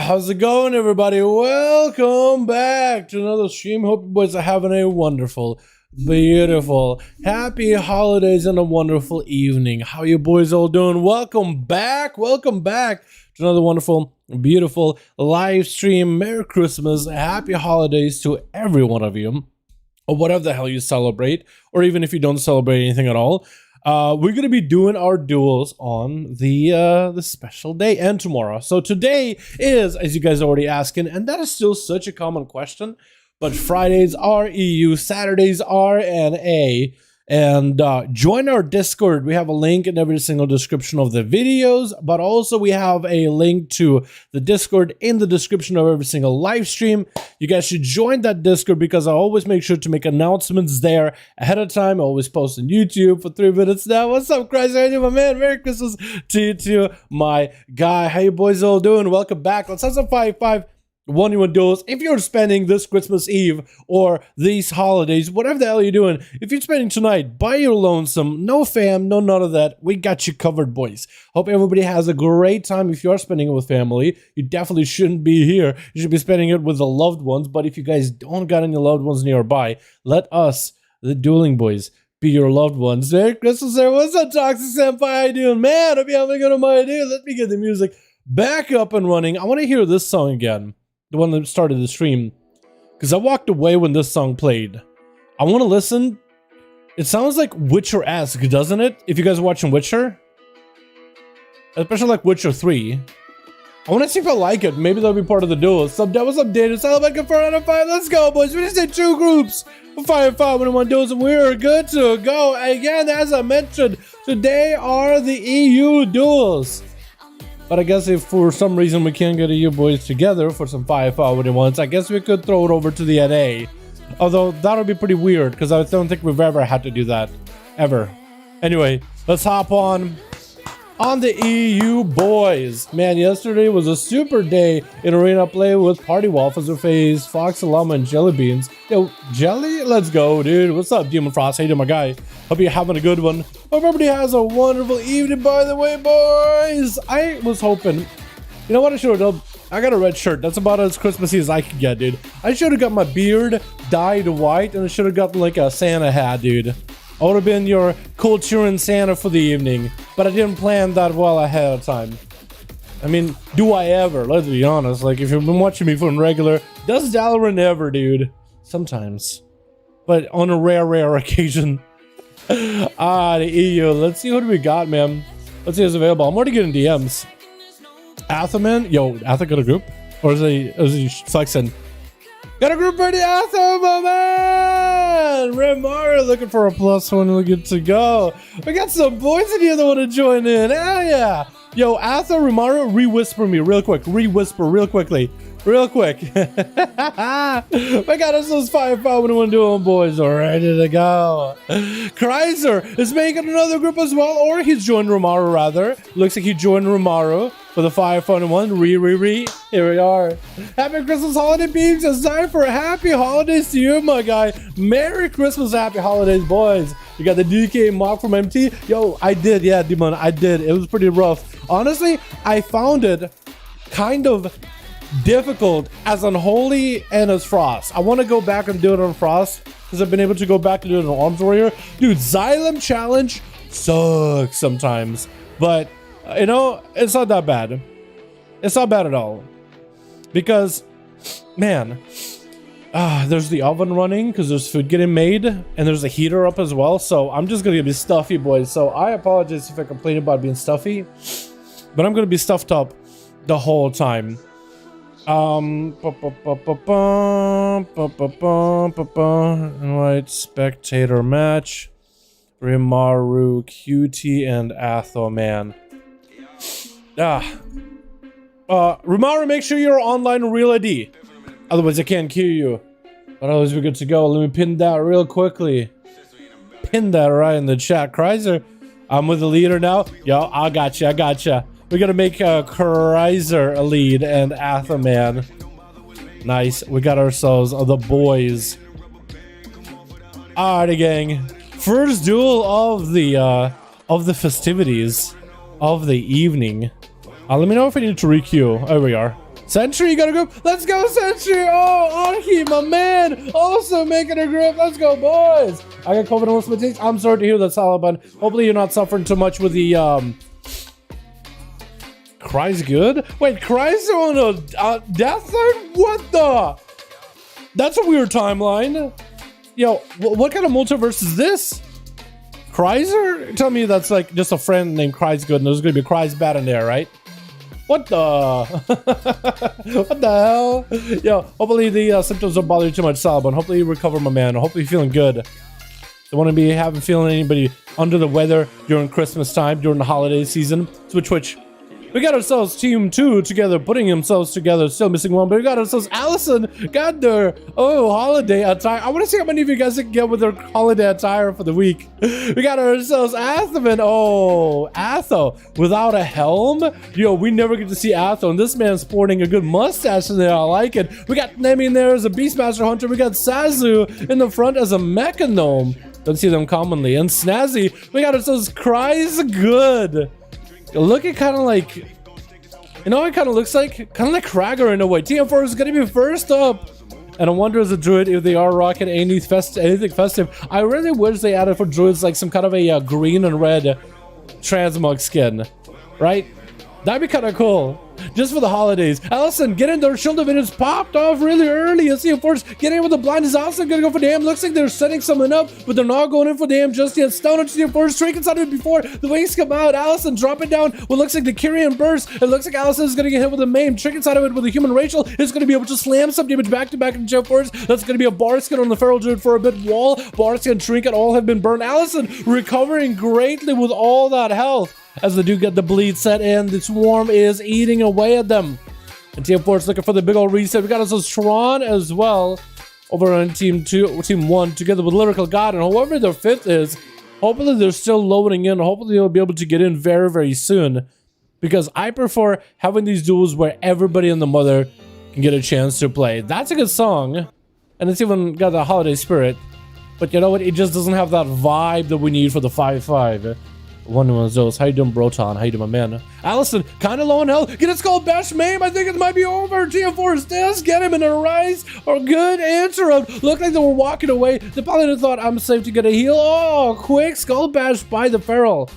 How's it going, everybody? Welcome back to another stream. Hope you boys are having a wonderful, beautiful, happy holidays and a wonderful evening. How you boys all doing? Welcome back to another wonderful, beautiful live stream. Merry Christmas, happy holidays to every one of you, or whatever the hell you celebrate, or even if you don't celebrate anything at all. We're going to be doing our duels on the special day and tomorrow. So today is, as you guys are already asking, and that is still such a common question, but Fridays are EU, Saturdays are NA, and join our Discord. We have a link in every single description of the videos, but also we have a link to the Discord in the description of every single live stream. You guys should join that Discord because I always make sure to make announcements there ahead of time. I always post on YouTube for 3 minutes now. What's up, Christ? How you doing, my man? Merry Christmas to you too, my guy. How you boys all doing? Welcome back. Let's have some 5v5 1v1 duels. If you're spending this Christmas Eve or these holidays, whatever the hell you're doing, if you're spending tonight by your lonesome, no fam, no none of that, we got you covered, boys. Hope everybody has a great time. If you are spending it with family, you definitely shouldn't be here. You should be spending it with the loved ones. But if you guys don't got any loved ones nearby, let us, the dueling boys, be your loved ones. Merry Christmas, there. What's up, Toxic Senpai? How you doing, man? Hope you're having a good idea. Let me get the music back up and running. I want to hear this song again. The one that started the stream, because I walked away when this song played. I want to listen. It sounds like Witcher-esque, doesn't it? If you guys are watching Witcher, especially like Witcher 3, I want to see if I like it. Maybe that'll be part of the duel. What's up, David? Celebrate for out of 5. Let's go, boys. We just did 2 groups for 5v5 1v1 duels, and we're good to go. Again, as I mentioned, today are the EU duels. But I guess if for some reason we can't get you boys together for some 5v5 1v1s, I guess we could throw it over to the NA. Although that would be pretty weird because I don't think we've ever had to do that. Ever. Anyway, let's hop on the EU boys. Man, yesterday was a super day in arena play with Party Wolf as a phase, Fox, Llama, and Jelly Beans. Yo, Jelly? Let's go, dude. What's up, Demon Frost? How you doing, my guy? Hope you're having a good one. Hope everybody has a wonderful evening, by the way, boys. I was hoping, you know what I should have done? I got a red shirt. That's about as Christmassy as I could get, dude. I should have got my beard dyed white, and I should have gotten like a Santa hat, dude. I would have been your culturing Santa for the evening, but I didn't plan that well ahead of time. I mean, do I ever? Let's be honest. Like, if you've been watching me from regular, does Dalaran ever, dude? Sometimes. But on a rare occasion. The EU. Let's see what we got, man. Let's see who's available. I'm already getting DMs. Atha, man? Yo, Atha got a group? Or is he flexing? Got a group for the Atha, my man! Remar looking for a +1. We're good to go. We got some boys in here that want to join in. Hell yeah! Yo, Atha, Remaro, re-whisper me real quick. Re-whisper real quickly. Real quick. We got us those 5v5 1v1 duel boys all ready to go. Kreiser is making another group as well, or he's joined Romaro rather. Looks like he joined Romaro for the 5v5 1v1. Here we are. Happy Christmas holiday beams. It's time for happy holidays to you, my guy. Merry Christmas, happy holidays, boys. You got the DK mock from MT. Yo, I did, yeah, Demon, I did. It was pretty rough. Honestly, I found it kind of difficult as Unholy and as Frost. I want to go back and do it on Frost because I've been able to go back and do it on Arms Warrior. Dude, Xylem challenge sucks sometimes, but you know, it's not that bad. It's not bad at all because, man, there's the oven running because there's food getting made and there's a heater up as well. So I'm just gonna be stuffy, boys. So I apologize if I complain about being stuffy, but I'm gonna be stuffed up the whole time. Right, spectator match. Rimaru, QT, and Atho, man. Rimaru, make sure you're online real ID. Otherwise, I can't queue you. But otherwise, we're good to go. Let me pin that real quickly. Pin that right in the chat. Kreiser, I'm with the leader now. Yo, I gotcha. We're gonna make Kreiser a lead and Atha, man. Nice. We got ourselves the boys. Alrighty, gang. First duel of the festivities of the evening. Let me know if I need to re-queue. There we are. Sentry, you got a group. Let's go, Sentry. Oh, Archie, my man, also making a group. Let's go, boys. I got COVID on my. I'm sorry to hear that, Salaban. Hopefully you're not suffering too much with the Cry's good? Wait, Cry's on a death side? What the? That's a weird timeline. Yo, what kind of multiverse is this? Cryzer? Tell me that's like just a friend named Cry's good and there's gonna be Cry's bad in there, right? What the? What the hell? Yo, hopefully the symptoms don't bother you too much, Salaban. Hopefully you recover, my man. Hopefully you're feeling good. Don't want to be feeling anybody under the weather during Christmas time, during the holiday season. Switch. We got ourselves team 2 together, putting themselves together. Still missing one, but we got ourselves Allison. Got their holiday attire. I want to see how many of you guys can get with their holiday attire for the week. We got ourselves Athoman. Oh, Atho without a helm. Yo, we never get to see Atho, and this man's sporting a good mustache in there. I like it. We got Nemi in there as a Beastmaster Hunter. We got Sazu in the front as a Mecha Gnome. Don't see them commonly. And Snazzy, we got ourselves Cry's good. Looking kind of like, you know what it kind of looks like? Kind of like Krager in a way. TM4 is going to be first up. And I wonder as a druid if they are rocking anything festive. I really wish they added for druids like some kind of a green and red transmog skin. Right? That'd be kind of cool. Just for the holidays. Allison, get in there. Shield of Vengeance popped off really early. And TM4 getting in with the blind is also going to go for the aim. Looks like they're setting someone up, but they're not going in for the aim just yet. Stone on TM4. Drake inside of it before the wings come out. Allison dropping down what looks like the Kyrian burst. It looks like Allison is going to get hit with a maim. Trick inside of it with a human Rachel is going to be able to slam some damage back to back in TM4. That's going to be a bar skin on the feral druid for a bit. Wall, bar skin, trinket all have been burned. Allison recovering greatly with all that health. As they do get the bleed set in, the swarm is eating away at them. And TM4 is looking for the big old reset. We got ourselves Tron as well over on team 1 together with Lyrical God. And whoever their fifth is, hopefully they're still loading in. Hopefully they'll be able to get in very, very soon. Because I prefer having these duels where everybody and the mother can get a chance to play. That's a good song. And it's even got the holiday spirit. But you know what? It just doesn't have that vibe that we need for the 5-5. One of those. How you doing, Broton? How you doing, my man? Allison, kind of low on health. Get a skull bash maim. I think it might be over. TM4 does get him in a rise. Or good answer. Looked like they were walking away. The Paladin thought, I'm safe to get a heal. Oh, quick skull bash by the feral.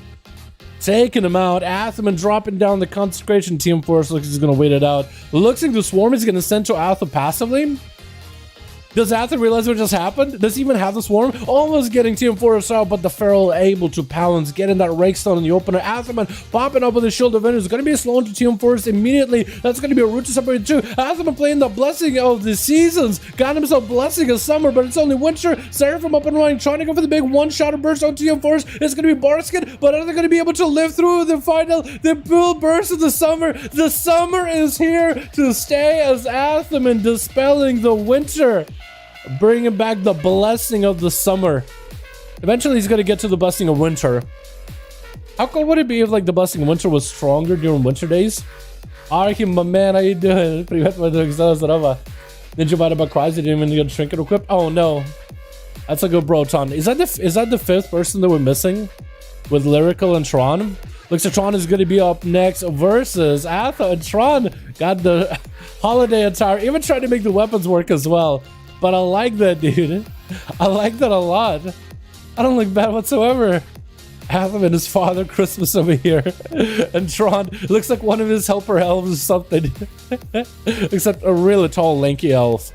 Taking him out. Athoman dropping down the consecration. TM4 looks like he's going to wait it out. Looks like the swarm is going to send to Atho passively. Does Atho realize what just happened? Does he even have the swarm? Almost getting TM4 out, but the feral able to pounce, getting that rake stone in the opener. Athoman popping up with a shield of Vengeance. It's going to be a slow to TM4 immediately. That's going to be a route to separate too. Athoman playing the blessing of the seasons. Got himself blessing of summer, but it's only winter. Seraphim up and running, trying to go for the big one-shot burst on TM4. It's going to be Barskin, but are they going to be able to live through the final, the full burst of the summer? The summer is here to stay as Athoman dispelling the winter. Bringing back the blessing of the summer. Eventually he's going to get to the blessing of winter. How cool would it be if like the blessing of winter was stronger during winter days? Arky, my man, how you doing? Привет, мой друг, здорово. Did you buy about Cries? You didn't even get a trinket equipped? Oh no. That's a good Broton. Is that the fifth person that we're missing? With Lyrical and Tron? Looks like Tron is going to be up next versus Atho, and Tron got the holiday attire. Even trying to make the weapons work as well. But I like that, dude. I like that a lot. I don't look bad whatsoever. Atho and his father Christmas over here. And Tron looks like one of his helper elves or something. Except a really tall, lanky elf.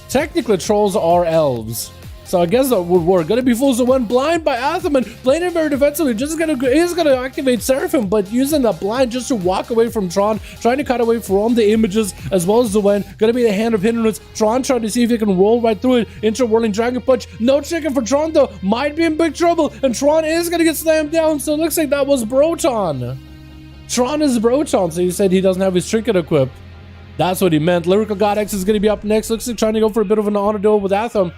Technically, trolls are elves. So I guess that would work. Gonna be fools to win blind by Athoman. Playing it very defensively. He's gonna activate Seraphim, but using the blind just to walk away from Tron. Trying to cut away from the images as well as the win. Gonna be the hand of hindrance. Tron trying to see if he can roll right through it. Inter-whirling Dragon Punch. No chicken for Tron though. Might be in big trouble. And Tron is gonna get slammed down. So it looks like that was Broton. Tron is Broton. So he said he doesn't have his trinket equipped. That's what he meant. Lyrical God X is gonna be up next. Looks like trying to go for a bit of an honor duel with Atho.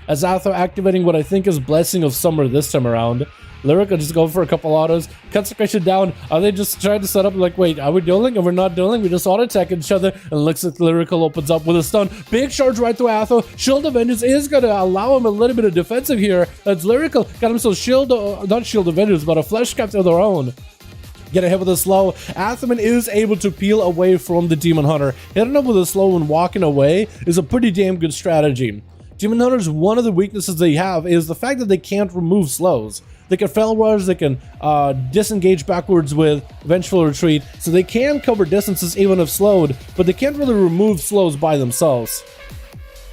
As Atho activating what I think is Blessing of Summer this time around. Lyrical just go for a couple autos. Consecration down. Are they just trying to set up like, wait, are we dueling? Are we not dueling? We just auto-attack each other. And looks like Lyrical opens up with a stun. Big charge right through Atho. Shield of Vengeance is going to allow him a little bit of defensive here. That's Lyrical. Got himself shield, not Shield of Vengeance, but a flesh cap of their own. get a hit with a slow. Athaman is able to peel away from the Demon Hunter. Hitting him with a slow and walking away is a pretty damn good strategy. Demon Hunters, one of the weaknesses they have is the fact that they can't remove slows. They can fell rush, they can disengage backwards with vengeful retreat, so they can cover distances even if slowed, but they can't really remove slows by themselves.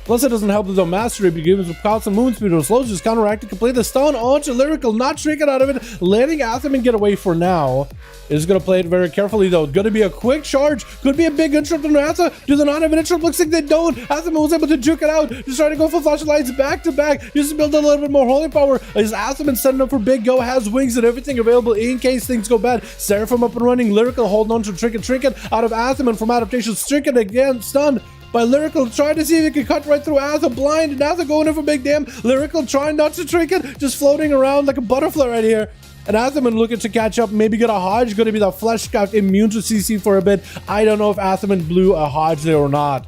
Plus, it doesn't help with the mastery begins with constant movement speed or slows, just counteract to complete the stun onto Lyrical, not tricking out of it, letting Athaman get away for now. Is going to play it very carefully though. Going to be a quick charge, could be a big interrupt on Atha. Do they not have an interrupt? Looks like they don't. Athaman was able to juke it out, just trying to go for flashlights back to back, just to build a little bit more holy power. Is Athaman setting up for big go, has wings and everything available in case things go bad. Seraphim up and running, Lyrical holding on to Trinket out of Athaman from adaptation, Trinket again, stunned by Lyrical, trying to see if he can cut right through Atha, blind, and Atha going in for big damn. Lyrical trying not to Trinket, just floating around like a butterfly right here. And Athaman looking to catch up, maybe get a Hodge, going to be the Fleshcraft immune to CC for a bit. I don't know if Athaman blew a Hodge there or not.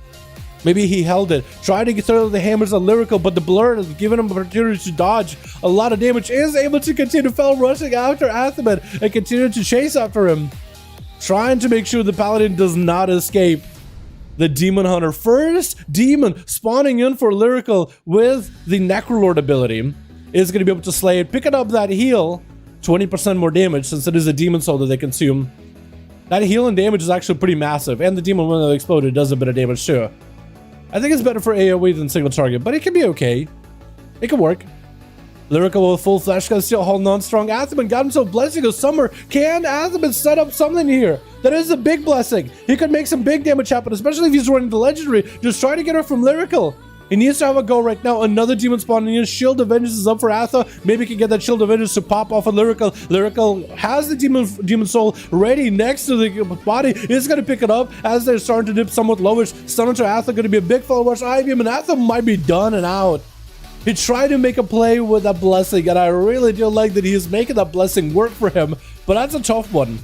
Maybe he held it, trying to get through the hammers of Lyrical, but the blur has given him opportunity to dodge a lot of damage, is able to continue fell rushing after Athaman and continue to chase after him, trying to make sure the Paladin does not escape. The Demon Hunter, first demon spawning in for Lyrical with the Necrolord ability, is going to be able to slay it, picking up that heal, 20% more damage since it is a demon soul that they consume. That heal and damage is actually pretty massive, and the demon when it exploded does a bit of damage too. I think it's better for AoE than single target, but it can be okay. It can work. Lyrical with full flash gun still holding on strong. Athaman got himself Blessing of Summer. Can Athaman set up something here? That is a big blessing. He could make some big damage happen, especially if he's running the legendary. Just try to get her from Lyrical. He needs to have a go right now. Another demon spawning in. Shield of Vengeance is up for Atha. Maybe he can get that Shield of Vengeance to pop off of Lyrical. Lyrical has the demon soul ready next to the body. Is going to pick it up as they're starting to dip somewhat lowish. Stun into Atha. Going to be a big fall rush. IBM and Atha might be done and out. He tried to make a play with that blessing, and I really do like that he is making that blessing work for him, but that's a tough one.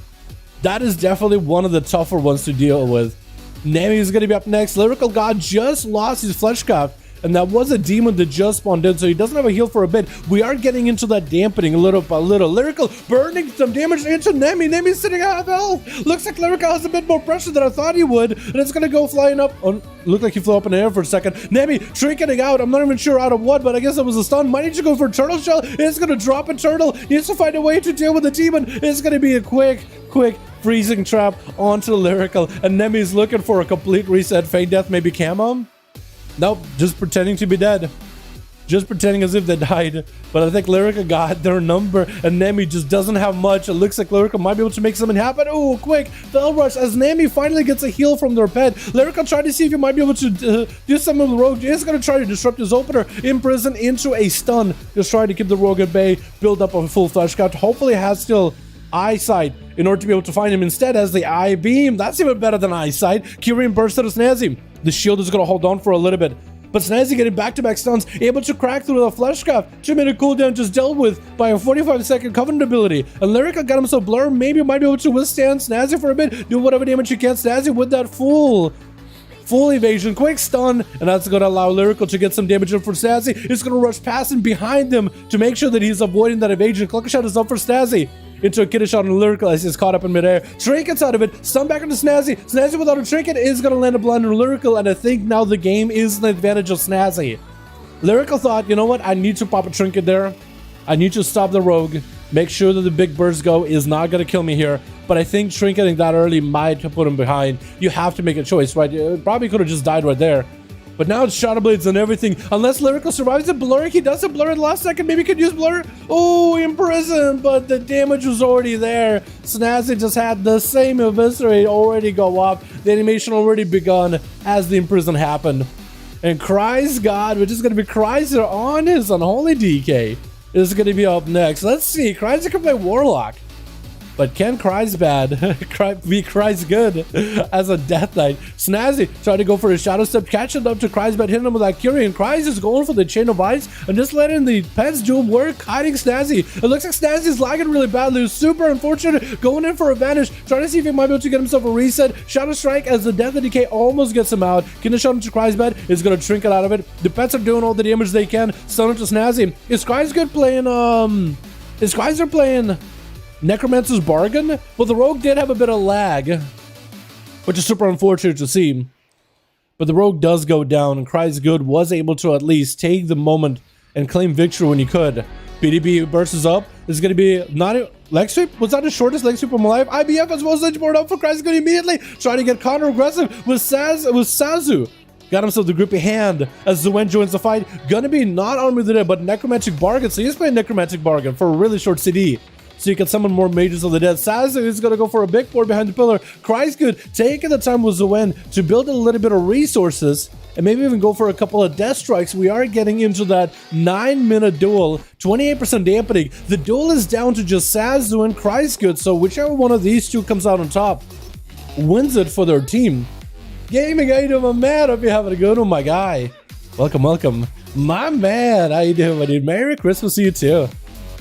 That is definitely one of the tougher ones to deal with. Nami is going to be up next. Lyrical God just lost his Fleshcraft, and that was a demon that just spawned in, so he doesn't have a heal for a bit. We are getting into that dampening a little by little. Lyrical burning some damage into Nemi. Nemi's sitting out of health. Looks like Lyrical has a bit more pressure than I thought he would, and it's going to go flying up. Oh, looked like he flew up in the air for a second. Nemi shrinking out. I'm not even sure out of what, but I guess it was a stun. Might need to go for a turtle shell. It's going to drop a turtle. He needs to find a way to deal with the demon. It's going to be a quick freezing trap onto Lyrical, and Nemi's looking for a complete reset. Fade death, maybe camo? Nope, just pretending to be dead. Just pretending as if they died. But I think Lyrical got their number, and Nemi just doesn't have much. It looks like Lyrical might be able to make something happen. Oh, quick fell rush as Nemi finally gets a heal from their pet. Lyrical trying to see if he might be able to do something with the rogue. He's going to try to disrupt his opener, imprison into a stun. Just trying to keep the rogue at bay, build up a full flashcraft. Hopefully has still eyesight in order to be able to find him. Instead has the eye beam. That's even better than eyesight. Kyrian burst out of Snazzy. The shield is going to hold on for a little bit, but Snazzy getting back-to-back stuns, able to crack through the Fleshcraft. 2-minute cooldown just dealt with by a 45-second Covenant ability. And Lyrical got himself blur, maybe might be able to withstand Snazzy for a bit, do whatever damage he can. Snazzy with that full evasion, quick stun, and that's going to allow Lyrical to get some damage in for Snazzy. It's going to rush past and behind him to make sure that he's avoiding that evasion. Clucker shot is up for Snazzy. Into a kiddish shot on Lyrical as he's caught up in midair. Trinket's out of it. Stun back into Snazzy. Snazzy without a trinket is going to land a blind on Lyrical, and I think now the game is an advantage of Snazzy. Lyrical thought, you know what? I need to pop a trinket there. I need to stop the rogue. Make sure that the big burst go is not going to kill me here. But I think trinketing that early might have put him behind. You have to make a choice, right? You probably could have just died right there. But now it's Shadow Blades and everything. Unless Lyrical survives the blur, he doesn't blur in the last second. Maybe he could use blur. Oh, imprison, but the damage was already there. Snazzy just had the same eviscerate already go up. The animation already begun as the imprison happened. And Cry's God, which is going to be Chrysler on his unholy DK, is going to be up next. Let's see. Chrysler can play Warlock. But can Cry's bad be Cry's good as a Death Knight? Snazzy trying to go for a Shadow Step, catching up to Cry's bad, hitting him with that Kyrian. Cry's is going for the Chain of Ice and just letting the pets do work, hiding Snazzy. It looks like Snazzy's lagging really badly. It's super unfortunate, going in for a vanish, trying to see if he might be able to get himself a reset. Shadow Strike as the Death of Decay almost gets him out. Kidna shot into Cry's bed, is going to trinket out of it. The pets are doing all the damage they can. Stun into Snazzy. Is Cry's good playing, is Chrysler playing Necromancer's bargain? Well, the rogue did have a bit of lag, which is super unfortunate to see. But the rogue does go down, and Cries Good was able to at least take the moment and claim victory when he could. PDB bursts up. This is going to be not a leg sweep. Was that the shortest leg sweep of my life? IBF as well as edge board up for Cries Good immediately. Trying to get counter aggressive with Sazu. Got himself the grippy hand as Zuen joins the fight. Gonna be not Army of the Dead, but Necromantic Bargain. So he's playing Necromantic Bargain for a really short CD. So you can summon more Mages of the Dead. Sazu is going to go for a big board behind the pillar. Cries Good taking the time with Zuen to build a little bit of resources and maybe even go for a couple of death strikes. We are getting into that 9-minute duel, 28% dampening. The duel is down to just Sazu and Cries Good, so whichever one of these two comes out on top wins it for their team. Gaming, how you doing, my man? Hope you're having a good one, my guy. Welcome, welcome. My man, how you doing, my dude? Merry Christmas to you too.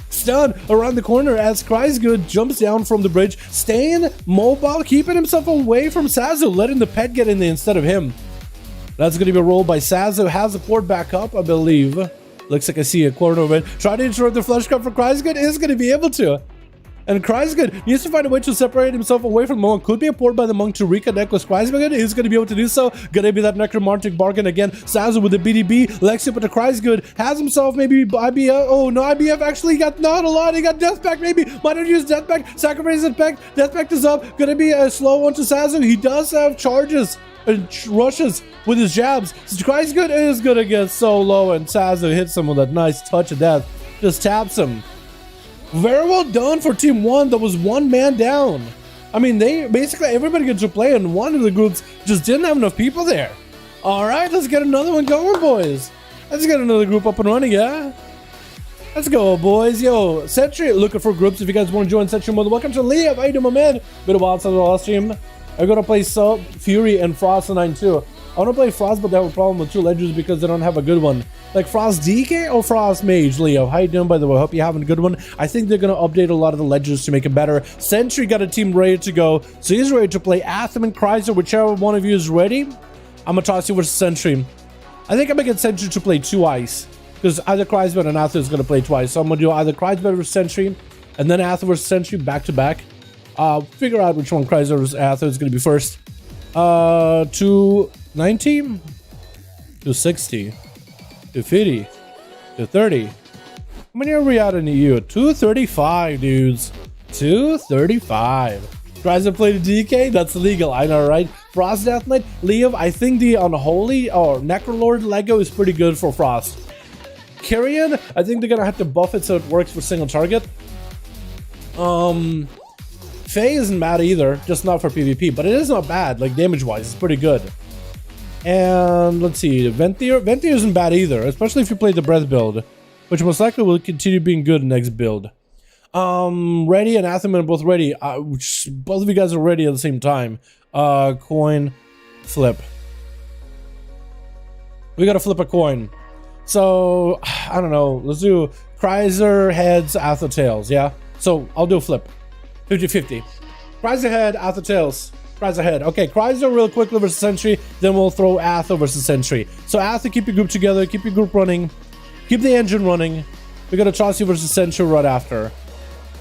Stun around the corner as Cries Good jumps down from the bridge, staying mobile, keeping himself away from Sazu, letting the pet get in there instead of him. That's going to be a roll by Sazu. Has the port back up, I believe. Looks like I see a corner of it. Trying to interrupt the flush cut for Cries Good. Is going to be able to. And Cries Good needs to find a way to separate himself away from the monk. Could be a port by the monk to reconnect with Cries Good. He's going to be able to do so. Gonna be that Necromantic Bargain again. Sazu with the BDB. Lexi with the Cries Good. Has himself maybe IBF. Oh no, IBF actually got not a lot. He got Death Pact maybe. Might have used Death Pact. Sacrifice Death Pact. Death Pact is up. Gonna be a slow one to Sazu. He does have charges and rushes with his jabs. So Cries Good is gonna get so low, and Sazu hits him with a nice touch of death. Just taps him. Very well done for Team 1 that was one man down. I mean, they basically everybody gets to play, and one of the groups just didn't have enough people there. All right, let's get another one going, boys. Let's get another group up and running, yeah? Let's go, boys. Yo, Sentry looking for groups if you guys want to join Sentry mode. Welcome to Liam. How you doing, my man? Bit of wild side of the last stream. I'm gonna play Sub, Fury, and Frost in 9-2. I want to play Frost, but they have a problem with 2 ledgers because they don't have a good one. Like Frost DK or Frost Mage, Leo? How you doing, by the way? Hope you're having a good one. I think they're going to update a lot of the ledgers to make it better. Sentry got a team ready to go, so he's ready to play Atham and Chrysler. Whichever one of you is ready, I'm going to toss you versus Sentry. I think I'm going to get Sentry to play 2 ice, because either Chrysler and Atham is going to play twice. So I'm going to do either Chrysler versus Sentry, and then Atham versus Sentry back to back. Figure out which one Chrysler versus Atham is going to be first. 290, 260, 250, 230. How many are we at in the EU? 235, dudes. 235. Tries to play the DK? That's legal, I know, right? Frost Death Knight. Leo, I think the Unholy or Necrolord Lego is pretty good for Frost. Kyrian, I think they're gonna have to buff it so it works for single target. Faye isn't bad either, just not for PvP, but it is not bad, like damage-wise, it's pretty good. And let's see, Ventier isn't bad either, especially if you play the Breath build, which most likely will continue being good in next build. Ready and Atheman are both ready, which both of you guys are ready at the same time. Coin, flip. We gotta flip a coin. So, I don't know, let's do Chrysler, heads, Atho, tails, yeah? So, I'll do a flip. 50-50. Chrysler head, Atho tails. Chrysler head. Okay, Chrysler real quickly versus Sentry. Then we'll throw Atho versus Sentry. So Atho, keep your group together. Keep your group running. Keep the engine running. We're going to toss you versus Sentry right after.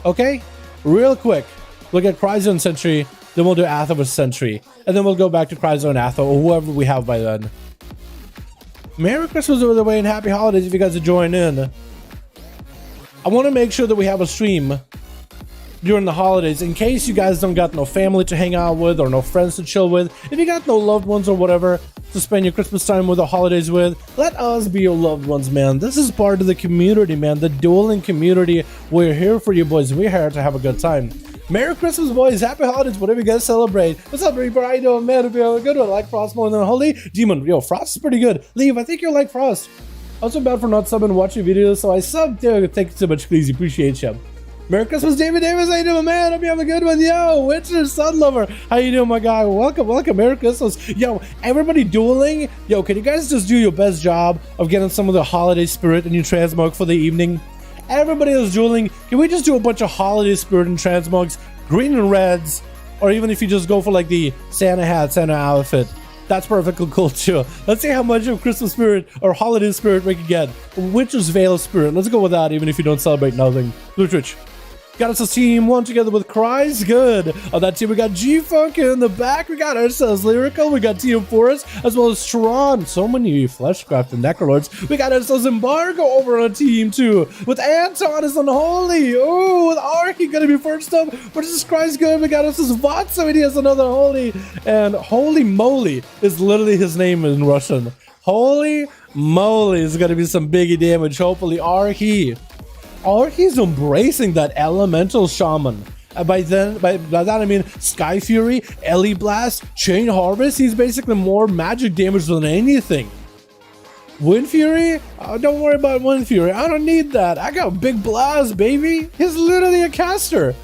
Okay? Real quick. We'll get Chrysler and Sentry. Then we'll do Atho versus Sentry. And then we'll go back to Chrysler and Atho, or whoever we have by then. Merry Christmas over the way and happy holidays if you guys are joining in. I want to make sure that we have a stream during the holidays, in case you guys don't got no family to hang out with or no friends to chill with. If you got no loved ones or whatever to spend your Christmas time with or holidays with, let us be your loved ones, man. This is part of the community, man. The dueling community. We're here for you, boys. We're here to have a good time. Merry Christmas, boys. Happy holidays. Whatever you guys celebrate. What's up, Reaper? How you doing, man? Hope you have a good one. I like Frost more than a Holy Demon. Yo, Frost is pretty good. Leave, I think you're like Frost. I'm so bad for not subbing and watching videos, so I subbed. Thank you so much, please. Appreciate you. Merry Christmas, David Davis. How you doing, man? Hope you have a good one. Yo, Witcher Sun Lover. How you doing, my guy? Welcome, welcome. Merry Christmas. Yo, everybody dueling. Yo, can you guys just do your best job of getting some of the holiday spirit in your transmog for the evening? Everybody is dueling. Can we just do a bunch of holiday spirit and transmogs? Green and reds. Or even if you just go for like the Santa hat, Santa outfit. That's perfectly cool too. Let's see how much of Christmas spirit or holiday spirit we can get. Witcher's Veil spirit. Let's go with that even if you don't celebrate nothing. Blue Twitch. Got us a team one together with Cries Good. On that team, we got G-Funk in the back. We got ourselves Lyrical. We got Team Forest, as well as Tron. So many Fleshcraft and Necrolords. We got ourselves Embargo over on team 2. With Anton as Unholy. Oh, with Arky gonna be first up versus Cries Good. We got ourselves Vatso. He has another Holy. And Holy Moly is literally his name in Russian. Holy moly is gonna be some biggie damage. Hopefully, Arky. He's embracing that elemental shaman. By that I mean Sky Fury, Ellie Blast, Chain Harvest. He's basically more magic damage than anything. Wind Fury? Oh, don't worry about Wind Fury. I don't need that. I got Big Blast, baby. He's literally a caster.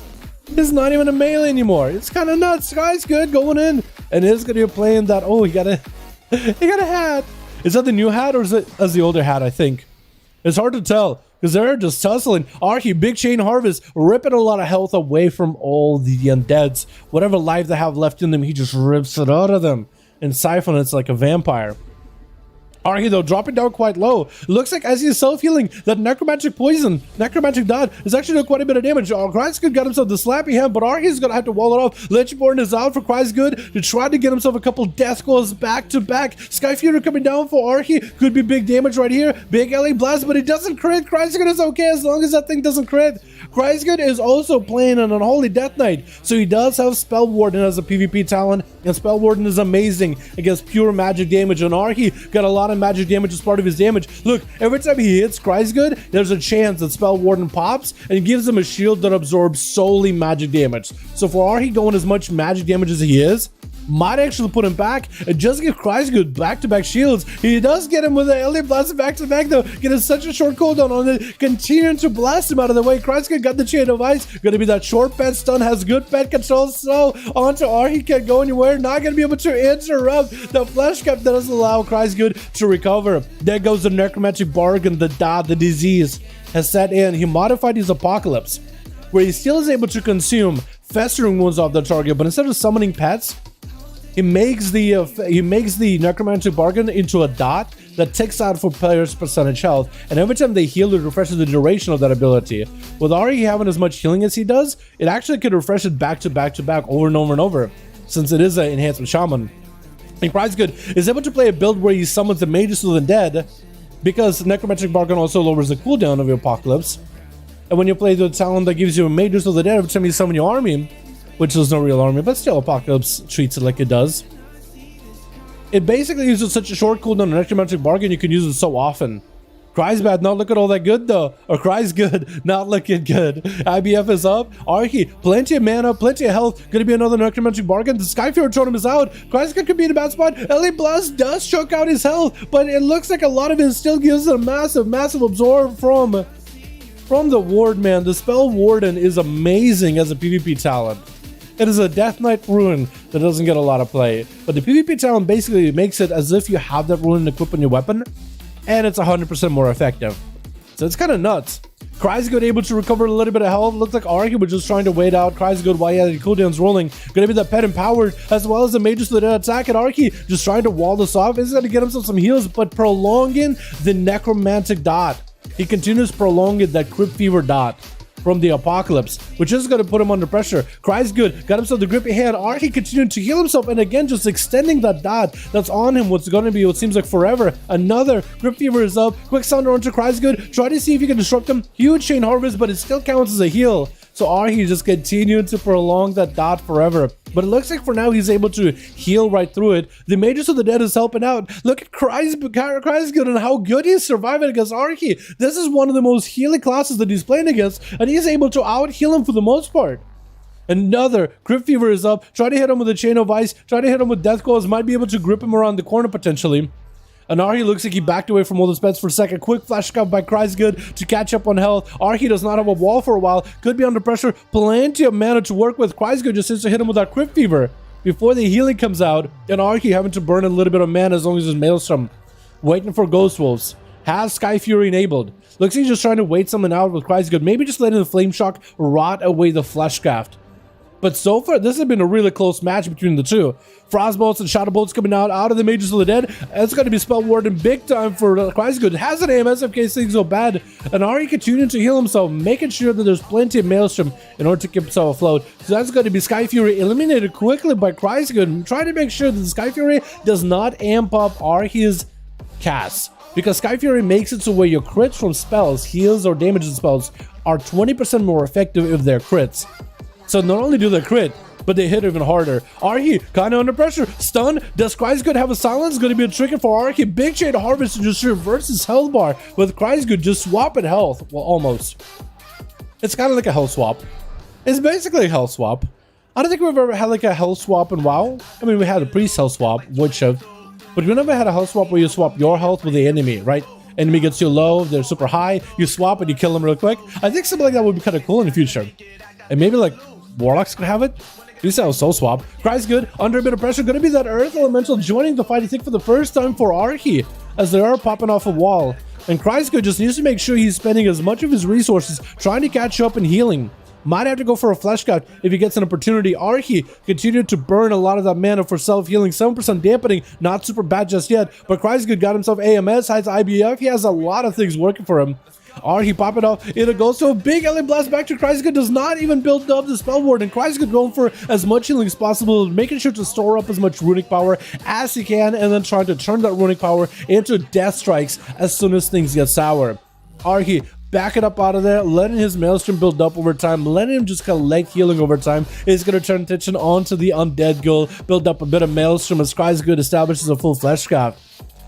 He's not even a melee anymore. It's kind of nuts. Sky's good going in, and he's gonna be playing that. Oh, he got a hat. Is that the new hat or is it as the older hat? I think it's hard to tell. Because they're just tussling. Arky, big chain harvest, ripping a lot of health away from all the undeads. Whatever life they have left in them, he just rips it out of them. And Siphon, it's like a vampire. Arky, though, dropping down quite low. Looks like as he's self-healing, that necromantic poison, necromantic dot, is actually doing quite a bit of damage. Cries Good got himself the slappy hand, but Arky's gonna have to wall it off. Lichborn is out for Cries Good to try to get himself a couple death goals back to back. Sky Fury coming down for Arky. Could be big damage right here. Big LA blast, but he doesn't crit. Cries Good is okay as long as that thing doesn't crit. Cries Good is also playing an Unholy Death Knight, so he does have Spell Warden as a PvP talent, and Spell Warden is amazing against pure magic damage. And Arky got a lot of magic damage as part of his damage. Look, every time he hits Cries Good, there's a chance that Spell Warden pops and gives him a shield that absorbs solely magic damage. So for Arky going as much magic damage as he is, might actually put him back and just give Cries Good back-to-back shields. He does get him with an LA blast back-to-back though, getting such a short cooldown on it, continuing to blast him out of the way. Cries Good got the chain of ice, gonna be that short pet stun, has good pet control, so onto R, he can't go anywhere, not gonna be able to interrupt the flesh cap that doesn't allow Cries Good to recover. There goes the necromantic bargain, the disease has set in. He modified his apocalypse, where he still is able to consume festering wounds off the target, but instead of summoning pets, he makes the necromantic bargain into a dot that ticks out for players' percentage health, and every time they heal, it refreshes the duration of that ability. With Ari having as much healing as he does, it actually could refresh it back to back to back over and over and over, since it is an enhancement shaman. And Cries Good is able to play a build where he summons the mages to the dead, because necromantic bargain also lowers the cooldown of your apocalypse. And when you play the talent that gives you a mages to the dead every time you summon your army, which is no real army, but still Apocalypse treats it like it does. It basically uses such a short cooldown on necromantic bargain, you can use it so often. Cries Bad not looking all that good though, or Cries Good not looking good. IBF is up. Arky, plenty of mana, plenty of health. Gonna be another necromantic bargain. The Skyfury totem is out. Cries Good could be in a bad spot. LA Blast does choke out his health, but it looks like a lot of it still gives it a massive absorb from the Ward, man. The Spell Warden is amazing as a PvP talent. It is a Death Knight rune that doesn't get a lot of play, but the PvP talent basically makes it as if you have that rune equipped on your weapon, and it's 100% more effective. So it's kind of nuts. Cries Good able to recover a little bit of health. Looks like Arky was just trying to wait out Cries Good while he had the cooldowns rolling. Gonna be that pet empowered, as well as the mages to the dead attack, and Arky just trying to wall this off. He's gonna get himself some heals, but prolonging the necromantic dot. He continues prolonging that Crypt Fever dot from the Apocalypse, which is going to put him under pressure. Cries Good got himself the grippy hand. Arky continuing to heal himself, and again just extending that dot that's on him, what's going to be what seems like forever. Another Grip Fever is up. Quick Sounder onto Cries Good. Try to see if you can disrupt him. Huge Chain Harvest, but it still counts as a heal. So Arky just continued to prolong that dot forever. But it looks like for now he's able to heal right through it. The Mages of the Dead is helping out. Look at Cries Good and how good he's surviving against Arky. This is one of the most healing classes that he's playing against, and he's able to out-heal him for the most part. Another Crypt Fever is up. Try to hit him with a Chain of Ice. Try to hit him with Death Claws. Might be able to grip him around the corner potentially. And Arky looks like he backed away from all the spells for a second. Quick flash cut by Cries Good to catch up on health. Arky does not have a wall for a while. Could be under pressure. Plenty of mana to work with. Cries Good just needs to hit him with that Crypt Fever before the healing comes out. And Arky having to burn a little bit of mana as long as his Maelstrom. Waiting for Ghost Wolves. Has Sky Fury enabled. Looks like he's just trying to wait someone out with Cries Good. Maybe just letting the Flame Shock rot away the Fleshcraft. But so far, this has been a really close match between the two. Frostbolts and Shadow Bolts coming out of the Mages of the Dead. It's going to be Spell Warden big time for Kreisgood. Has an AMS in case things go bad. And Ari continuing to heal himself, making sure that there's plenty of Maelstrom in order to keep himself afloat. So that's going to be Sky Fury eliminated quickly by Kreisgood. Trying to make sure that the Sky Fury does not amp up Ari's casts. Because Sky Fury makes it so where your crits from spells, heals, or damages spells are 20% more effective if they're crits. So not only do they crit, but they hit even harder. Arhi kind of under pressure. Stun. Does Kreisgood have a silence? Going to be a tricky for Arhi. Big Shade Harvest to just reverse his health bar. With Kreisgood just swapping health. Well, almost. It's kind of like a health swap. It's basically a health swap. I don't think we've ever had like a health swap in WoW. I mean, we had a priest health swap, Wood Shift. But we never had a health swap where you swap your health with the enemy, right? Enemy gets you low, they're super high. You swap and you kill them real quick. I think something like that would be kind of cool in the future. And maybe like Warlocks could have it. This sounds so swap. Kreisgood under a bit of pressure. Going to be that Earth Elemental joining the fight, I think, for the first time for Arhi, as they are popping off a wall. And Kreisgood just needs to make sure he's spending as much of his resources trying to catch up and healing. Might have to go for a Flesh Cut if he gets an opportunity. Arhi continued to burn a lot of that mana for self-healing. 7% dampening, not super bad just yet. But Kreisgood got himself AMS, hides IBF. He has a lot of things working for him. Arhi pop it off. It goes to a big Alien Blast back to Kreisgood. Does not even build up the Spell Ward. And Kreisgood going for as much healing as possible, making sure to store up as much runic power as he can, and then trying to turn that runic power into Death Strikes as soon as things get sour. Arhi back it up out of there, letting his Maelstrom build up over time, letting him just collect healing over time. Is going to turn attention onto the Undead Ghoul, build up a bit of Maelstrom as Kreisgood establishes a full Flesh Craft.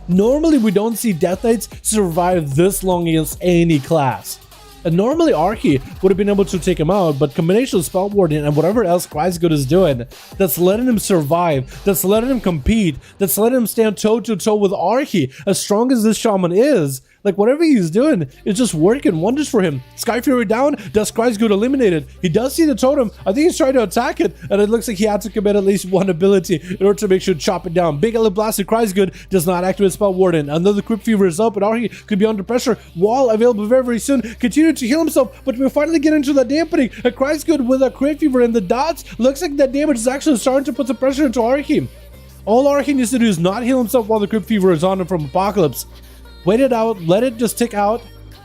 Normally, we don't see Death Knights survive this long against any class. And normally, Arhi would have been able to take him out, but combination of Spell Warden and whatever else Kreisgood is doing, that's letting him survive, that's letting him compete, that's letting him stand toe-to-toe with Arhi. As strong as this shaman is, like whatever he's doing is just working wonders for him. Sky Fury down, does Kreisgood eliminated. He does see the totem. I think he's trying to attack it, and it looks like he had to commit at least one ability in order to make sure to chop it down. Big Alien Blast, Kreisgood does not activate Spell Warden. Another Crypt Fever is up, and Arhi could be under pressure. Wall available very, very soon. Continue to heal himself, but we finally get into the dampening. Kreisgood with a Crypt Fever and the dots. Looks like that damage is actually starting to put some pressure into Arhi. All Arhi needs to do is not heal himself while the Crypt Fever is on him from Apocalypse. Wait it out, let it just tick out,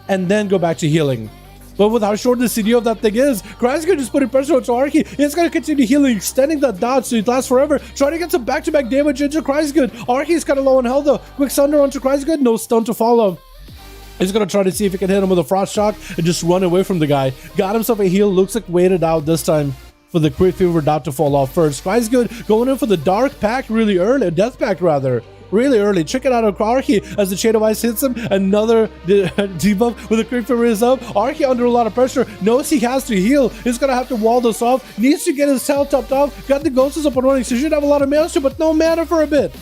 and then go back to healing. But with how short the CDO of that thing is, Kreisgood just putting pressure onto Arhi. It's going to continue healing, extending that dodge so it lasts forever. Trying to get some back-to-back damage into Kreisgood. Arhi is kind of low on health though. Quick Sunder onto Kreisgood, no stun to follow. He's going to try to see if he can hit him with a Frost Shock and just run away from the guy. Got himself a heal, looks like waited out this time for the Crypt Fever dot to fall off first. Kreisgood going in for the Dark Pact really early, Death Pact rather. Really early. Trick it out of Arhi as the Shade of Ice hits him. Another debuff with the Crypt Fever is up. Arhi under a lot of pressure. Knows he has to heal. He's going to have to wall this off. Needs to get his health topped off. Got the Ghosts up and running. So he should have a lot of Maelstrom, but no mana for a bit.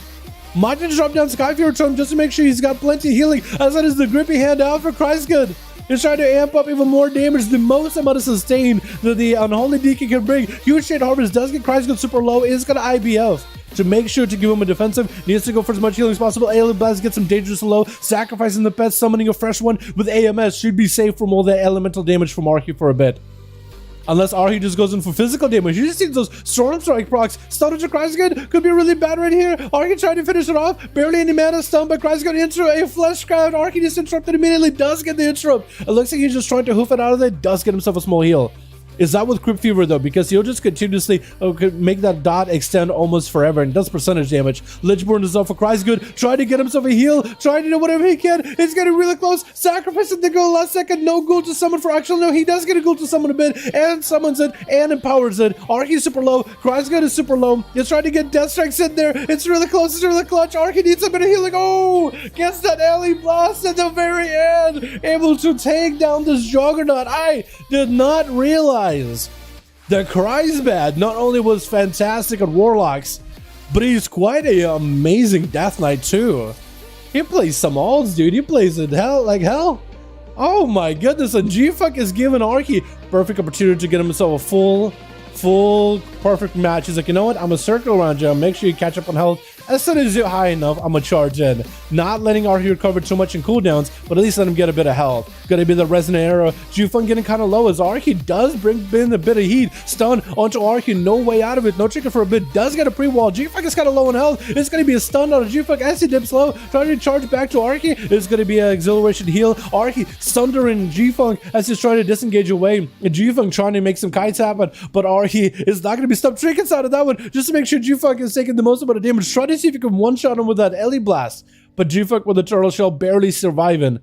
Might just drop down Sky Fury to him just to make sure he's got plenty of healing. As that is the grippy hand out for Kreisgood. He's trying to amp up even more damage, the most amount of sustain that the Unholy Deacon can bring. Huge Shade Harvest does get Kreisgood super low. Is going to IBF. To make sure to give him a defensive, needs to go for as much healing as possible. Alien Blast gets him dangerous low, sacrificing the pet, summoning a fresh one with AMS. Should be safe from all that elemental damage from Arhi for a bit. Unless Arhi just goes in for physical damage. You just see those Storm Strike procs. Stun to Kreisgood could be really bad right here. Arhi trying to finish it off. Barely any mana stun, but Kreisgood into a Flesh Craft. Arhi just interrupted immediately. Does get the interrupt. It looks like he's just trying to hoof it out of there. Does get himself a small heal. Is that with Crypt Fever though? Because he'll just continuously make that dot extend almost forever and does percentage damage. Lichborn is up for Kreisgood, trying to get himself a heal, trying to do whatever he can. It's getting really close. Sacrificing the ghoul last second. No ghoul to summon for actually no. He does get a ghoul to summon a bit and summons it and empowers it. Arhi is super low. Kreisgood is super low. He's trying to get Death Strikes in there. It's really close. It's really clutch. Arhi needs a bit of healing. Oh, gets that Alien Blast at the very end. Able to take down this Juggernaut. I did not realize that Kreisbad not only was fantastic at Warlocks, but he's quite an amazing Death Knight too. He plays some alts, dude. He plays it like hell. Oh my goodness, and G-Fuck is giving Arhi perfect opportunity to get himself a full full perfect match. He's like, you know what? I'm gonna circle around you. Make sure you catch up on health. As soon as you're high enough, I'm gonna charge in. Not letting Archie recover too much in cooldowns, but at least let him get a bit of health. Gonna be the resonant arrow. Jufeng getting kind of low as Archie does bring in a bit of heat. Stun onto Archie. No way out of it. No trigger for a bit. Does get a pre-wall. Jufeng is kind of low in health. It's gonna be a stun on a Jufeng as he dips low. Trying to charge back to Archie. It's gonna be an exhilaration heal. Archie sundering Jufeng as he's trying to disengage away. And Jufeng trying to make some kites happen, but Archie is not gonna be stuck trickings out of that one just to make sure Jufeng is taking the most amount of damage. Try to see if you can one-shot him with that Ellie Blast, but Jufeng with the turtle shell barely surviving.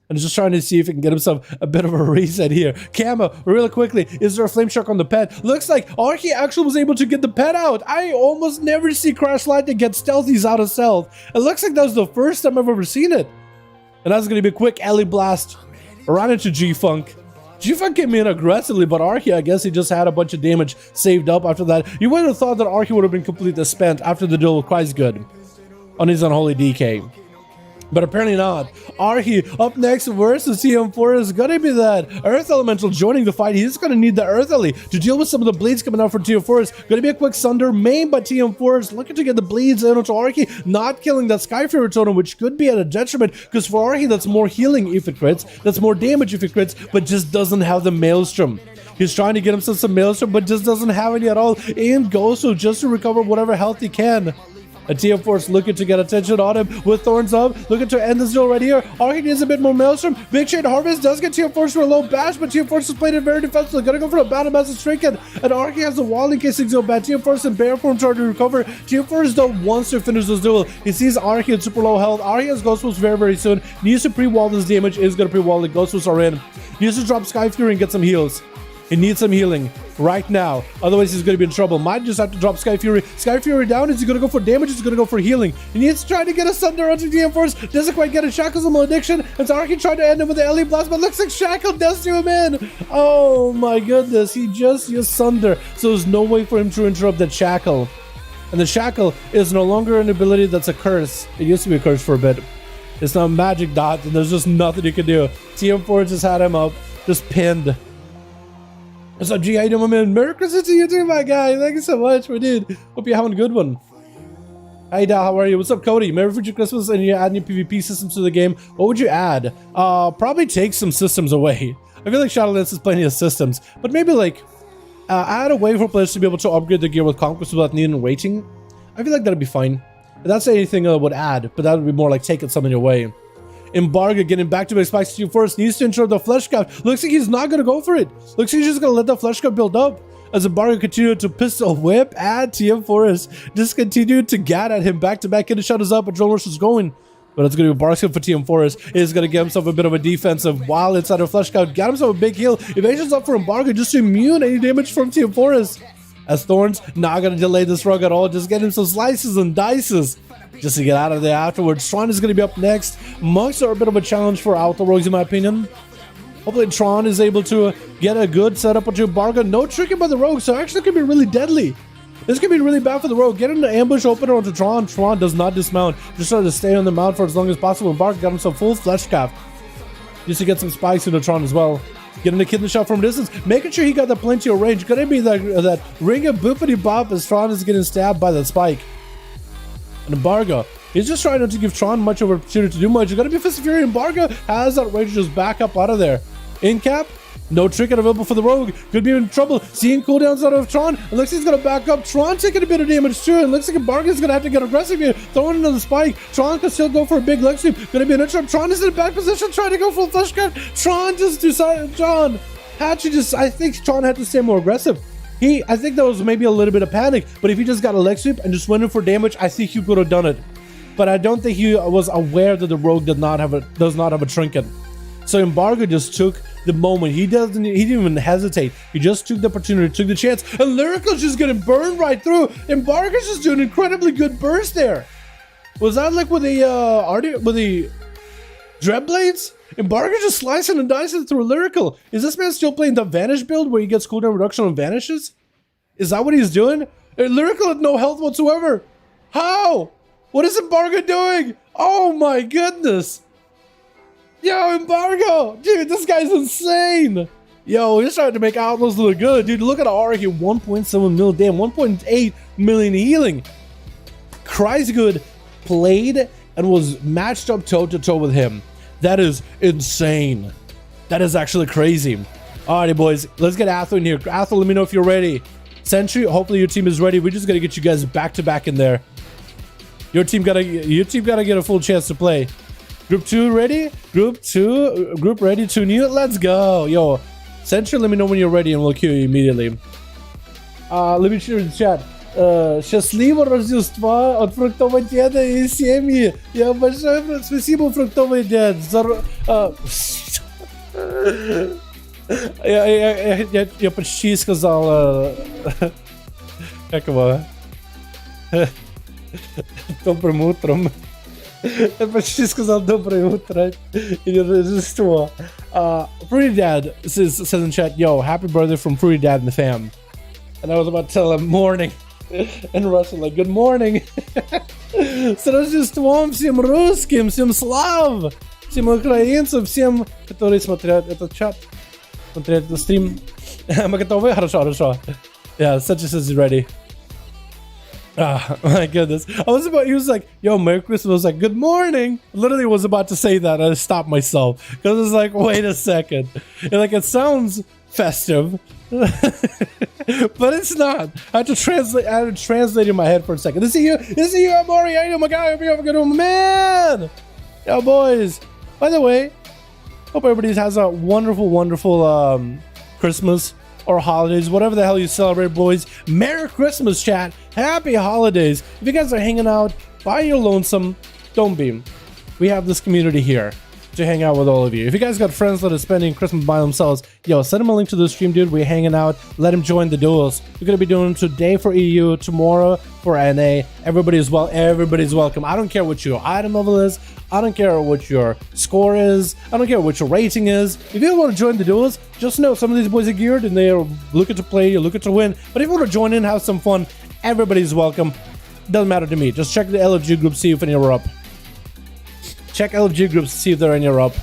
And just trying to see if he can get himself a bit of a reset here. Camo, really quickly, is there a flame shark on the pet? Looks like Archie actually was able to get the pet out. I almost never see Crash Lightning get stealthies out of stealth. It looks like that was the first time I've ever seen it. And that's going to be a quick Ellie Blast right into Jufeng. Jufeng came in aggressively, but Archie, I guess he just had a bunch of damage saved up after that. You would have thought that Archie would have been completely spent after the duel with Quite on his unholy DK. But apparently not. Archie up next versus TM4 is gonna be that Earth Elemental joining the fight. He's gonna need the Earth Ellie to deal with some of the bleeds coming out from TM4. It's gonna be a quick Sunder main by TM4. Looking to get the bleeds in onto Archie, not killing that Sky Fury totem, which could be at a detriment because for Archie that's more healing if it crits, that's more damage if it crits, but just doesn't have the Maelstrom. He's trying to get himself some Maelstrom, but just doesn't have any at all. And goes so just to recover whatever health he can. A TM4 looking to get attention on him with Thorns up, looking to end this duel right here. Archie needs a bit more Maelstrom. Big Chain Harvest does get TM4 for a low bash, but TM4 is playing it very defensively. Gonna go for a Battle Massive Trinket, and Archie has the wall in case things go bad. TM4 in bear form trying to recover. TM4 is the wants to finish this duel. He sees Archie at super low health. Archie has Ghost Wolves very, very soon. Needs to pre-wall this damage. Is gonna pre-wall it. Ghost Wolves are in. Needs to drop Sky Fury and get some heals. He needs some healing right now. Otherwise, he's going to be in trouble. Might just have to drop Sky Fury. Sky Fury down. Is he going to go for damage? Is he going to go for healing? He needs to try to get a Sunder onto DM4. Doesn't quite get it. Shackles him addiction. And Archie trying to end him with the Ellie Blast, but looks like Shackle does do him in. Oh my goodness. He just used Sunder. So there's no way for him to interrupt that Shackle. And the Shackle is no longer an ability that's a curse. It used to be a curse for a bit. It's now a magic dot, and there's just nothing you can do. TM4 just had him up. Just pinned. What's up, G? How you doing, my man? Merry Christmas to you too, my guy. Thank you so much, my dude. Hope you're having a good one. Hey, Dal, how are you? What's up, Cody? Merry future Christmas, and you're adding your PvP systems to the game. What would you add? Probably take some systems away. I feel like Shadowlands has plenty of systems, but maybe like add a way for players to be able to upgrade their gear with conquest without needing waiting. I feel like that'd be fine. That's anything I would add, but that would be more like taking something away. Embargo getting back to my spikes to you first. Needs to interrupt the flesh cap. Looks like he's not going to go for it. Looks like he's just going to let the flesh cap build up. As Embargo continued to pistol whip at TM Forest. Just continued to gat at him back to back. Getting shadows up, but Drone Rush is going. But it's going to be Barkskin for TM Forest. He's going to get himself a bit of a defensive while inside of flesh cap. Got himself a big heal. Evasion's up for Embargo just to immune any damage from TM Forest. As Thorns not going to delay this rug at all. Just getting some slices and dices. Just to get out of there afterwards. Tron is going to be up next. Monks are a bit of a challenge for Outlaw rogues in my opinion. Hopefully Tron is able to get a good setup onto Embargo. No tricking by the rogue, so actually could be really deadly. This could be really bad for the rogue. Getting the ambush opener onto Tron. Tron does not dismount. Just trying to stay on the mount for as long as possible. Embargo got himself full flesh cap. Just to get some spikes into Tron as well. Getting the kidney shot from distance. Making sure he got the plenty of range. Gonna be that ring of boopity bop as Tron is getting stabbed by that spike. And Embargo, he's just trying not to give Tron much of an opportunity to do much. You're gonna be Fist of Fury. Embargo has that range to just back up out of there. In cap, no trinket available for the rogue. Could be in trouble. Seeing cooldowns out of Tron. It looks like he's gonna back up. Tron taking a bit of damage too. It looks like Embargo is gonna have to get aggressive here. Throwing another spike. Tron can still go for a big leg sweep. Gonna be an interrupt. Tron is in a bad position trying to go for a flesh cut. Tron just decided. Tron had to just. I think Tron had to stay more aggressive. I think there was maybe a little bit of panic, but if he just got a leg sweep and just went in for damage, I think he could have done it. But I don't think he was aware that the rogue does not have a trinket. So Embargo just took the moment. He didn't even hesitate. He just took the opportunity, took the chance, and Lyrical's just getting burned right through. Embargo's just doing an incredibly good burst there. Was that like with the Dreadblades? Embargo just slicing and dicing through Lyrical. Is this man still playing the Vanish build where he gets cooldown reduction on Vanishes? Is that what he's doing? Lyrical had no health whatsoever. How? What is Embargo doing? Oh my goodness. Yo, Embargo. Dude, this guy's insane. Yo, he's trying to make Outlaws look good. Dude, look at our here. 1.7 mil, damn, 1.8 million healing. Cry's good played and was matched up toe-to-toe with him. That is insane. That is actually crazy. Alrighty, boys, let's get Athel in here. Athel, let me know if you're ready. Sentry, hopefully your team is ready. We just gotta get you guys back to back in there. Your team gotta get a full chance to play. Group 2 ready? Group ready, 2 new. Let's go. Yo, Sentry, let me know when you're ready and we'll queue you immediately. Let me share in the chat. Счастливого Рождества от фруктового деда и семьи. Я большое спасибо, фруктовый дед. Я почти сказал... Как его? Добрым утром. Я почти сказал доброе утро или Рождество. Fruity Dad says in chat, yo, happy birthday from Fruity Dad and the fam. And I was about to tell him morning. In Russian, like, good morning. С Рождеством всем русским, всем слав, всем украинцам, всем, которые смотрят этот чат, смотрят этот стрим. Мы готовы? Хорошо, хорошо. Yeah, Sentry says he's ready. Ah, my goodness. He was like, yo, Merry Christmas. I was like, good morning. Literally was about to say that. I stopped myself because it's like, wait a second. And like, it sounds festive. But it's not. I had to translate in my head for a second. This is you, Amori. Oh my god, man. Yo, boys. By the way, hope everybody has a wonderful Christmas or holidays, whatever the hell you celebrate, boys. Merry Christmas, chat. Happy holidays. If you guys are hanging out by your lonesome, don't be. We have this community here to hang out with all of you. If you guys got friends that are spending Christmas by themselves, yo, send them a link to the stream, dude. We're hanging out. Let them join the duels. We're gonna be doing them today for EU, tomorrow for NA. Everybody's welcome. I don't care what your item level is. I don't care what your score is. I don't care what your rating is. If you want to join the duels, just know some of these boys are geared and they are looking to play, you're looking to win. But if you want to join in, have some fun, everybody's welcome. Doesn't matter to me. Just check the LFG group, see if any are up. Check LFG groups to see if they're in Europe.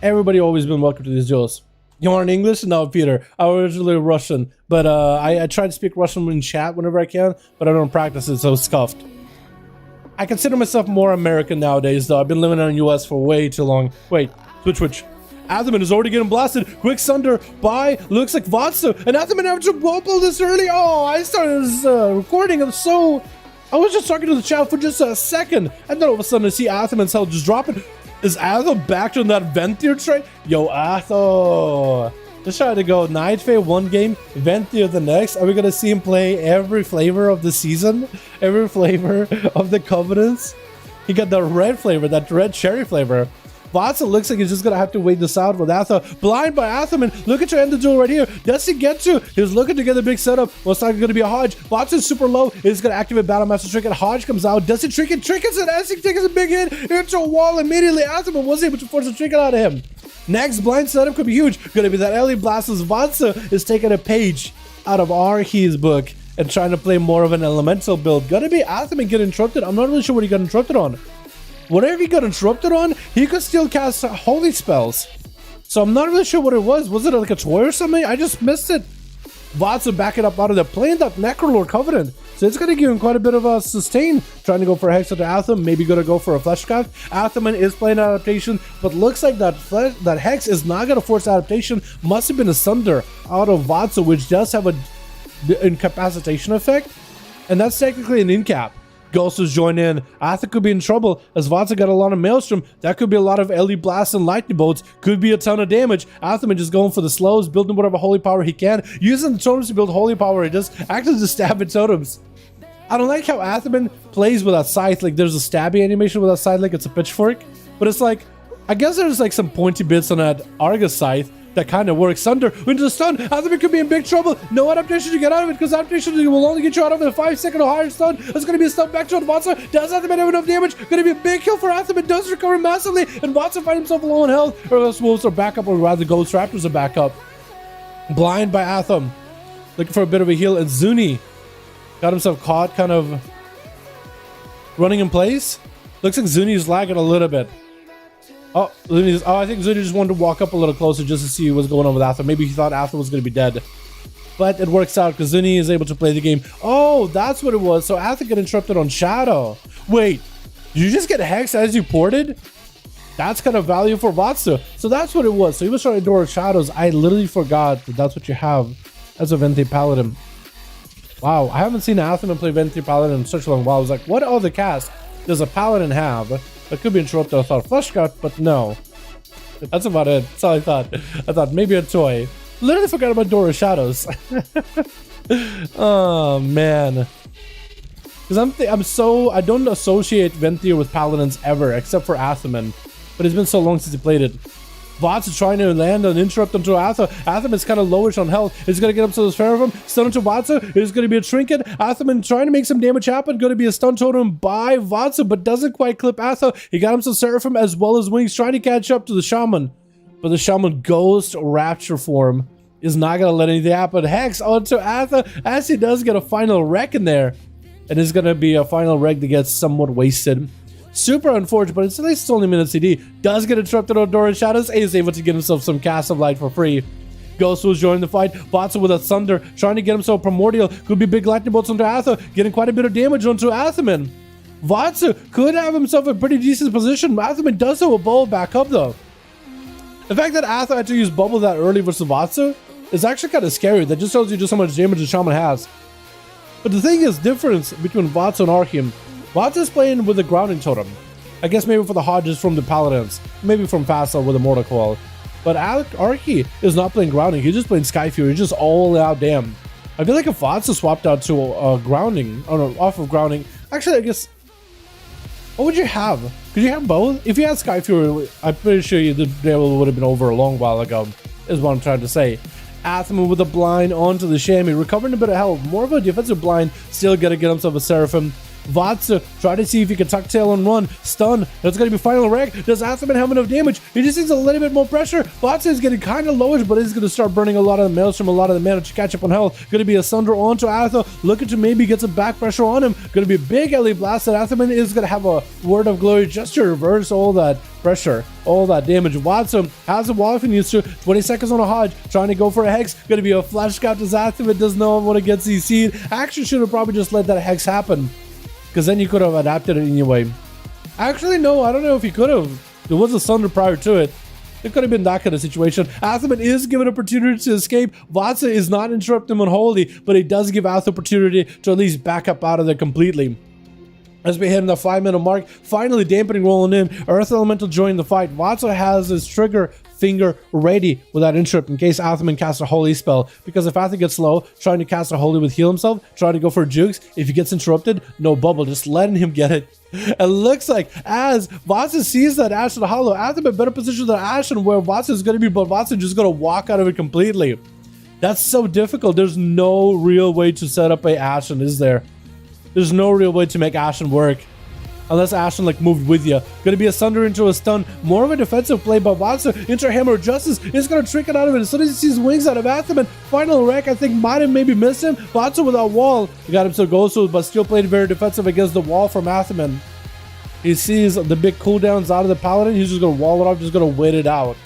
Everybody always been welcome to these duels. You are in English? No, Peter. I was originally Russian, but I try to speak Russian in chat whenever I can, but I don't practice it, so it's scuffed. I consider myself more American nowadays, though. I've been living in the US for way too long. Wait, switch. Atherman is already getting blasted. Quick Sunder by looks like Vatsa, and Atherman after Wobble this early. Oh, I started this recording. I was just talking to the chat for just a second, and then all of a sudden I see Atherman's health just dropping. Is Athel back on that Ventier trade? Yo, Athel. Just trying to go Night Fae one game, Ventier the next. Are we going to see him play every flavor of the season? Every flavor of the Covenants? He got the red flavor, that red cherry flavor. Vatsa looks like he's just going to have to wait this out with Athel. Blind by Atherman. Look at your end of duel right here. Does he get to? He's looking to get a big setup. Well, it's not going to be a Hodge. Vatsa's super low. He's going to activate Battlemaster Trinket. Hodge comes out. Does he Trinket? Trinket's an S. He takes a big hit into a wall immediately. Atherman was able to force a Trinket out of him. Next blind setup could be huge. Going to be that Ellie Blasters. Vatsa is taking a page out of Arhe's book and trying to play more of an elemental build. Going to be Atherman get interrupted. I'm not really sure what he got interrupted on. Whatever he got interrupted on, he could still cast holy spells. So I'm not really sure what it was. Was it like a toy or something? I just missed it. Vatsa backing up out of there, playing that Necrolord Covenant. So it's going to give him quite a bit of a sustain. Trying to go for a Hex to Atham, maybe going to go for a Fleshcraft. Atherman is playing adaptation, but looks like that Hex is not going to force adaptation. Must have been a Sunder out of Vatsa, which does have a incapacitation effect. And that's technically an incap. Ghost is joined in. Atha could be in trouble as Vatsa got a lot of Maelstrom. That could be a lot of LE blasts and lightning bolts. Could be a ton of damage. Atherman just going for the slows, building whatever holy power he can. Using the totems to build holy power. He just actually just stab at totems. I don't like how Atherman plays with that scythe. Like there's a stabby animation with that scythe like it's a pitchfork. But it's like, I guess there's like some pointy bits on that Argus scythe that kind of works. Sunder into the stun. Atherman could be in big trouble. No adaptation to get out of it because adaptation will only get you out of a 5-second or higher stun. It's going to be a stun back to Vatsa. Does Atherman have enough damage? Going to be a big kill for Atherman. Does recover massively. And Vatsa find himself low on health. Or else wolves are back up, or rather Ghost Raptors are back up. Blind by Atham. Looking for a bit of a heal. And Zuni got himself caught kind of running in place. Looks like Zuni's lagging a little bit. Oh, I think Zuni just wanted to walk up a little closer just to see what's going on with Atho. Maybe he thought Atho was going to be dead. But it works out because Zuni is able to play the game. Oh, that's what it was. So Atho got interrupted on Shadow. Wait, did you just get Hex as you ported? That's kind of value for Vatsu. So that's what it was. So he was trying to door Shadows. I literally forgot that that's what you have as a Venti Paladin. Wow, I haven't seen Athoman play Venti Paladin in such a long while. I was like, what other cast does a Paladin have that could be interrupted? I thought Flesh Cut, but no. That's about it. That's all I thought. I thought maybe a toy. Literally forgot about Door of Shadows. Oh man, because I don't associate Venthyr with Paladins ever, except for Athoman. But it's been so long since he played it. Vots is trying to land an interrupt onto Atho. Athoman is kind of lowish on health. He's going to get up to the Seraphim. Stun into Vatsu. It is going to be a trinket. Athoman trying to make some damage happen. Going to be a stun totem by Vatsu, but doesn't quite clip Atho. He got himself Seraphim as well as Wings, trying to catch up to the Shaman. But the Shaman Ghost Rapture form is not going to let anything happen. Hex onto Atho as he does get a final wreck in there. And it's going to be a final wreck that gets somewhat wasted. Super unfortunate, but it's at least only minute CD. Does get interrupted on Door of Shadows. Is able to get himself some Cast of Light for free. Ghost was joining the fight. Vatsu with a Thunder, trying to get himself Primordial. Could be big lightning bolts onto Atho, getting quite a bit of damage onto Athoman. Vatsu could have himself a pretty decent position. Athoman does have a bubble back up though. The fact that Atho had to use bubble that early versus Vatsu is actually kind of scary. That just shows you just how much damage the Shaman has. But the thing is, difference between Vatsu and Archeum. Vatsu is playing with a grounding totem. I guess maybe for the Hodges from the Paladins. Maybe from Facile with a Mortal Coil. But Archie is not playing grounding. He's just playing Sky Fury. He's just all out damn. I feel like if Vatsu swapped out to grounding, or no, off of grounding. Actually, I guess, what would you have? Could you have both? If you had Sky Fury, I'm pretty sure the duel would have been over a long while ago, is what I'm trying to say. Athoman with a blind onto the Chamois, recovering a bit of health. More of a defensive blind, still gonna get himself a Seraphim. Vatsu, try to see if he can tuck tail and run. Stun. That's going to be final wreck. Does Athoman have enough damage? He just needs a little bit more pressure. Vatsu is getting kind of lowish, but he's going to start burning a lot of the Maelstrom, a lot of the mana to catch up on health. Going to be a Sunder onto Atho. Looking to maybe get some back pressure on him. Going to be a big LA blast that Athoman is going to have a Word of Glory just to reverse all that pressure, all that damage. Vatsu has a wall if he needs to. 20 seconds on a Hodge, trying to go for a Hex. Going to be a Flash Scout to Athoman. Does not want to get CC'd. Actually should have probably just let that Hex happen, because then you could have adapted it anyway. Actually, no, I don't know if he could have. There was a Thunder prior to it. It could have been that kind of situation. Athoman is given opportunity to escape. Vatsu is not interrupting him unholy, but he does give Atho opportunity to at least back up out of there completely. As we hit the 5-minute mark, finally dampening rolling in. Earth Elemental joining the fight. Vatsu has his trigger finger ready with that interrupt in case Athoman casts a holy spell, because if Atho gets low, trying to cast a holy with heal himself, trying to go for jukes, if he gets interrupted, no bubble, just letting him get it. It looks like as Vatsu sees that Ashen Hollow, Athoman better position than Ashen where Vatsu is going to be, but Vatsu just going to walk out of it completely. That's so difficult. There's no real way to set up a Ashen, is there? There's no real way to make Ashen work. Unless Ashen like moved with you. Gonna be a Sunder into a stun. More of a defensive play, but Vatsu into Hammer of Justice is gonna trick it out of it. As soon as he sees wings out of Athoman, final wreck, I think might have maybe missed him. Vatsu without wall. He got himself Ghostwood, but still played very defensive against the wall from Athoman. He sees the big cooldowns out of the Paladin. He's just gonna wall it off, just gonna wait it out.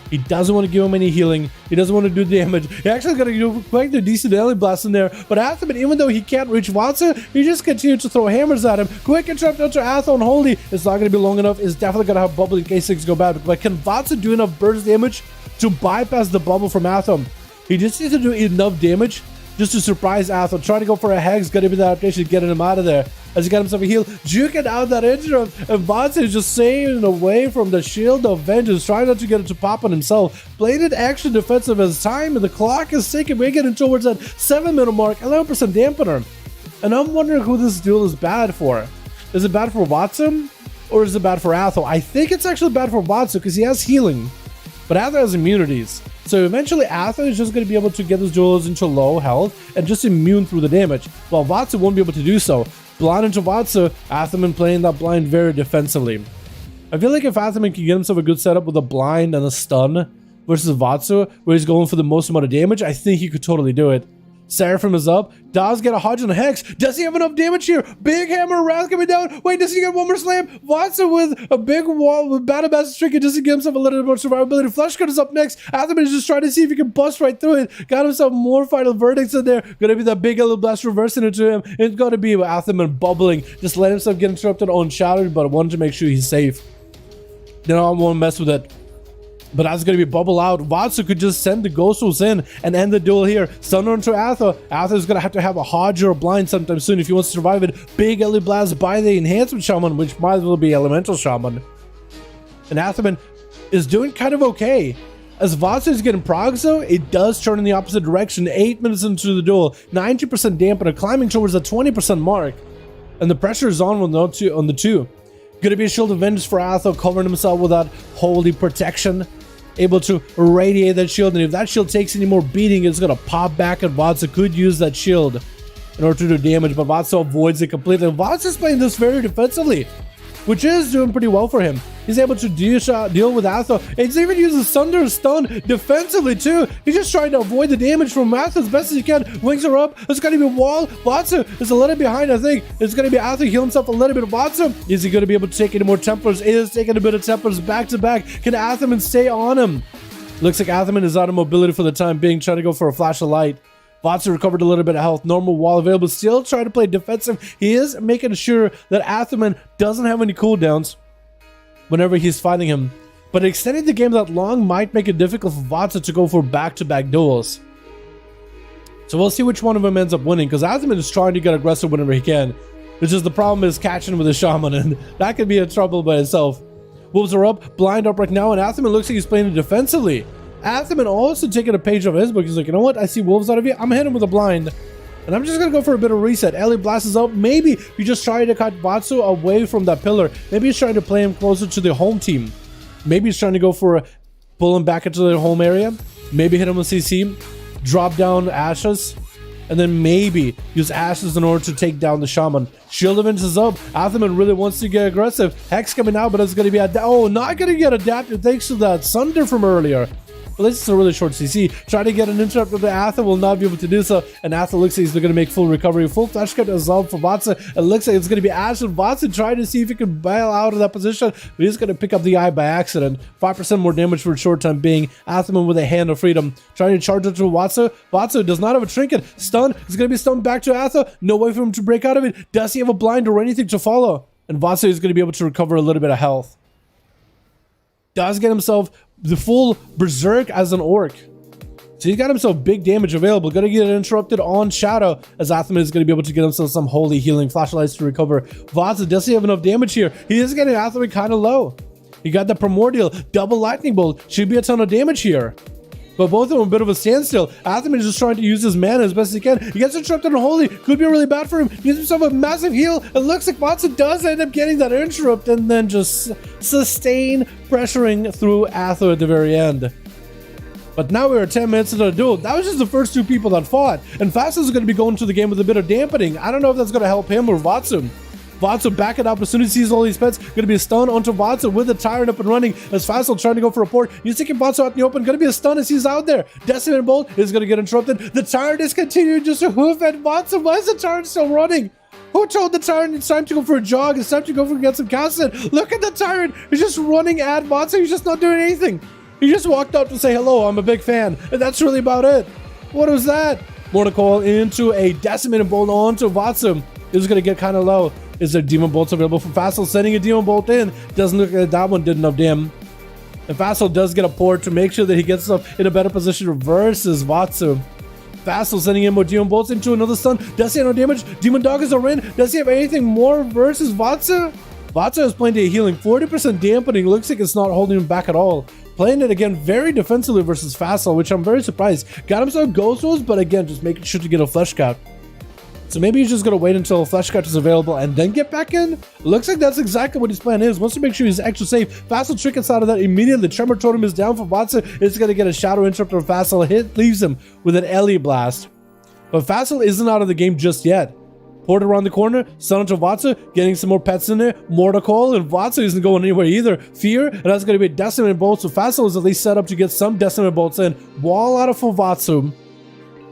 He doesn't want to give him any healing. He doesn't want to do damage. He actually got to do quite a decent LA blast in there. But Athoman, even though he can't reach Vatsu, he just continues to throw hammers at him. Quick interrupt onto Atho and Holy. It's not going to be long enough. It's definitely going to have bubble in case things go bad. But can Vatsu do enough burst damage to bypass the bubble from Atho? He just needs to do enough damage just to surprise Atho. Trying to go for a Hex. Going to be the adaptation, getting him out of there. As he got himself a heal, juking out that interrupt, and Vatsu is just saving away from the Shield of Vengeance, trying not to get it to pop on himself. Played it action defensive as time and the clock is ticking. We're getting towards that 7-minute mark, 11% dampener. And I'm wondering who this duel is bad for. Is it bad for Vatsu, or is it bad for Atho? I think it's actually bad for Vatsu because he has healing, but Atho has immunities. So eventually Atho is just going to be able to get his duels into low health and just immune through the damage, while Vatsu won't be able to do so. Blind into Vatsu, Athoman playing that blind very defensively. I feel like if Athoman can get himself a good setup with a blind and a stun versus Vatsu, where he's going for the most amount of damage, I think he could totally do it. Seraphim is up. Does get a Hodge and a Hex. Does he have enough damage here? Big Hammer, Wrath coming down. Wait, does he get one more slam? Watson with a big wall with Battle Master Trick. Does he give himself a little bit more survivability? Flesh Cut is up next. Atherman is just trying to see if he can bust right through it. Got himself more final verdicts in there. Gonna be that big little blast reversing into him. It's gonna be Atherman bubbling. Just let himself get interrupted on Shadow, but I wanted to make sure he's safe. Then I won't mess with it. But that's going to be bubble out. Vatsu could just send the Ghost Wolves in and end the duel here. Stun onto Atha. Atha's going to have a Hodge or a Blind sometime soon if he wants to survive it. Big Ellie Blast by the Enhancement Shaman, which might as well be Elemental Shaman. And Athaman is doing kind of okay. As Vatsu is getting progs though, it does turn in the opposite direction. 8 minutes into the duel. 90% dampener, climbing towards the 20% mark. And the pressure is on the two. Gonna be a Shield of Vengeance for Atha, covering himself with that holy protection. Able to radiate that shield, and if that shield takes any more beating, it's gonna pop back, and Vatsu could use that shield in order to do damage, but Vatsu avoids it completely. Vatsu's playing this very defensively, which is doing pretty well for him. He's able to deal with Atha. He's even using Thunder Stun defensively too. He's just trying to avoid the damage from Atha as best as he can. Wings are up. It's going to be a wall. Vatsu is a little behind, I think. It's going to be Atha heal himself a little bit. Vatsu, is he going to be able to take any more Templars? Is taking a bit of Templars back to back. Can Athaman stay on him? Looks like Athaman is out of mobility for the time being, trying to go for a flash of light. Vatsu recovered a little bit of health. Normal wall available. Still trying to play defensive. He is making sure that Athaman doesn't have any cooldowns whenever he's fighting him. But extending the game that long might make it difficult for Vatsu to go for back-to-back duels. So we'll see which one of them ends up winning, because Athaman is trying to get aggressive whenever he can. It's just the problem is catching with a Shaman, and that could be a trouble by itself. Wolves are up, blind up right now, and Athaman looks like he's playing it defensively. Athaman also taking a page of his book. He's like, you know what? I see wolves out of you. I'm hitting with a blind. And I'm just going to go for a bit of reset. Ellie Blast is up. Maybe you just try to cut Vatsu away from that pillar. Maybe he's trying to play him closer to the home team. Maybe he's trying to go for pull him back into the home area. Maybe hit him with CC. Drop down Ashes. And then maybe use Ashes in order to take down the Shaman. Shield of Vengeance is up. Athaman really wants to get aggressive. Hex coming out, but it's going to be not going to get adapted thanks to that Sunder from earlier. But this is a really short CC. Try to get an interrupt with the Atha, will not be able to do so. And Atha looks like he's going to make full recovery. Full flash cut is up for Vatsu. It looks like it's going to be Ash and Vatsu trying to see if he can bail out of that position. But he's going to pick up the eye by accident. 5% more damage for a short time being. Athaman with a Hand of Freedom. Trying to charge it to Vatsu. Vatsu does not have a trinket. Stun. He's going to be stunned back to Atha. No way for him to break out of it. Does he have a blind or anything to follow? And Vatsu is going to be able to recover a little bit of health. Does get himself the full berserk as an orc. So he's got himself big damage available. Gonna get interrupted on Shadow as Athaman is gonna be able to get himself some holy healing flashlights to recover. Vatsu, does he have enough damage here? He is getting Athaman kind of low. He got the Primordial, double lightning bolt. Should be a ton of damage here. But both of them a bit of a standstill. Athaman is just trying to use his mana as best he can. He gets interrupted on Holy. Could be really bad for him. He gives himself a massive heal. It looks like Vatsu does end up getting that interrupt and then just sustain pressuring through Atha at the very end. But now we're 10 minutes into the duel. That was just the first two people that fought. And Fast is going to be going to the game with a bit of dampening. I don't know if that's going to help him or Vatsu. Vatsu back it up as soon as he sees all these pets. Going to be a stun onto Vatsu with the Tyrant up and running as Faisal trying to go for a port. He's taking Vatsu out in the open. Going to be a stun as he's out there. Decimate Bolt is going to get interrupted. The Tyrant is continuing just to hoof at Vatsu. Why is the Tyrant still running? Who told the Tyrant it's time to go for a jog? It's time to go for get some casted. Look at the Tyrant. He's just running at Vatsu. He's just not doing anything. He just walked out to say hello. I'm a big fan. And that's really about it. What was that? Mortal into a Decimated Bolt onto Vatsu. This is going to get kind of low. Is there Demon Bolts available from Faisal? Sending a Demon Bolt in. Doesn't look like that one did enough damage. And Faisal does get a port to make sure that he gets himself in a better position versus Vatsu. Faisal sending in more Demon Bolts into another stun. Does he have no damage? Demon Doggers are in. Does he have anything more versus Vatsu? Vatsu is playing to a healing. 40% dampening. Looks like it's not holding him back at all. Playing it again very defensively versus Faisal, which I'm very surprised. Got himself Ghost Wolves, but again, just making sure to get a Flesh Cut. So maybe he's just going to wait until a Flesh Cut is available and then get back in. Looks like that's exactly what his plan is. Wants to make sure he's extra safe. Faisal trickets out of that immediately. The Tremor Totem is down for Vatsu. It's going to get a Shadow Interrupt on Faisal. Hit leaves him with an Ellie Blast. But Faisal isn't out of the game just yet. Port around the corner, stun onto Vatsu, getting some more pets in there. Mortal, and Vatsu isn't going anywhere either. Fear, and that's going to be Decimated Bolts. So Faisal is at least set up to get some Decimated Bolts in. Wall out of for Vatsu.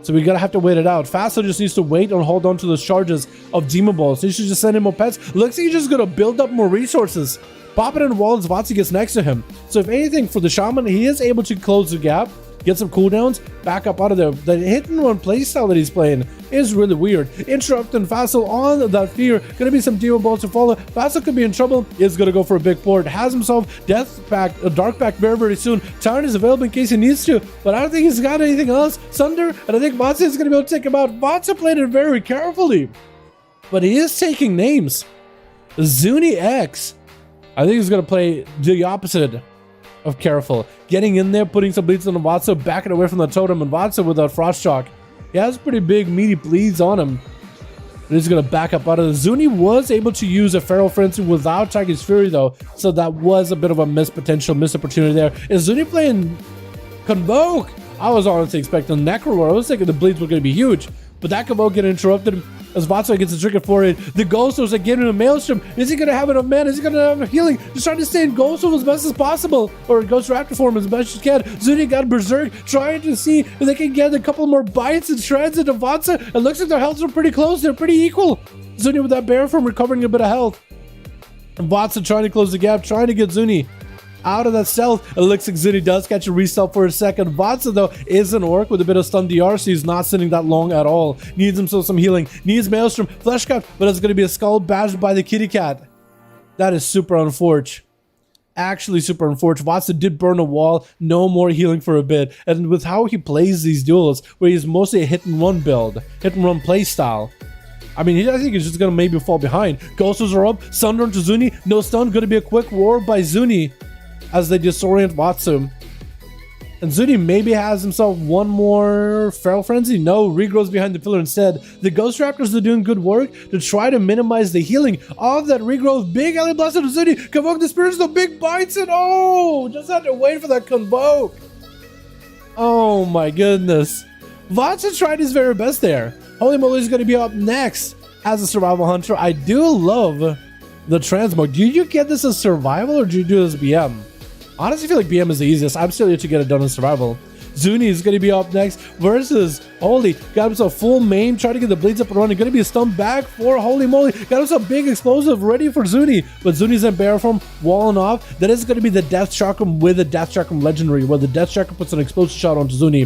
So we gotta have to wait it out. Faster just needs to wait and hold on to those charges of Demon Balls. He should just send him more pets. Looks like he's just gonna build up more resources. Pop it in the wall as Vatsu gets next to him. So if anything, for the Shaman, he is able to close the gap, get some cooldowns, back up out of there. The hit and run playstyle that he's playing is really weird. Interrupting Fassel on that fear. Gonna be some Demon Balls to follow. Fassel could be in trouble. Is gonna go for a big port. Has himself Death Pack, a Dark Pack very, very soon. Tyrant is available in case he needs to, but I don't think he's got anything else. Sunder, and I think Vatsu is gonna be able to take him out. Vatsu played it very carefully, but he is taking names. Zuni X, I think he's gonna play the opposite of careful. Getting in there, putting some bleeds on the Vatsu, backing away from the totem, and Vatsu with that Frost Shock. He has pretty big meaty bleeds on him. And he's gonna back up out of the Zuni. Was able to use a Feral Frenzy without Tiger's Fury though, so that was a bit of a missed opportunity there. Is Zuni playing Convoke? I was honestly expecting Necrolord. I was thinking the bleeds were gonna be huge, but that Convoke get interrupted as Vatsu gets a trigger for it. The Ghost was getting in a Maelstrom. Is he gonna have enough mana? Is he gonna have enough healing? Just trying to stay in Ghost as best as possible, or Ghost Raptor form as best as can. Zuni got Berserk, trying to see if they can get a couple more bites and shreds into Vatsu. It looks like their healths are pretty close. They're pretty equal. Zuni with that bear form recovering a bit of health. And Vatsu trying to close the gap, trying to get Zuni out of that stealth. It looks like Zuni does catch a restealth for a second. Vatsu though is an orc with a bit of stun DR, so he's not sitting that long at all. Needs himself some healing. Needs Maelstrom, Flesh Cut, but it's going to be a skull bashed by the kitty cat. That is super unfortunate. Actually super unfortunate. Vatsu did burn a wall. No more healing for a bit. And with how he plays these duels, where he's mostly a hit and run build, hit and run play style, I mean, I think he's just going to maybe fall behind. Ghosts are up. Sunder into Zuni. No stun. Going to be a quick war by Zuni as they disorient Vatsu. And Zuni maybe has himself one more Feral Frenzy. No, regrows behind the pillar instead. The Ghost Raptors are doing good work to try to minimize the healing of that regrowth. Big Alley Blast to Zuni. Convoke the Spirits, the big bites, and oh, just had to wait for that Convoke. Oh my goodness. Vatsu tried his very best there. Holy Moly is going to be up next as a Survival Hunter. I do love the transmog. Do you get this as Survival or do you do this as BM? Honestly, I feel like BM is the easiest. I'm still here to get it done in Survival. Zuni is going to be up next versus Holy. Got himself full main, trying to get the bleeds up and running. Going to be a stun back for Holy Moly. Got himself big explosive ready for Zuni. But Zuni's in bear form, walling off. That is going to be the Death Chakram with a Death Chakram Legendary, where the Death Chakram puts an explosive shot onto Zuni,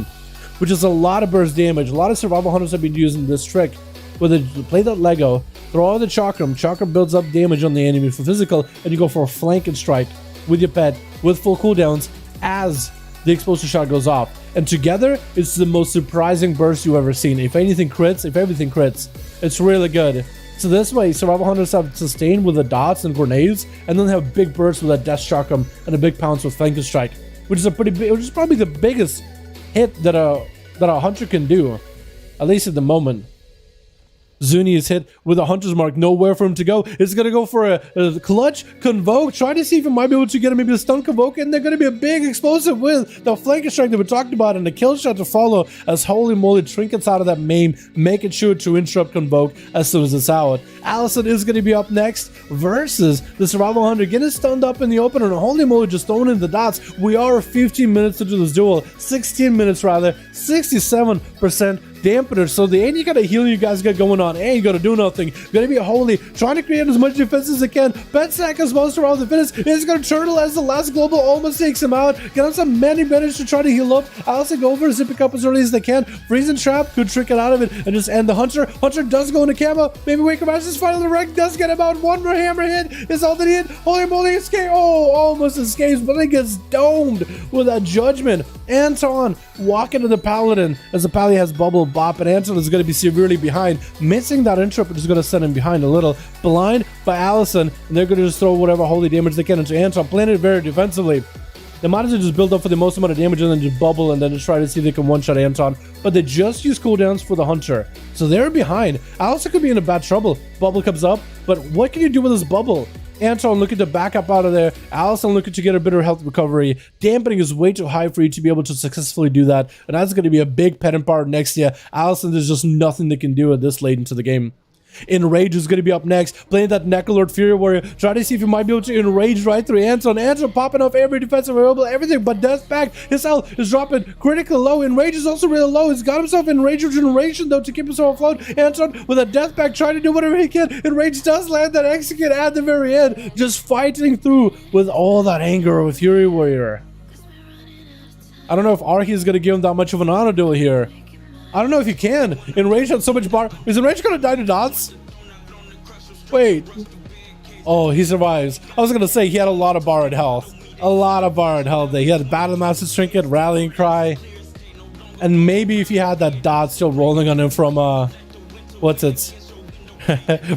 which is a lot of burst damage. A lot of Survival Hunters have been using this trick, where they play that Lego, throw out the Chakram. Chakram builds up damage on the enemy for physical, and you go for a flank and strike with your pet with full cooldowns as the explosive shot goes off. And together, it's the most surprising burst you've ever seen. If anything crits, if everything crits, it's really good. So this way, Survival Hunters have sustained with the dots and grenades, and then have big bursts with that Death Chakram and a big pounce with flank and strike, which is which is probably the biggest hit that a hunter can do, at least at the moment. Zuni is hit with a hunter's mark, nowhere for him to go. It's going to go for a clutch Convoke, trying to see if it might be able to get him maybe a stun Convoke, and they're going to be a big explosive with the flank strike that we talked about, and the kill shot to follow as Holy Moly trinkets out of that main, making sure to interrupt Convoke as soon as it's out. Allison is going to be up next versus the Survival Hunter, getting stunned up in the open, and Holy Moly just throwing in the dots. We are 15 minutes into this duel, 16 minutes rather, 67% dampener, so the any kind of healing you guys got going on ain't gonna do nothing. Gonna be a Holy, trying to create as much defense as it can. Pet Sack as most around the finish. Is gonna turtle as the last global almost takes him out. Get him some many minutes to try to heal up. Allison go over, zipping up as early as they can. Freezing Trap could trick it out of it and just end the Hunter. Hunter does go into camo. Maybe Wake Up just finally wreck, does get him out. One more hammer hit is all that he hit. Holy Moly escape. Oh, almost escapes, but it gets domed with that Judgment. Anton walking to the Paladin as the Paladin has bubble bop, and Anton is going to be severely behind. Missing that interrupt is going to send him behind a little. Blind by Allison, and they're going to just throw whatever holy damage they can into Anton, playing it very defensively. They might as well just build up for the most amount of damage and then just bubble and then just try to see if they can one-shot Anton. But they just use cooldowns for the Hunter. So they're behind. Allison could be in a bad trouble. Bubble comes up, but what can you do with this bubble? Anton looking to back up out of there. Allison looking to get a bit of health recovery. Dampening is way too high for you to be able to successfully do that. And that's going to be a big pet and part next year. Allison, there's just nothing they can do at this late into the game. Enrage is going to be up next, playing that Necrolord Fury Warrior. Try to see if you might be able to enrage right through Anton. Anton popping off every defensive available, everything, but Death Pact. His health is dropping critically low. Enrage is also really low. He's got himself Enrage Regeneration, though, to keep himself afloat. Anton with a Death Pact trying to do whatever he can. Enrage does land that execute at the very end, just fighting through with all that anger of a Fury Warrior. I don't know if Archie is going to give him that much of an honor duel here. I don't know if he can. Enrage had so much bar. Is Enrage going to die to dots? Wait. Oh, he survives. I was going to say he had a lot of borrowed health. A lot of borrowed health there. He had Battle Master's Trinket, Rallying Cry. And maybe if he had that dot still rolling on him from, what's it?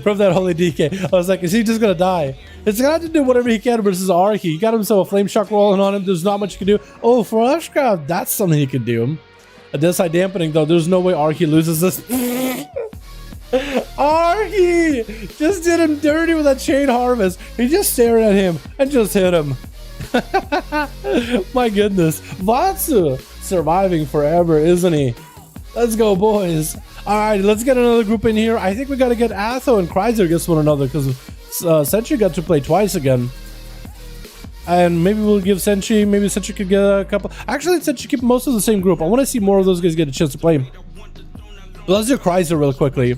From that Holy DK. I was like, is he just going to die? It's going to have to do whatever he can versus Archie. He got himself a Flame Shock rolling on him. There's not much he can do. Oh, for Ashcraft, that's something he could do. A Death Dampening, though, there's no way Archie loses this. Archie just did him dirty with that Chain Harvest. He just stared at him and just hit him. My goodness. Vatsu surviving forever, isn't he? Let's go, boys. All right, let's get another group in here. I think we got to get Atho and Kreiser against one another because Sentry got to play twice again. And maybe we'll give Sentry, maybe Sentry could get a couple. Actually, Sentry keep most of the same group. I want to see more of those guys get a chance to play. But let's do Kreiser real quickly.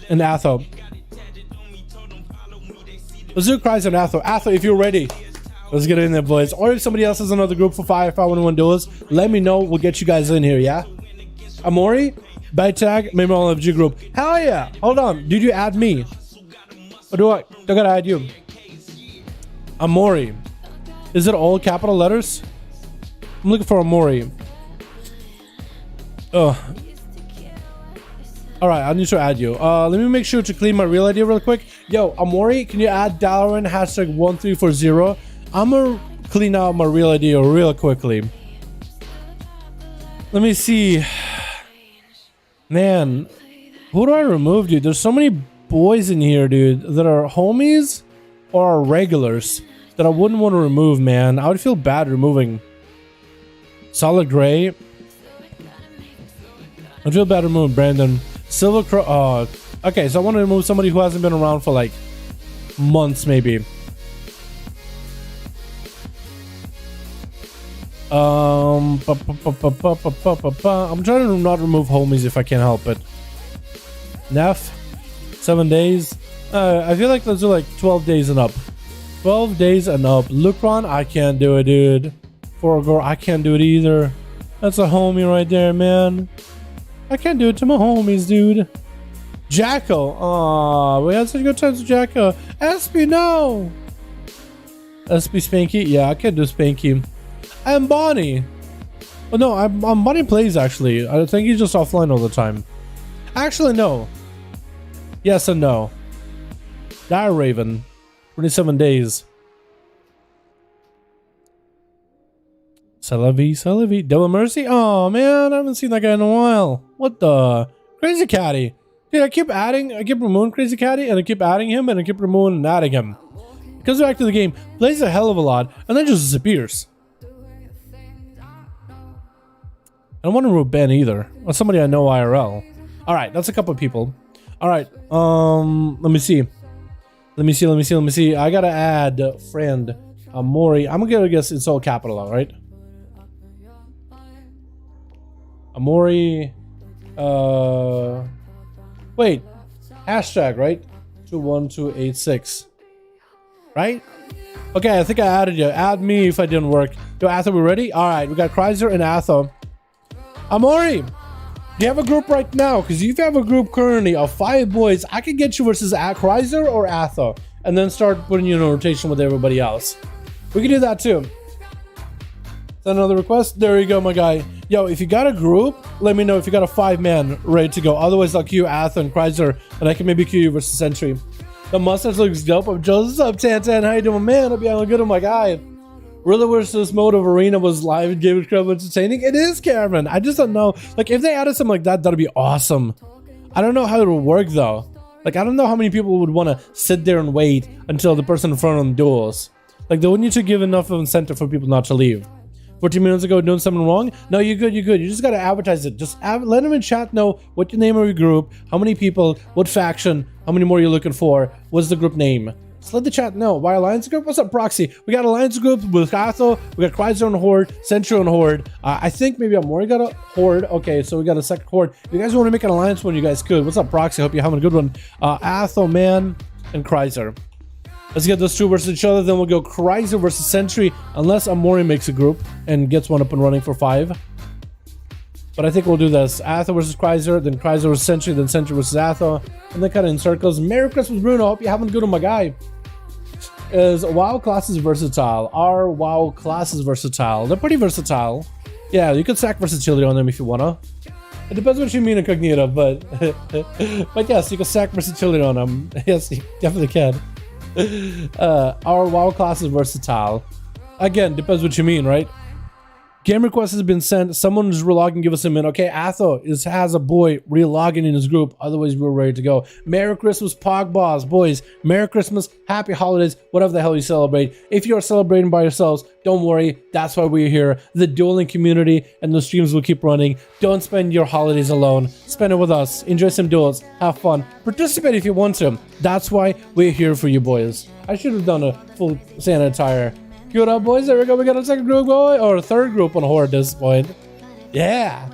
And Atho. Let's do Kreiser and Atho. Atho, if you're ready, let's get in there, boys. Or if somebody else has another group for 5V5 1v1 Duels, let me know. We'll get you guys in here, yeah? Amori, bad tag, maybe I'll have G group. Hell yeah! Hold on, did you add me? Or do I gotta add you? Amori. Is it all capital letters? I'm looking for Amori. Oh. Alright, I need to add you. Let me make sure to clean my real ID real quick. Yo, Amori, can you add Dalaran hashtag 1340? I'm gonna clean out my real ID real quickly. Let me see. Man, who do I remove, dude? There's so many boys in here, dude, that are homies or are regulars that I wouldn't want to remove, man. I would feel bad removing. Solid Gray. I'd feel bad removing Brandon. Silver Crow. Oh, okay, so I want to remove somebody who hasn't been around for like months, maybe. I'm trying to not remove homies if I can help it. Neff, 7 days. I feel like those are like 12 days and up. 12 days and up. Lucron, I can't do it, dude. Forgor, I can't do it either. That's a homie right there, man. I can't do it to my homies, dude. Jacko. Aw, we had such good times with Jacko. SP, no. SP Spanky. Yeah, I can't do Spanky. And Bonnie. Oh no, I'm Bonnie plays actually. I think he's just offline all the time. Actually, no. Yes and no. Dire Raven. 27 days. Celavi. Devil Mercy? Oh man, I haven't seen that guy in a while. What the? Crazy Caddy. Dude, I keep removing Crazy Caddy, and I keep adding him, and I keep removing and adding him. Comes back to the game, plays a hell of a lot, and then just disappears. I don't want to remove Ben either. Or somebody I know IRL. Alright, that's a couple of people. Alright, let me see. Let me see. I gotta add friend Amori. I'm gonna guess it's all capital, alright? Amori, wait, hashtag, right? 21286, right? Okay, I think I added you. Add me if I didn't work. Do Atho, we ready? All right, we got Kreiser and Atho. Amori, do you have a group right now? Because if you have a group currently of 5 boys, I can get you versus Kreiser or Atho, and then start putting you in a rotation with everybody else. We can do that too. Is that another request? There you go, my guy. Yo, if you got a group, let me know if you got a 5-man ready to go. Otherwise, I'll queue Atho and Kreiser, and I can maybe queue you versus Sentry. The mustache looks dope. I'm Joseph. What's up, Tantan? How you doing, man? Hope you're good, my guy. Really wish this mode of Arena was live and game incredible entertaining. It is, Cameron. I just don't know. Like, if they added something like that, that'd be awesome. I don't know how it would work, though. Like, I don't know how many people would want to sit there and wait until the person in front of them duels. Like, they would need to give enough of incentive for people not to leave. 14 minutes ago doing something wrong? No, you're good, you're good. You just gotta advertise it. Just let them in chat know what the name of your group, how many people, what faction, how many more you're looking for, what's the group name. Just let the chat know. Why Alliance group? What's up, Proxy? We got Alliance group with Atho, we got Chrysler and Horde, Sentry and Horde. I think maybe Amori got a Horde. Okay, so we got a second Horde. If you guys want to make an Alliance one, you guys could. What's up, Proxy? Hope you're having a good one. Atho, Man, and Chrysler. Let's get those two versus each other, then we'll go Chrysler versus Sentry, unless Amori makes a group and gets one up and running for 5. But I think we'll do this. Atho versus Chrysler, then Chrysler versus Sentry, then Sentry versus Atho, and then kind of in circles. Merry Christmas, Bruno. Hope you're having a good one, my guy. Is WoW classes versatile? Are WoW classes versatile? They're pretty versatile. Yeah, you could stack versatility on them if you wanna. It depends what you mean incognito, but but yes, you can stack versatility on them. Yes, you definitely can. Our WoW class is versatile. Again, depends what you mean, right? Game request has been sent. Someone is relogging. Give us a minute. Okay, Atho has a boy relogging in his group. Otherwise, we're ready to go. Merry Christmas, Pog Boss. Boys, Merry Christmas, Happy Holidays, whatever the hell you celebrate. If you're celebrating by yourselves, don't worry. That's why we're here. The dueling community and the streams will keep running. Don't spend your holidays alone. Spend it with us. Enjoy some duels. Have fun. Participate if you want to. That's why we're here for you, boys. I should have done a full Santa attire. Good up, boys. There we go. We got a second group, boy, or a third group on Horde at this point. Yeah.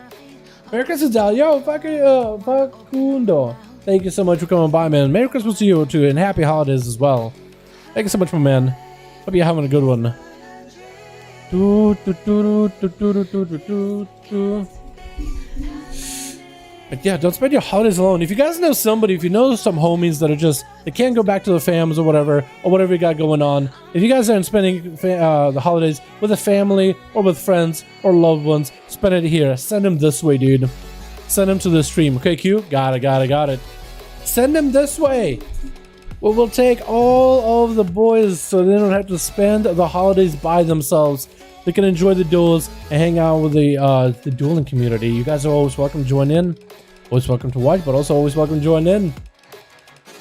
Merry Christmas, Dal. Yo, Facundo. Thank you so much for coming by, man. Merry Christmas to you, too, and happy holidays as well. Thank you so much, my man. Hope you're having a good one. But yeah, don't spend your holidays alone. If you guys know somebody, if you know some homies that are just, they can't go back to the fams or whatever you got going on. If you guys aren't spending the holidays with a family or with friends or loved ones, spend it here. Send them this way, dude. Send them to the stream. Okay, Q? Got it. Send them this way. Well, we'll take all of the boys so they don't have to spend the holidays by themselves. They can enjoy the duels and hang out with the dueling community. You guys are always welcome to join in. Always welcome to watch, but also always welcome to join in.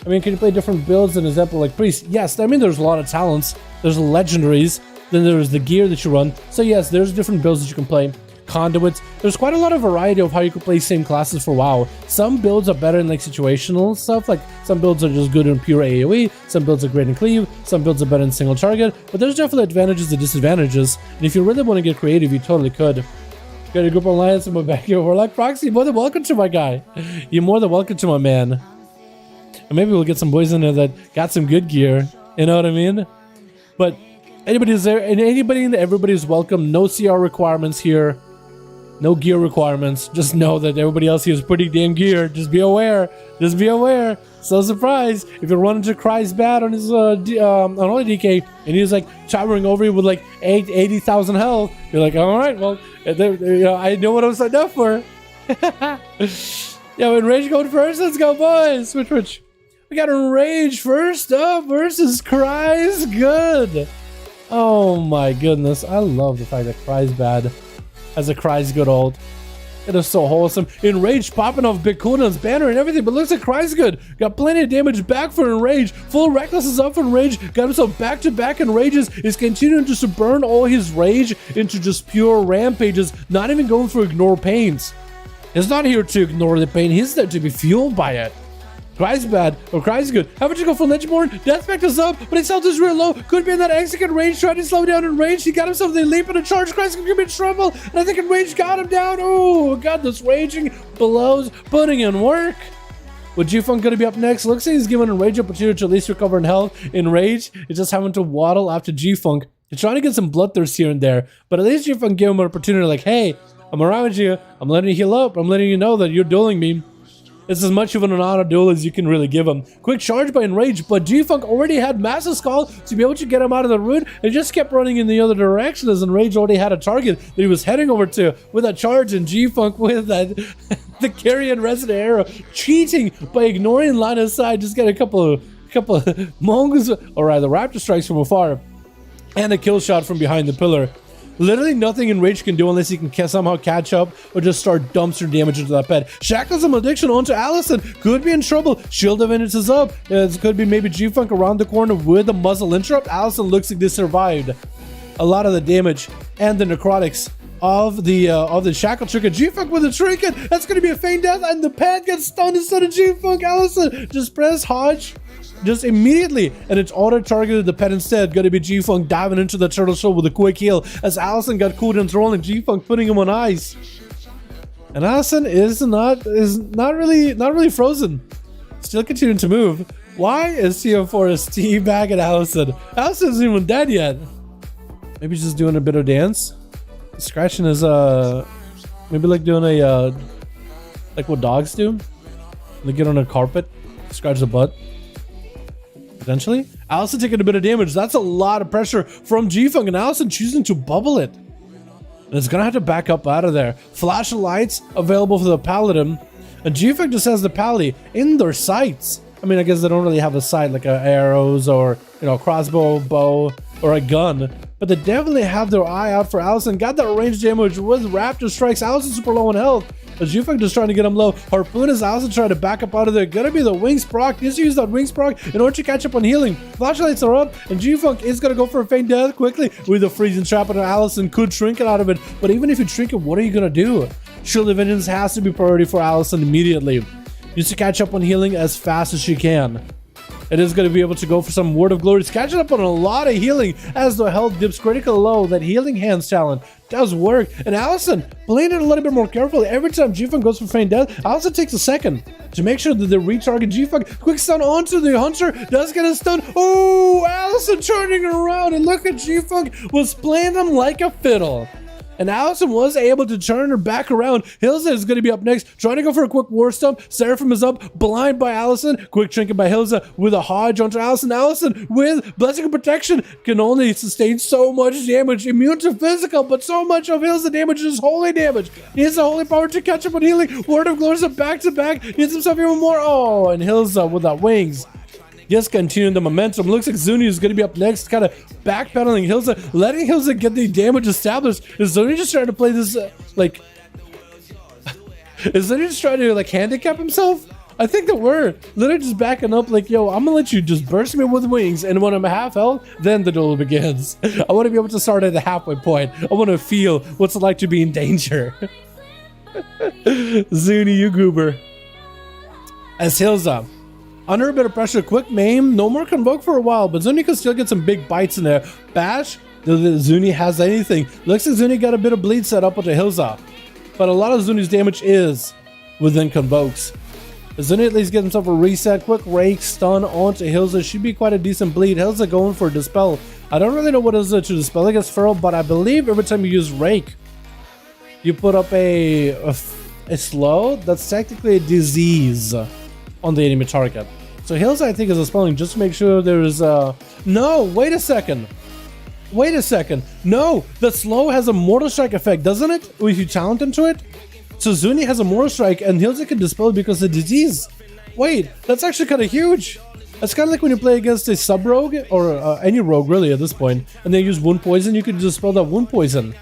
I mean, can you play different builds, an example like Priest? Yes, I mean, there's a lot of talents. There's legendaries. Then there's the gear that you run. So yes, there's different builds that you can play. Conduits. There's quite a lot of variety of how you can play same classes for WoW. Some builds are better in like situational stuff. Like some builds are just good in pure AoE. Some builds are great in cleave. Some builds are better in single target. But there's definitely advantages and disadvantages. And if you really want to get creative, you totally could. Got a group alliance in my backyard. We're like, Proxy, more than welcome to my guy. You're more than welcome to my man. And maybe we'll get some boys in there that got some good gear. You know what I mean? But anybody's there, and anybody and everybody's welcome. No CR requirements here. No gear requirements. Just know that everybody else here is pretty damn geared. Just be aware. Just be aware. So surprised if you run into Cry's bad on his on only DK and he's like towering over you with like 80,000 health. You're like, all right, well, you know, I know what I'm signed up for. Yeah, Enrage going first. Let's go, boys. Switch. We got Enrage first up versus Cry's good. Oh my goodness, I love the fact that Cry's bad has a Cry's good ult. It is so wholesome. Enraged popping off Big Kuna's banner and everything, but looks like Cry's good. Got plenty of damage back for Enrage. Full Reckless is up for Enrage. Got himself back-to-back Enrages. Is continuing just to burn all his rage into just pure rampages, not even going for ignore pains. He's not here to ignore the pain. He's there to be fueled by it. Cry's bad, or Cry's good. How about you go for Legendborn? Death Spectre's up, but his health is real low. Could be in that execute range, trying to slow down in range. He got himself the leap and a charge. Cry's gonna be in trouble, and I think Enrage got him down. Oh, God, this raging blows, putting in work. With G-Funk gonna be up next. Looks like he's given Enrage opportunity to at least recover in health. Enrage is just having to waddle after G-Funk. He's trying to get some bloodthirst here and there, but at least G-Funk gave him an opportunity like, hey, I'm around you. I'm letting you heal up. I'm letting you know that you're dueling me. It's as much of an auto duel as you can really give him. Quick charge by Enrage, but G-Funk already had Massive Skull to be able to get him out of the root and just kept running in the other direction as Enrage already had a target that he was heading over to with a charge, and G-Funk with that the carry and resident arrow cheating by ignoring line of sight. Just get a couple of mongoose, or rather raptor strikes from afar and a kill shot from behind the pillar. Literally nothing Enrage can do unless he can somehow catch up or just start dumpster damage into that pet. Shackles and Malediction onto Allison. Could be in trouble. Shield of Vengeance is up. It could be maybe G-Funk around the corner with a muzzle interrupt. Allison looks like they survived a lot of the damage and the necrotics of the shackle trinket. G-Funk with a trinket. That's gonna be a feign death, and the pet gets stunned instead of G-Funk. Allison just press Hodge just immediately, and it's auto-targeted the pet instead. Gonna be G-Funk diving into the turtle shell with a quick heal as Allison got cooldowns rolling. G-Funk putting him on ice, and Allison is not really frozen. Still continuing to move. Why is TM4ST back at Allison? Allison isn't even dead yet. Maybe just doing a bit of dance, scratching his maybe like doing a like what dogs do. They get on a carpet, scratch the butt. Potentially, Allison taking a bit of damage. That's a lot of pressure from G-Funk, and Allison choosing to bubble it. And it's gonna have to back up out of there. Flash of lights available for the Paladin, and G-Funk just has the Pally in their sights. I mean, I guess they don't really have a sight like arrows or, you know, crossbow, bow, or a gun, but they definitely have their eye out for Allison. Got that range damage with Raptor Strikes. Allison super low on health. As G-Funk just trying to get him low. Harpoon is Allison trying to back up out of there. Gonna be the Wings proc. Needs to use that Wings proc in order to catch up on healing. Flashlights are up, and G-Funk is gonna go for a feign death quickly with a freezing trap, and Allison could shrink it out of it. But even if you shrink it, what are you gonna do? Shield of Vengeance has to be priority for Allison immediately. Needs to catch up on healing as fast as she can. It is going to be able to go for some Word of Glory. It's catching up on a lot of healing as the health dips critical low. That Healing Hands talent does work. And Allison playing it a little bit more carefully. Every time G-Funk goes for feign death, Allison takes a second to make sure that they retarget G-Funk. Quick stun onto the Hunter. Does get a stun. Oh, Allison turning around. And look at G-Funk was playing them like a fiddle. And Allison was able to turn her back around. Hilza is going to be up next, trying to go for a quick war stomp. Seraphim is up, blind by Allison. Quick trinket by Hilza with a Hodge onto Allison. Allison with Blessing of Protection can only sustain so much damage. Immune to physical, but so much of Hilza damage is holy damage. He has the holy power to catch up on healing. Word of Glory is back to back. Needs himself even more. Oh, and Hilza with that Wings. Just continuing the momentum. Looks like Zuni is going to be up next, kind of backpedaling Hilza, letting Hilza get the damage established. Is Zuni just trying to play this, is Zuni just trying to, handicap himself? I think that we're literally just backing up, yo, I'm gonna let you just burst me with wings, and when I'm half health, then the duel begins. I want to be able to start at the halfway point. I want to feel what's it like to be in danger. Zuni, you goober. As Hilza under a bit of pressure, quick maim, no more convoke for a while, but Zuni can still get some big bites in there. Bash, Zuni has anything. Looks like Zuni got a bit of bleed set up onto Hilza, but a lot of Zuni's damage is within convokes. Zuni at least gets himself a reset. Quick rake, stun onto Hilza. Should be quite a decent bleed. Hilza going for Dispel. I don't really know what is it to Dispel against Feral, but I believe every time you use rake, you put up a slow. That's technically a disease on the enemy target. So Hills, I think, is a spelling just to make sure there's no, wait a second. No, the slow has a Mortal Strike effect, doesn't it? If you talent into it. So Zuni has a Mortal Strike and Hills can dispel it because of disease. Wait, that's actually kind of huge. That's kind of like when you play against a sub-rogue, or any rogue really at this point, and they use wound poison, you can dispel that wound poison.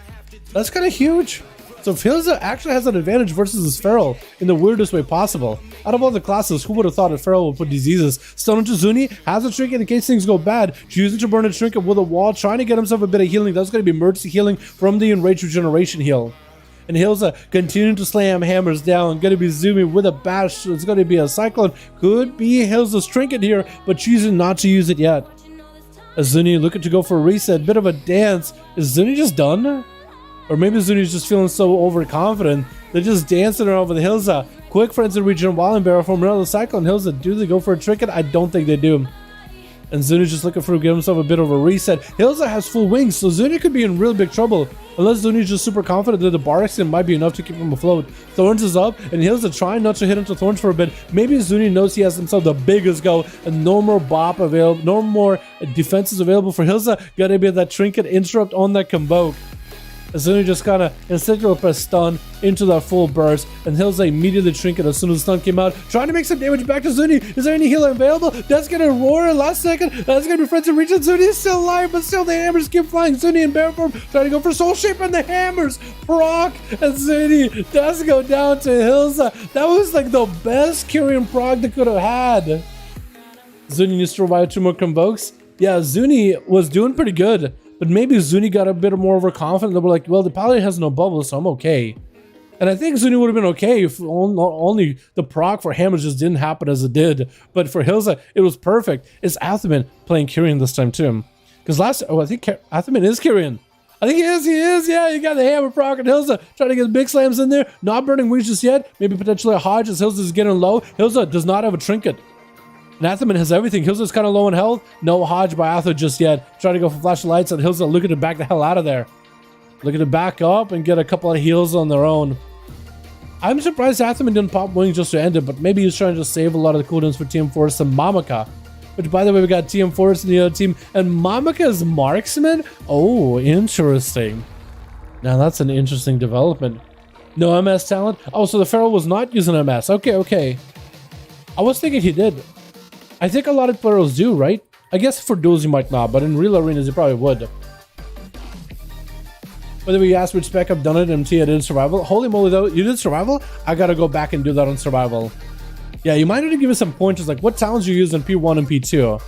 That's kind of huge. So Hilza actually has an advantage versus his Feral in the weirdest way possible. Out of all the classes, who would have thought a Feral would put diseases? Stun into Zuni, has a trinket in case things go bad, choosing to burn a trinket with a wall, trying to get himself a bit of healing. That's going to be emergency healing from the Enraged Regeneration heal. And Hilza continuing to slam hammers down. Going to be zooming with a bash. So it's going to be a cyclone. Could be Hilza's trinket here, but choosing not to use it yet. As Zuni looking to go for a reset, bit of a dance. Is Zuni just done? Or maybe Zuni's just feeling so overconfident. They're just dancing around with Hilza. Quick Frenzy Regen Wallen Barrel from another Cyclone. Hilza, do they go for a trinket? I don't think they do. And Zuni's just looking for to give himself a bit of a reset. Hilza has full wings, so Zuni could be in real big trouble. Unless Zuni's just super confident that the bar extent might be enough to keep him afloat. Thorns is up, and Hilza trying not to hit into Thorns for a bit. Maybe Zuni knows he has himself the biggest go, and no more bop available, no more defenses available for Hilza. Gotta be that trinket interrupt on that convoke. Zuni just kind of instinctively press stun into that full burst, and Hilza immediately trinket as soon as the stun came out, trying to make some damage back to Zuni. Is there any healer available? That's gonna roar last second. That's gonna be Frenzy Regen. Zuni is still alive, but still the hammers keep flying. Zuni in bear form trying to go for Soul Shape, and the hammers proc, and Zuni does go down to Hilza. That was like the best Kyrian proc they could have had. Zuni needs to revive 2 more convokes. Yeah, Zuni was doing pretty good. But maybe Zuni got a bit more overconfident. They were like, well, the Paladin has no bubble, so I'm okay. And I think Zuni would have been okay if only the proc for Hammers just didn't happen as it did. But for Hilza, it was perfect. It's Athaman playing Kyrian this time too. Because I think Athaman is Kyrian. I think he is. Yeah, you got the Hammer proc and Hilza trying to get big slams in there. Not burning wings just yet. Maybe potentially a Hodge as Hilza is getting low. Hilza does not have a trinket. And Athaman has everything. Hilza's kind of low in health. No Hodge by Atha just yet. Trying to go for flash of lights and Hilza looking to back the hell out of there. Looking to back up and get a couple of heals on their own. I'm surprised Athaman didn't pop wings just to end it, but maybe he's trying to save a lot of the cooldowns for Team Forest and Mamaka. Which, by the way, we got Team Forest in the other team, and Mamaka's marksman? Oh, interesting. Now, that's an interesting development. No MS talent? Oh, so the Pharaoh was not using MS. Okay. I was thinking he did. I think a lot of players do, right? I guess for duels you might not, but in real arenas you probably would. By the way, you asked which spec I've done it, MT, I did survival. Holy moly though, you did survival? I gotta go back and do that on survival. Yeah, you might need to give me some pointers, like what talents you use in P1 and P2.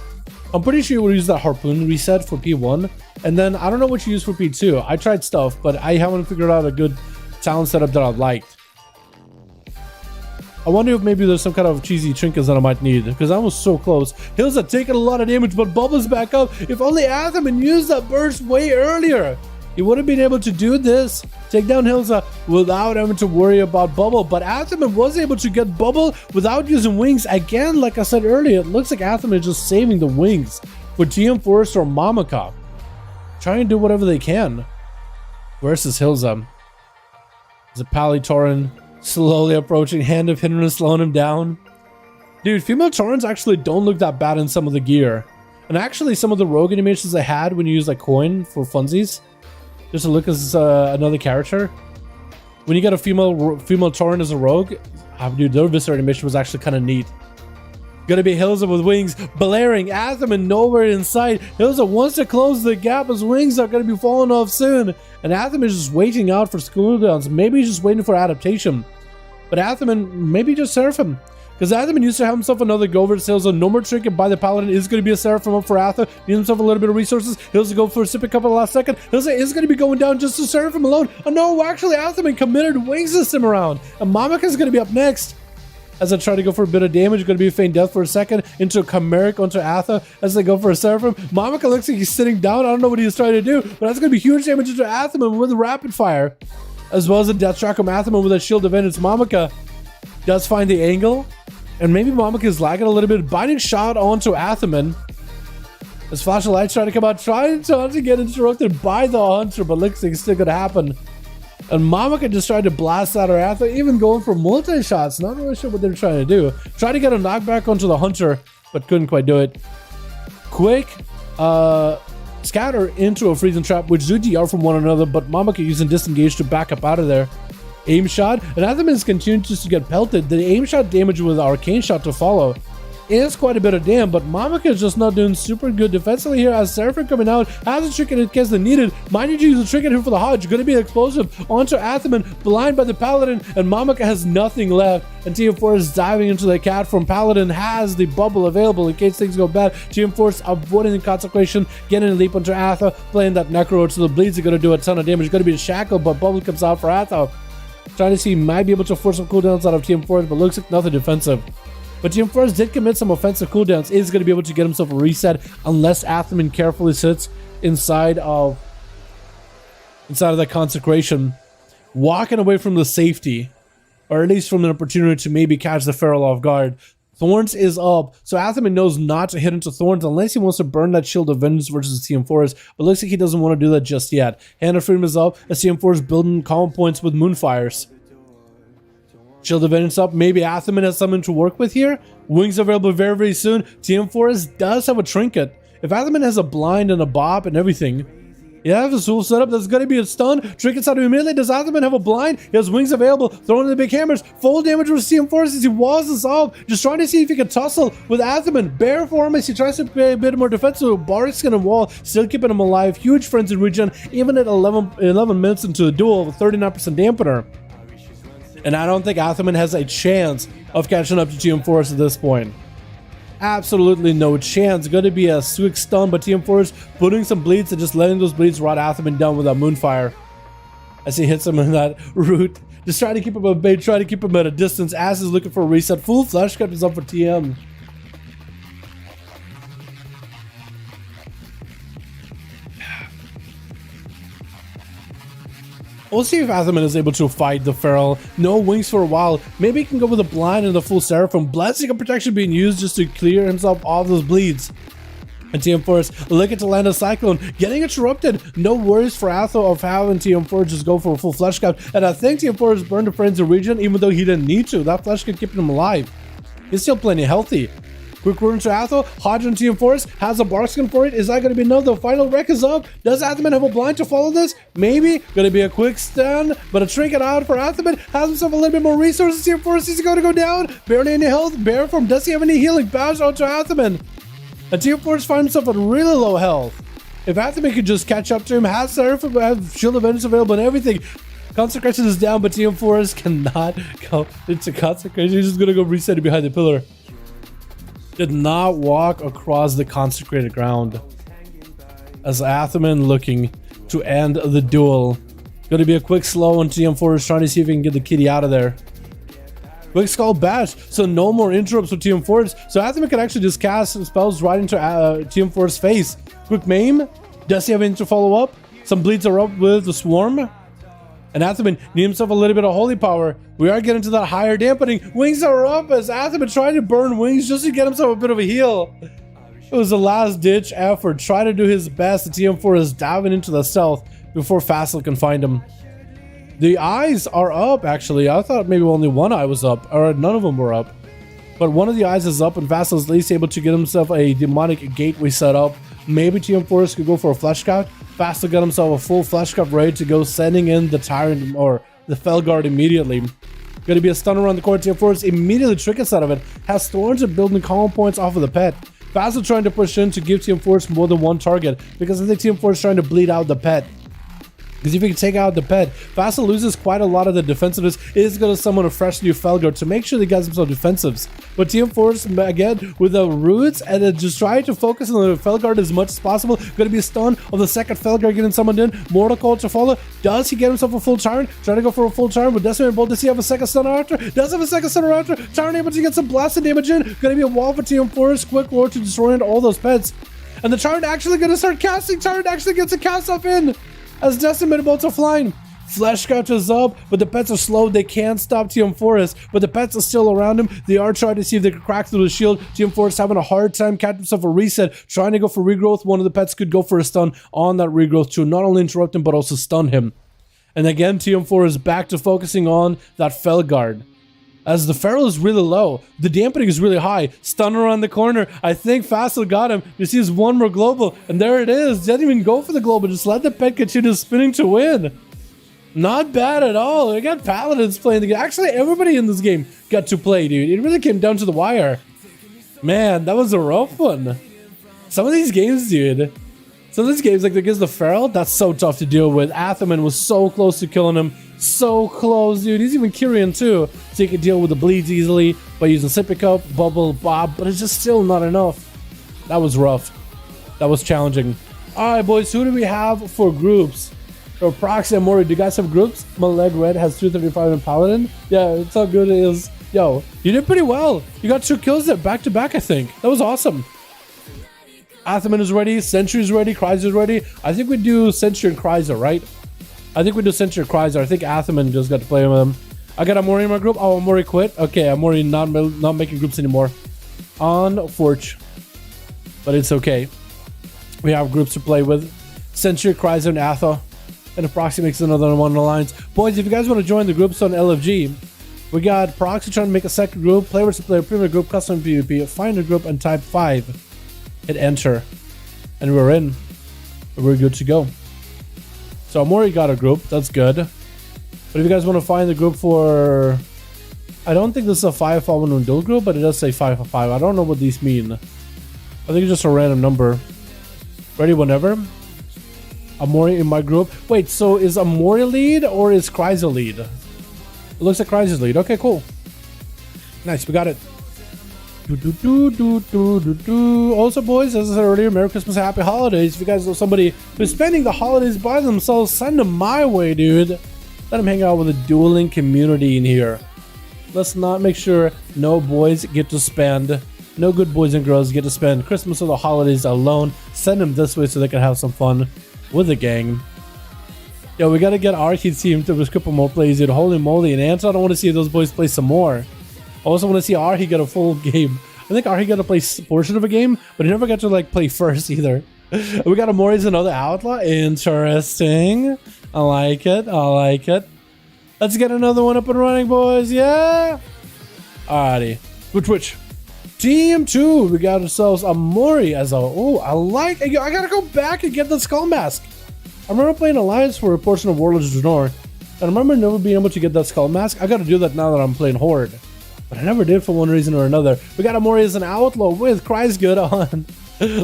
I'm pretty sure you would use that harpoon reset for P1, and then I don't know what you use for P2. I tried stuff, but I haven't figured out a good talent setup that I liked. I wonder if maybe there's some kind of cheesy trinkets that I might need, because I was so close. Hilza taking a lot of damage, but Bubbles back up. If only Athaman used that burst way earlier, he would have been able to do this. Take down Hilza without having to worry about Bubble. But Athaman was able to get Bubble without using wings. Again, like I said earlier, it looks like Athaman is just saving the wings for GM Forest or Mamaka. Trying to do whatever they can. Versus Hilza. There's a Palitoran slowly approaching, Hand of Hindrance slowing him down. Dude, female Taurens actually don't look that bad in some of the gear. And actually, some of the rogue animations I had when you use like coin for funsies, just to look as another character. When you get a female Tauren as a rogue, dude, their Viscera animation was actually kind of neat. Gonna be Hilza with wings, blaring, Athaman nowhere in sight. Hilza wants to close the gap, his wings are gonna be falling off soon. And Athaman is just waiting out for cooldowns. Maybe he's just waiting for adaptation. But Athaman, maybe just Seraphim. Because Athaman used to have himself another go over to Hilza. No more trinket by the Paladin. Is going to be a Seraphim up for Atha. Needs himself a little bit of resources. Hilza go for a sip cup at the last second. Hilza is going to be going down just to Seraphim alone. Oh no, actually Athaman committed wings system around. And Mamaka is going to be up next. As I try to go for a bit of damage, going to be a feign death for a second. Into a Chimeric onto Atha as they go for a Seraphim. Mamaka looks like he's sitting down. I don't know what he's trying to do. But that's going to be huge damage into Athaman with a rapid fire. As well as a death track from Athaman with a shield of vengeance. Mamaka does find the angle. And maybe Mamaka is lagging a little bit. Binding shot onto Athaman. As Flash of Light's trying to come out, trying to get interrupted by the Hunter, but looks like it's still gonna happen. And Mamaka just tried to blast out her Atha, even going for multi-shots. Not really sure what they're trying to do. Tried to get a knockback onto the Hunter, but couldn't quite do it. Quick scatter into a freezing trap, which ZDR from one another, but Mamaka using disengage to back up out of there. Aim shot, and Athaman continues to get pelted. The aim shot damage with arcane shot to follow is quite a bit of damn, but Mamaka is just not doing super good defensively here as Seraphim coming out, has a trinket in case they needed. Might need to use a trinket here for the Hodge. Going to be explosive onto Athaman, blind by the Paladin, and Mamaka has nothing left. And Team Force diving into the cat from Paladin has the bubble available in case things go bad. Team Force avoiding the consecration, getting a leap onto Atha, playing that Necro, so the bleeds are going to do a ton of damage. Going to be a shackle, but bubble comes out for Atha. Trying to see, might be able to force some cooldowns out of Team Force, but looks like nothing defensive. But Team Force did commit some offensive cooldowns, is going to be able to get himself a reset unless Athaman carefully sits inside of that consecration, walking away from the safety, or at least from an opportunity to maybe catch the Feral off guard. Thorns is up, so Athaman knows not to hit into Thorns unless he wants to burn that Shield of Vengeance versus Team Forest, but looks like he doesn't want to do that just yet. Hand of Freedom is up, as Team Forest building calm points with Moonfires. Shield of Vengeance up, maybe Athaman has something to work with here. Wings available very, very soon. Team Forest does have a trinket. If Athaman has a blind and a bop and everything, yeah, the Soul setup, that's going to be a stun. Trinkets out immediately. Does Athaman have a blind? He has wings available. Throwing in the big hammers. Full damage with Team Force as he walls this off. Just trying to see if he can tussle with Athaman. Bare form as he tries to play a bit more defensive. Barkskin and wall, still keeping him alive. Huge frenzy regen, even at 11 minutes into the duel with 39% dampener. And I don't think Athaman has a chance of catching up to Team Force at this point. Absolutely no chance. Going to be a quick stun by Team Force, putting some bleeds and just letting those bleeds rot Athaman down with that Moonfire. As he hits him in that route. Just trying to keep him at bay, trying to keep him at a distance. As is looking for a reset. Full flash cut is up for TM. We'll see if Athaman is able to fight the Feral. No wings for a while. Maybe he can go with a blind and the full Seraphim. Blessing of protection being used just to clear himself all those bleeds. And TM Force looking to land a Cyclone, getting interrupted. No worries for Atho of having TM Force just go for a full flesh cut. And I think TM Force burned the Frenzy region even though he didn't need to. That flesh cut keeping him alive. He's still plenty healthy. Quick run to Atho. Hodge on Team Force has a bark skin for it. Is that going to be enough? The final wreck is up. Does Athaman have a blind to follow this? Maybe. Going to be a quick stun, but a trinket out for Athaman. Has himself a little bit more resources. Team Force is going to go down. Barely any health. Bear form. Does he have any healing? Bash out to Athaman. And Team Force finds himself at really low health. If Athaman could just catch up to him, has Seraphim, have Shield of Vengeance available and everything. Consecration is down, but Team Force cannot go into Consecration. He's just going to go reset it behind the pillar. Did not walk across the consecrated ground. As Athaman looking to end the duel. Going to be a quick slow on TM Force, trying to see if he can get the kitty out of there. Quick Skull Bash, so no more interrupts with TM Force. So Athaman can actually just cast spells right into TM Force's face. Quick Maim. Does he have anything to follow up? Some bleeds are up with the Swarm. And Athaman needs himself a little bit of holy power. We are getting to that higher dampening. Wings are up as Athaman trying to burn wings just to get himself a bit of a heal. It was a last ditch effort. Try to do his best. The TM4 is diving into the stealth before Fassel can find him. The eyes are up actually. I thought maybe only one eye was up, or none of them were up. But one of the eyes is up and Fassel is at least able to get himself a demonic gateway set up. Maybe TM Force could go for a flesh cut. Fassel got himself a full flesh cut ready to go, sending in the Tyrant or the Felguard immediately. Going to be a stun around the corner. TM Force immediately trickets out of it. Has Thorns and building column points off of the pet. Fassel trying to push in to give TM Force more than one target because I think TM Force trying to bleed out the pet. Because if he can take out the pet, Fassel loses quite a lot of the defensiveness. It is going to summon a fresh new Felguard to make sure they get himself defensives. But TM Force, again, with the roots and then just trying to focus on the Felguard as much as possible. Going to be a stun of the second Felguard getting summoned in. Mortal Call to follow. Does he get himself a full Tyrant? Trying to go for a full Tyrant with Decimated Bolt. Does he have a second stunner after? Does have a second stunner after. Tyrant able to get some blasted damage in. Going to be a wall for TM Force. Quick Lord to destroy all those pets. And the Tyrant actually going to start casting. Tyrant actually gets a cast off in. As Decimated Bolts are flying. Flesh Couch is up, but the pets are slow. They can't stop TM Forest, but the pets are still around him. They are trying to see if they can crack through the shield. TM Forest having a hard time catching himself a reset, trying to go for regrowth. One of the pets could go for a stun on that regrowth to not only interrupt him, but also stun him. And again, TM Forest is back to focusing on that Felguard. As the Feral is really low, the dampening is really high. Stun around the corner. I think Fassel got him. He sees one more global, and there it is. Didn't even go for the global. Just let the pet continue spinning to win. Not bad at all. Again, Paladin's playing the game. Actually, everybody in this game got to play, dude. It really came down to the wire. Man, that was a rough one. Some of these games, dude. Some of these games, like against the Feral, that's so tough to deal with. Athaman was so close to killing him. So close, dude. He's even Kyrian too, so he can deal with the bleeds easily by using Sippy Cup, Bubble, Bob, but it's just still not enough. That was rough. That was challenging. Alright, boys, who do we have for groups? For Proxy and Mori, do you guys have groups? My leg red has 235 in Paladin. Yeah, it's how good it is. Yo, you did pretty well. You got 2 kills there back to back, I think. That was awesome. Athaman is ready, Sentry is ready, Kryzer is ready. I think we do Sentry and Kryzer, right? I think we do Sentry and Kryzer. I think Athaman just got to play with him. I got Amori in my group. Oh, Amori quit. Okay, Amori not making groups anymore. Unfortunate. But it's okay. We have groups to play with. Sentry, Kryzer, and Atha. And if Proxy makes another one alliance. Boys, if you guys want to join the groups on LFG, we got Proxy trying to make a second group, player versus player, premier group, custom PvP, find a group, and type 5. Hit enter. And we're in. We're good to go. So Amori got a group, that's good. But if you guys want to find the group for... I don't think this is a 5v5 1v1 duel group, but it does say 5v5. I don't know what these mean. I think it's just a random number. Ready whenever. Amori in my group. Wait, so is Amori lead or is Kryzer lead? It looks like Kryzer's lead. Okay, cool. Nice, we got it. Also, boys, as I said earlier, Merry Christmas, Happy Holidays. If you guys know somebody who's spending the holidays by themselves, send them my way, dude. Let them hang out with the dueling community in here. Let's not make sure no boys get to spend, no good boys and girls get to spend Christmas or the holidays alone. Send them this way so they can have some fun with the gang. Yo, we gotta get our team to triple more plays, dude. Holy moly. And Anton, I want to see those boys play some more. I also want to see Arhi get a full game. I think Arhi got to play a portion of a game, but he never got to like play first either. We got Amori's another Outlaw. Interesting. I like it. I like it. Let's get another one up and running, boys. Yeah. Alrighty. Which? Team 2. We got ourselves Amori as a... Oh, I like... I gotta go back and get the skull mask. I remember playing Alliance for a portion of Warlords of Draenor, and I remember never being able to get that skull mask. I gotta do that now that I'm playing Horde. But I never did for one reason or another. We got Amori as an Outlaw with Cries Good on.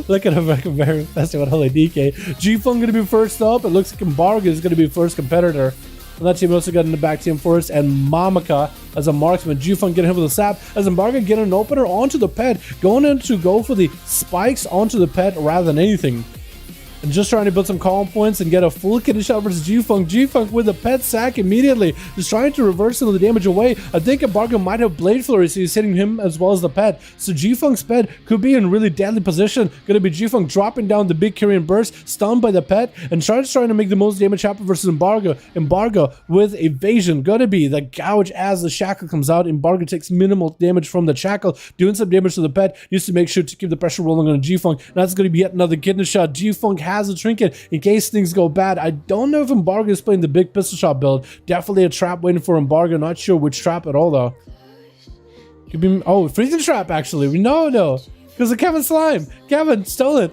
Look at him very festive with Holy DK. G-Funk gonna be first up. It looks like Embargo is gonna be first competitor. And that team also got in the back team first. And Mamaka as a marksman. G-Funk getting him with a sap. As Embargo getting an opener onto the pet. Going in to go for the spikes onto the pet rather than anything. And just trying to build some calm points and get a full kidney shot versus G-Funk. G-Funk with a pet sack immediately. Just trying to reverse some of the damage away. I think Embargo might have Blade Flurry, so he's hitting him as well as the pet. So G-Funk's pet could be in really deadly position. Gonna be G-Funk dropping down the big Kyrian burst, stunned by the pet, and trying to make the most damage happen versus Embargo. Embargo with evasion. Gonna be the gouge as the shackle comes out. Embargo takes minimal damage from the shackle, doing some damage to the pet. Needs to make sure to keep the pressure rolling on G-Funk. That's gonna be yet another kidney shot. G-Funk has a trinket in case things go bad. I don't know if Embargo is playing the big pistol shot build. Definitely a trap waiting for Embargo. Not sure which trap at all though. Could be freezing trap actually. We know because of Kevin Slime. Kevin stole it.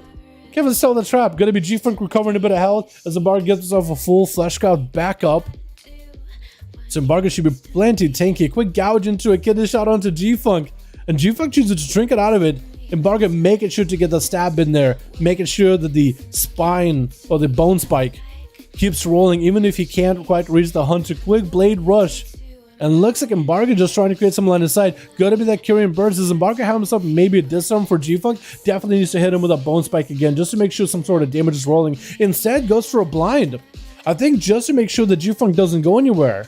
Kevin stole the trap. Gonna be G-Funk recovering a bit of health as Embargo gets himself a full flesh cloud back up. So Embargo should be plenty tanky. Quick gouge into a kidney shot onto G-Funk, and G-Funk chooses to trinket out of it. Embargo making sure to get the stab in there, making sure that the spine or the bone spike keeps rolling, even if he can't quite reach the hunter. Quick blade rush, and looks like Embargo just trying to create some line of sight. Gotta be that Kyrian burst. Does Embargo have himself maybe a disarm for G-Funk? Definitely needs to hit him with a bone spike again, just to make sure some sort of damage is rolling. Instead, goes for a blind. I think just to make sure that G-Funk doesn't go anywhere.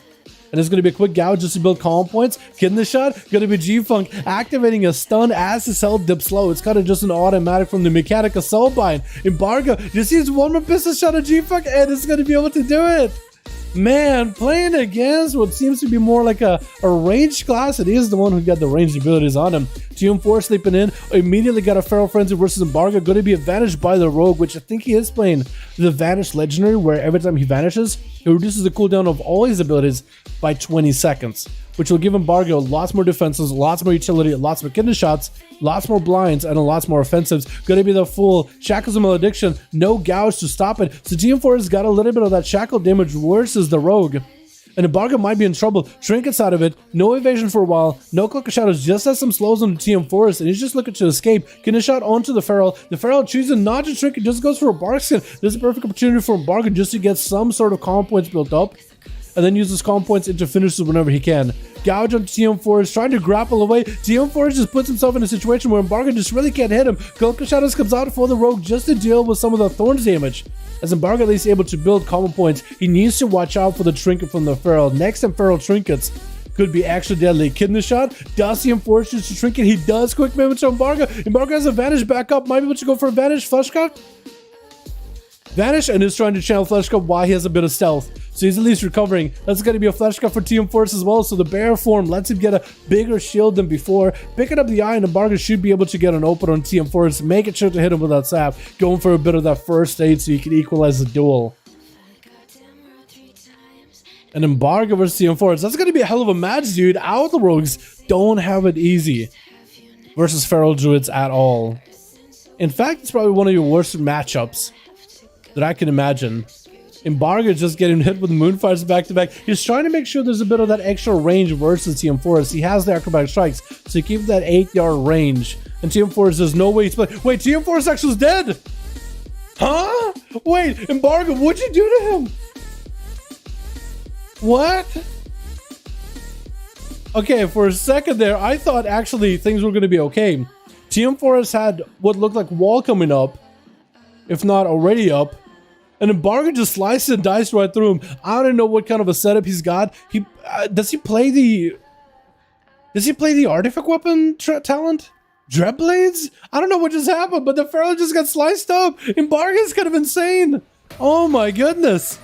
And it's going to be a quick gouge just to build calm points. Getting the shot. Going to be G-Funk activating a stun as his health dips low. It's kind of just an automatic from the mechanic of Soulbind. Embargo just sees one more pistol shot of G-Funk and it's going to be able to do it. Man, playing against what seems to be more like a ranged class. It is the one who got the ranged abilities on him. TM4 sleeping in. Immediately got a Feral Frenzy versus Embargo. Going to be advantaged by the Rogue, which I think he is playing the Vanish Legendary, where every time he vanishes, it reduces the cooldown of all his abilities by 20 seconds, which will give Embargo lots more defenses, lots more utility, lots more kidney shots, lots more blinds, and lots more offensives. Going to be the full Shackles of Malediction, no gouge to stop it. So TM4 has got a little bit of that shackle damage versus the Rogue. And Embargo might be in trouble. Trinkets out of it, no evasion for a while, no Cloak of Shadows, just has some slows on the TM Forest, and he's just looking to escape. Getting a shot onto the Feral. The Feral chooses not to trinket, just goes for a Barkskin. This is a perfect opportunity for Embargo just to get some sort of calm points built up, and then uses calm points into finishes whenever he can. Gouge on TM Forest, trying to grapple away. TM Forest just puts himself in a situation where Embargo just really can't hit him. Cloak of Shadows comes out for the Rogue just to deal with some of the Thorns damage. As Embargo at least able to build common points, he needs to watch out for the trinket from the Feral. Next time Feral trinkets could be extra deadly. Kidney shot, does he enforce to trinket? He does. Quick movement to Embargo. Embargo has a vanish back up, might be able to go for a vanish. Flesh cut. Vanish, and is trying to channel Flesh Cup while he has a bit of stealth. So he's at least recovering. That's going to be a Flesh Cup for TM Force as well. So the bear form lets him get a bigger shield than before. Picking up the eye, and Embargo should be able to get an open on TM Force. Making sure to hit him with that sap. Going for a bit of that first aid so you can equalize the duel. And Embargo versus TM Force. That's going to be a hell of a match, dude. Outlaw Rogues don't have it easy versus Feral Druids at all. In fact, it's probably one of your worst matchups that I can imagine. Embargo just getting hit with Moonfires back to back. He's trying to make sure there's a bit of that extra range versus TM Forest. He has the acrobatic strikes, so he keeps that 8-yard range. And TM Forest, there's no way he's playing. Wait, TM Forest actually is dead! Huh? Wait, Embargo, what'd you do to him? What? Okay, for a second there, I thought actually things were going to be okay. Team Forest had what looked like wall coming up, if not already up. And Embargo just sliced and diced right through him. I don't know what kind of a setup he's got. Does he play the artifact weapon talent? Dreadblades? I don't know what just happened, but the Pharaoh just got sliced up. Embargo is kind of insane. Oh my goodness.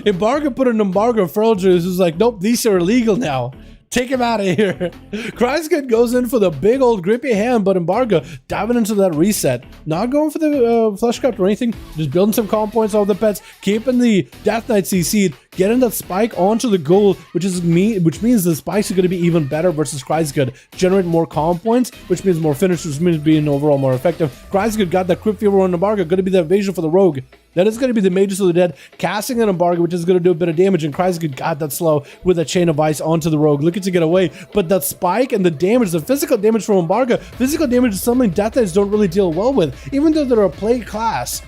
Embargo put an embargo. Pharaoh just was like, nope, these are illegal now. Take him out of here. Kreisgood goes in for the big old grippy hand, but Embargo diving into that reset. Not going for the flesh cut or anything. Just building some calm points off the pets. Keeping the Death Knight CC'd. Getting that spike onto the gold, which means the spikes are going to be even better versus Kreisgood. Generate more calm points, which means more finish, which means being overall more effective. Kreisgood got that Crypt Fever on Embargo. Going to be the evasion for the Rogue. That is going to be the Mages of the Dead casting an Embargo, which is going to do a bit of damage, and Kreisgood got that slow with a Chain of Ice onto the Rogue, looking to get away. But that spike and the damage, the physical damage from Embargo, physical damage is something Death Knights don't really deal well with. Even though they're a play class,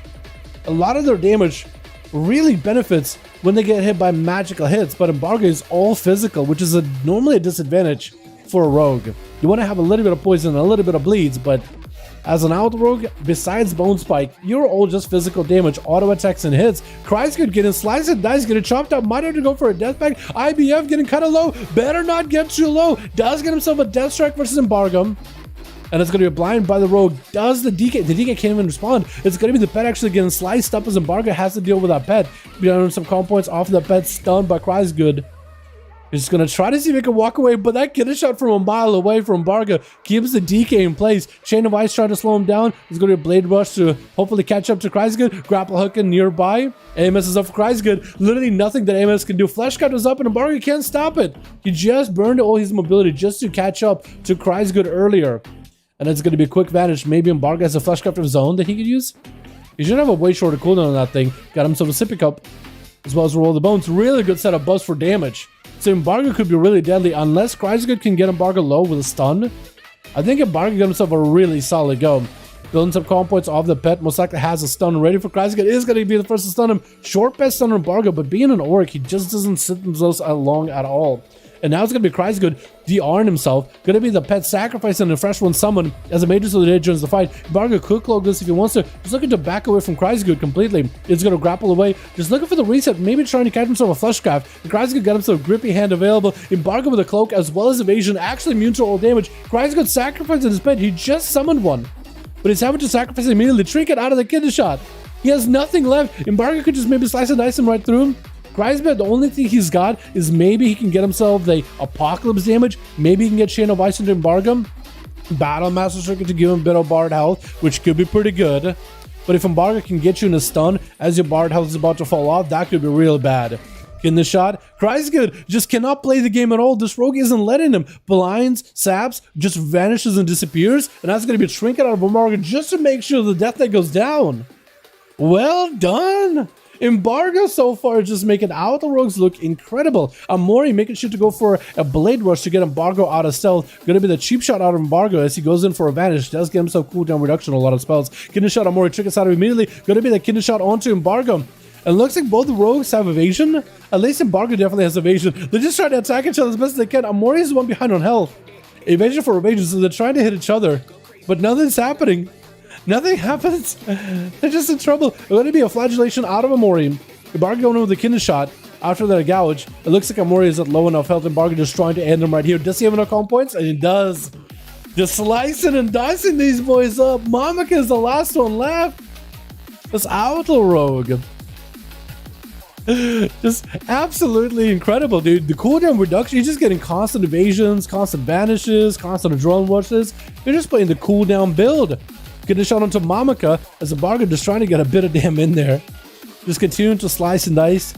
a lot of their damage really benefits when they get hit by magical hits, but Embargo is all physical, which is normally a disadvantage for a Rogue. You want to have a little bit of poison and a little bit of bleeds, but as an out rogue, besides Bone Spike, you're all just physical damage, auto attacks and hits. Kreisgood getting sliced and diced, getting chopped up, might have to go for a death pack. IBF getting kind of low, better not get too low. Does get himself a death strike versus Embargo. And it's going to be a blind by the Rogue. Does the DK can't even respond. It's going to be the pet actually getting sliced up as Embargo has to deal with that pet. Beyond some calm points off the pet, stunned by Kreisgood. He's going to try to see if he can walk away, but that killer shot from a mile away from Embargo keeps the DK in place. Chain of Ice trying to slow him down. He's going to be a Blade Rush to hopefully catch up to Kreisgood. Grapple hooking nearby. AMS is up for Kreisgood. Literally nothing that AMS can do. Flesh Cut was up and Embargo can't stop it. He just burned all his mobility just to catch up to Kreisgood earlier. And it's going to be a quick vanish. Maybe Embargo has a Flesh Cut of his own that he could use. He should have a way shorter cooldown on that thing. Got himself a Sippy Cup as well as Roll the Bones. Really good setup buzz for damage. So Embargo could be really deadly unless Kreisgood can get Embargo low with a stun. I think Embargo got himself a really solid go. Building some calm points off the pet, most likely has a stun ready for Kreisgood. Is going to be the first to stun him. Short pet stun Embargo, but being an Orc, he just doesn't sit themselves along at all. And now it's going to be Kreisgood de-arm himself. Going to be the pet sacrifice and a fresh one summon as the Mages of the Dead joins the fight. Embargo could cloak this if he wants to. Just looking to back away from Kreisgood completely. It's going to grapple away. Just looking for the reset. Maybe trying to catch himself a flesh craft. Kreisgood got himself a grippy hand available. Embargo with a cloak as well as evasion. Actually immune to all damage. Kreisgood sacrificed his pet. He just summoned one. But he's having to sacrifice it immediately. Trinket out of the kidney shot. He has nothing left. Embargo could just maybe slice and dice him right through him. Kreisgood, the only thing he's got is maybe he can get himself the Apocalypse damage. Maybe he can get Chain of Ice into Embargo. Battle Master Circuit to give him a bit of Bard health, which could be pretty good. But if Embargo can get you in a stun as your Bard health is about to fall off, that could be real bad. In the shot, Kreisgood just cannot play the game at all. This Rogue isn't letting him. Blinds, saps, just vanishes and disappears. And that's going to be a trinket out of Embargo just to make sure the Death Knight goes down. Well done. Embargo so far is just making out the Rogues look incredible. Amori making sure to go for a Blade Rush to get Embargo out of stealth. Going to be the cheap shot out of Embargo as he goes in for a vanish. Does get himself cooldown reduction on a lot of spells. Kidney shot Amori triggers out immediately. Going to be the kidney shot onto Embargo. And looks like both the Rogues have evasion. At least Embargo definitely has evasion. They're just trying to attack each other as best as they can. Amori is the one behind on health. Evasion for evasion, so they're trying to hit each other. But nothing's happening. Nothing happens. They're just in trouble. It's going to be a flagellation out of Amori. Embargo going in with the kidney shot after that gouge. It looks like Amori is at low enough health. Embargo just trying to end him right here. Does he have enough calm points? And he does. Just slicing and dicing these boys up. Mamaka is the last one left. That's Outlaw Rogue. Just absolutely incredible, dude. The cooldown reduction, you're just getting constant evasions, constant vanishes, constant adrenaline rushes. You're just playing the cooldown build. Getting a shot onto Mamaka as Embargo just trying to get a bit of damn in there. Just continuing to slice and dice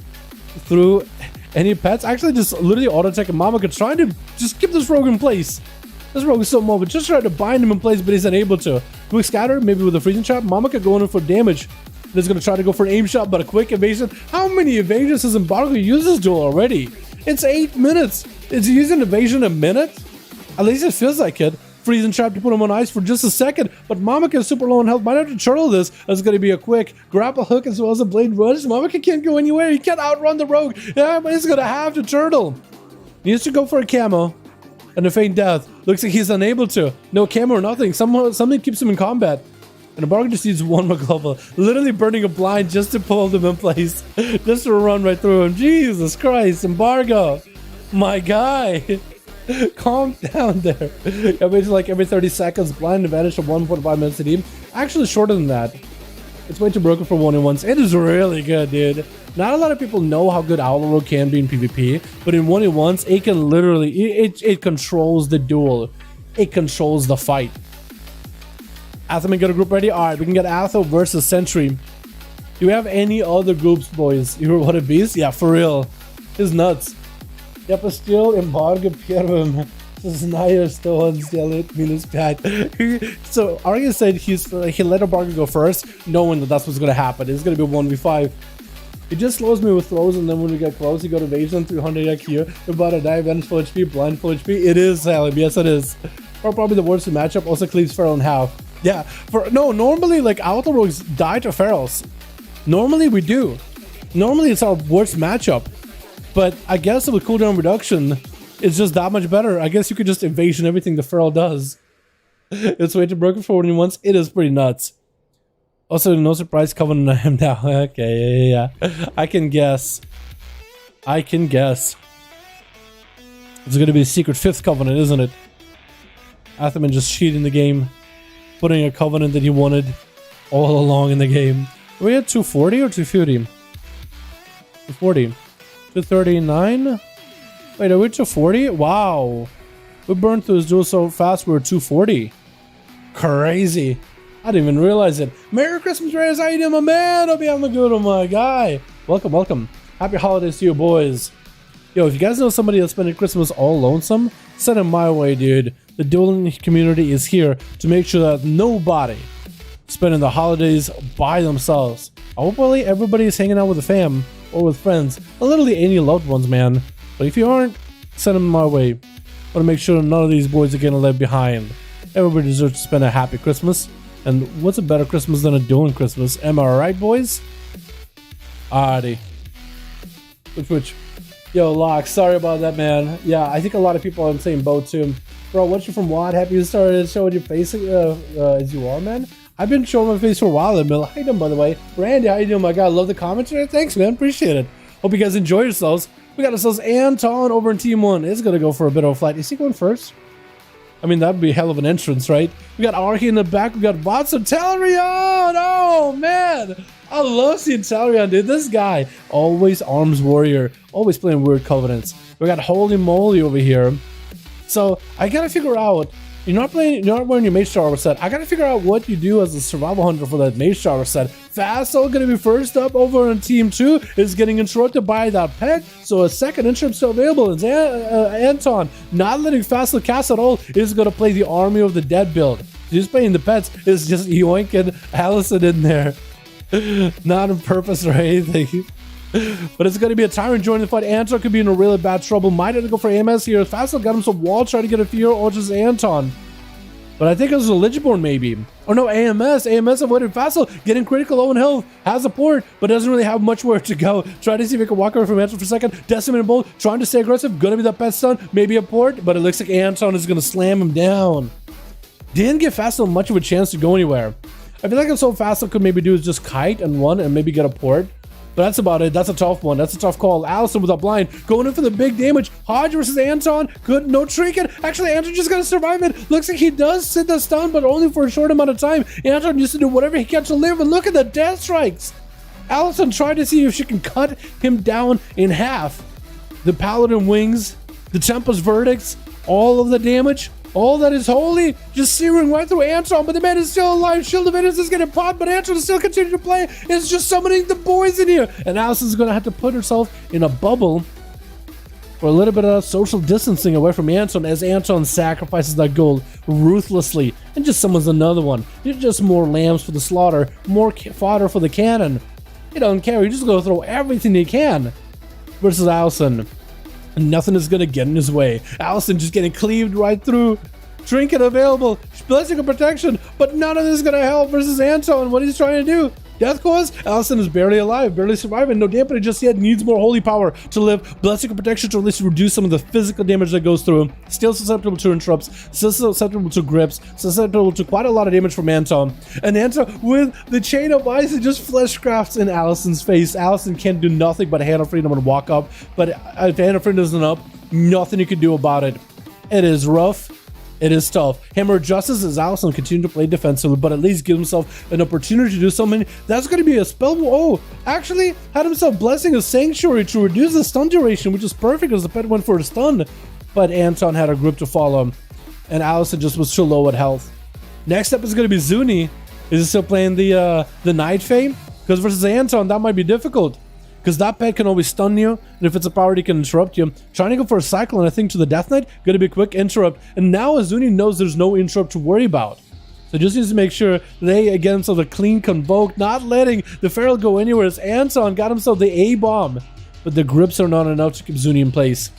through any pets. Actually, just literally auto-attacking Mamaka, trying to just keep this Rogue in place. This Rogue is so mobile. Just trying to bind him in place, but he's unable to. Quick scatter, maybe with a freezing trap. Mamaka going in for damage. He's going to try to go for an aim shot, but a quick evasion. How many evasions has Embargo used this duel already? It's 8 minutes. It's using evasion a minute? At least it feels like it. Freezing trap to put him on ice for just a second, but Mamaka is super low on health. Might have to turtle this. That's going to be a quick grapple hook as well as a blade rush. Mamaka can't go anywhere. He can't outrun the Rogue. Yeah, but he's going to have to turtle. Needs to go for a camo and a feint death. Looks like he's unable to. No camo or nothing. Something keeps him in combat. And Embargo just needs one more global. Literally burning a blind just to pull them in place. Just to run right through him. Jesus Christ, Embargo. My guy. Calm down there. Every 30 seconds, blind advantage of 1.5 minutes a team. Actually shorter than that. It's way too broken for 1v1s. It is really good, dude. Not a lot of people know how good Outlaw can be in PvP, but in 1v1s, it can literally, it controls the duel. It controls the fight. Atham, get a group ready? Alright, we can get Atho versus Sentry. Do we have any other groups, boys? You what a beast? Yeah, for real. It's nuts. Yep, still Embargo Piervum. Znajer stone still minus 5. So Arya said he let Embargo go first, knowing that that's what's gonna happen. It's gonna be 1v5. He just slows me with throws, and then when we get close, he got evasion 300 IQ. About a dive, advantage full HP, blind full HP. It is Salim, yes it is. Or probably the worst matchup. Also cleaves Feral in half. Yeah, normally like Outlaw rogues die to Ferals. Normally we do. Normally it's our worst matchup. But I guess with cooldown reduction, it's just that much better. I guess you could just evasion everything the Feral does. It's way too broken for 1v1s. It is pretty nuts. Also, no surprise Covenant on him now. Okay, yeah. I can guess. It's gonna be a secret 5th Covenant, isn't it? Athaman just cheating the game. Putting a Covenant that he wanted all along in the game. Are we at 240 or 250? 240. 239? Wait, are we 240? Wow. We burned through this duel so fast we were 240. Crazy. I didn't even realize it. Merry Christmas, Reyes. How you doing, my man? I'll be on the good, my guy. Welcome, welcome. Happy holidays to you, boys. Yo, if you guys know somebody that's spending Christmas all lonesome, send them my way, dude. The dueling community is here to make sure that nobody spending the holidays by themselves. Hopefully, everybody is hanging out with the fam or with friends, or literally any loved ones, man. But if you aren't, send them my way. I want to make sure none of these boys are getting left behind. Everybody deserves to spend a happy Christmas. And what's a better Christmas than a dueling Christmas? Am I right, boys? Alrighty. Which? Yo, Locke, sorry about that, man. Yeah, I think a lot of people are in the same boat, too. Bro, once you're from WAD, happy you started showing your face as you are, man. I've been showing my face for a while, Mill. How you doing, by the way? Randy, how you doing, my guy? Love the commentary. Thanks, man. Appreciate it. Hope you guys enjoy yourselves. We got ourselves Anton over in Team 1. It's going to go for a bit of a flight. Is he going first? I mean, that'd be a hell of an entrance, right? We got Arhi in the back. We got Bots and Talarion. Oh, man. I love seeing Talarion, dude. This guy, always arms warrior. Always playing weird covenants. We got Holy Moly over here. So, I got to figure out, you're not wearing your Mage Tower set. I got to figure out what you do as a survival hunter for that Mage Tower set. Fassel going to be first up over on Team 2. Is getting interrupted by that pet. So a second interim still available. It's Anton not letting Fassel cast at all. Is going to play the Army of the Dead build. He's playing the pets. Is just yoinking Allison in there. Not on purpose or anything. But it's going to be a Tyrant joining the fight. Anton could be in a really bad trouble. Might have to go for AMS here. Fassel got him some wall, trying to get a fear, or just Anton. But I think it was a Legiborn maybe. Oh no, AMS avoided Fassel, getting critical low in health. Has a port, but doesn't really have much where to go. Trying to see if he can walk away from Anton for a second. Decimate and Bolt, trying to stay aggressive. Gonna be that pet stun. Maybe a port, but it looks like Anton is gonna slam him down. Didn't give Fassel much of a chance to go anywhere. I feel like that's all Fassel could maybe do is just kite and run and maybe get a port. But that's about it. That's a tough one. That's a tough call. Allison with a blind. Going in for the big damage. Hodge versus Anton. Good. No trinket. Actually, Anton just going to survive it. Looks like he does sit the stun, but only for a short amount of time. Anton used to do whatever he can to live. And look at the death strikes. Allison tried to see if she can cut him down in half. The Paladin wings. The Tempest verdicts. All of the damage. All that is holy, just searing right through Anton, but the man is still alive. Shield of Innocence is getting popped, but Anton is still continuing to play. It's just summoning the boys in here. And Allison's going to have to put herself in a bubble for a little bit of social distancing away from Anton as Anton sacrifices that gold ruthlessly and just summons another one. It's just more lambs for the slaughter, more fodder for the cannon. He doesn't care. He's just going to throw everything he can versus Allison. And nothing is going to get in his way. Allison just getting cleaved right through. Trinket available. Blessing of protection. But none of this is going to help versus Anton. What he's trying to do. Death Cause, Allison is barely alive, barely surviving, no dampening just yet, needs more holy power to live, blessing of protection to at least reduce some of the physical damage that goes through him, still susceptible to interrupts, still susceptible to grips, susceptible to quite a lot of damage from Anton. And Anton with the chain of ice, it just flesh crafts in Allison's face. Allison can't do nothing but Hand of Freedom and walk up, but if Hand of Freedom isn't up, nothing you can do about it. It is rough. It is tough. Hammer of Justice is Allison continue to play defensively, but at least give himself an opportunity to do something. That's going to be a spell. Oh, actually had himself Blessing of Sanctuary to reduce the stun duration, which is perfect as the pet went for a stun. But Anton had a grip to follow, and Allison just was too low at health. Next up is going to be Zuni. Is he still playing the Night Fae? Because versus Anton, that might be difficult. Because that pet can always stun you, and if it's a power, it can interrupt you. Trying to go for a cycle, and I think to the Death Knight, gonna be a quick interrupt. And now Azuni knows there's no interrupt to worry about. So just needs to make sure they, again, so the clean Convoke, not letting the Feral go anywhere, as Anton got himself the A-bomb. But the grips are not enough to keep Zuni in place.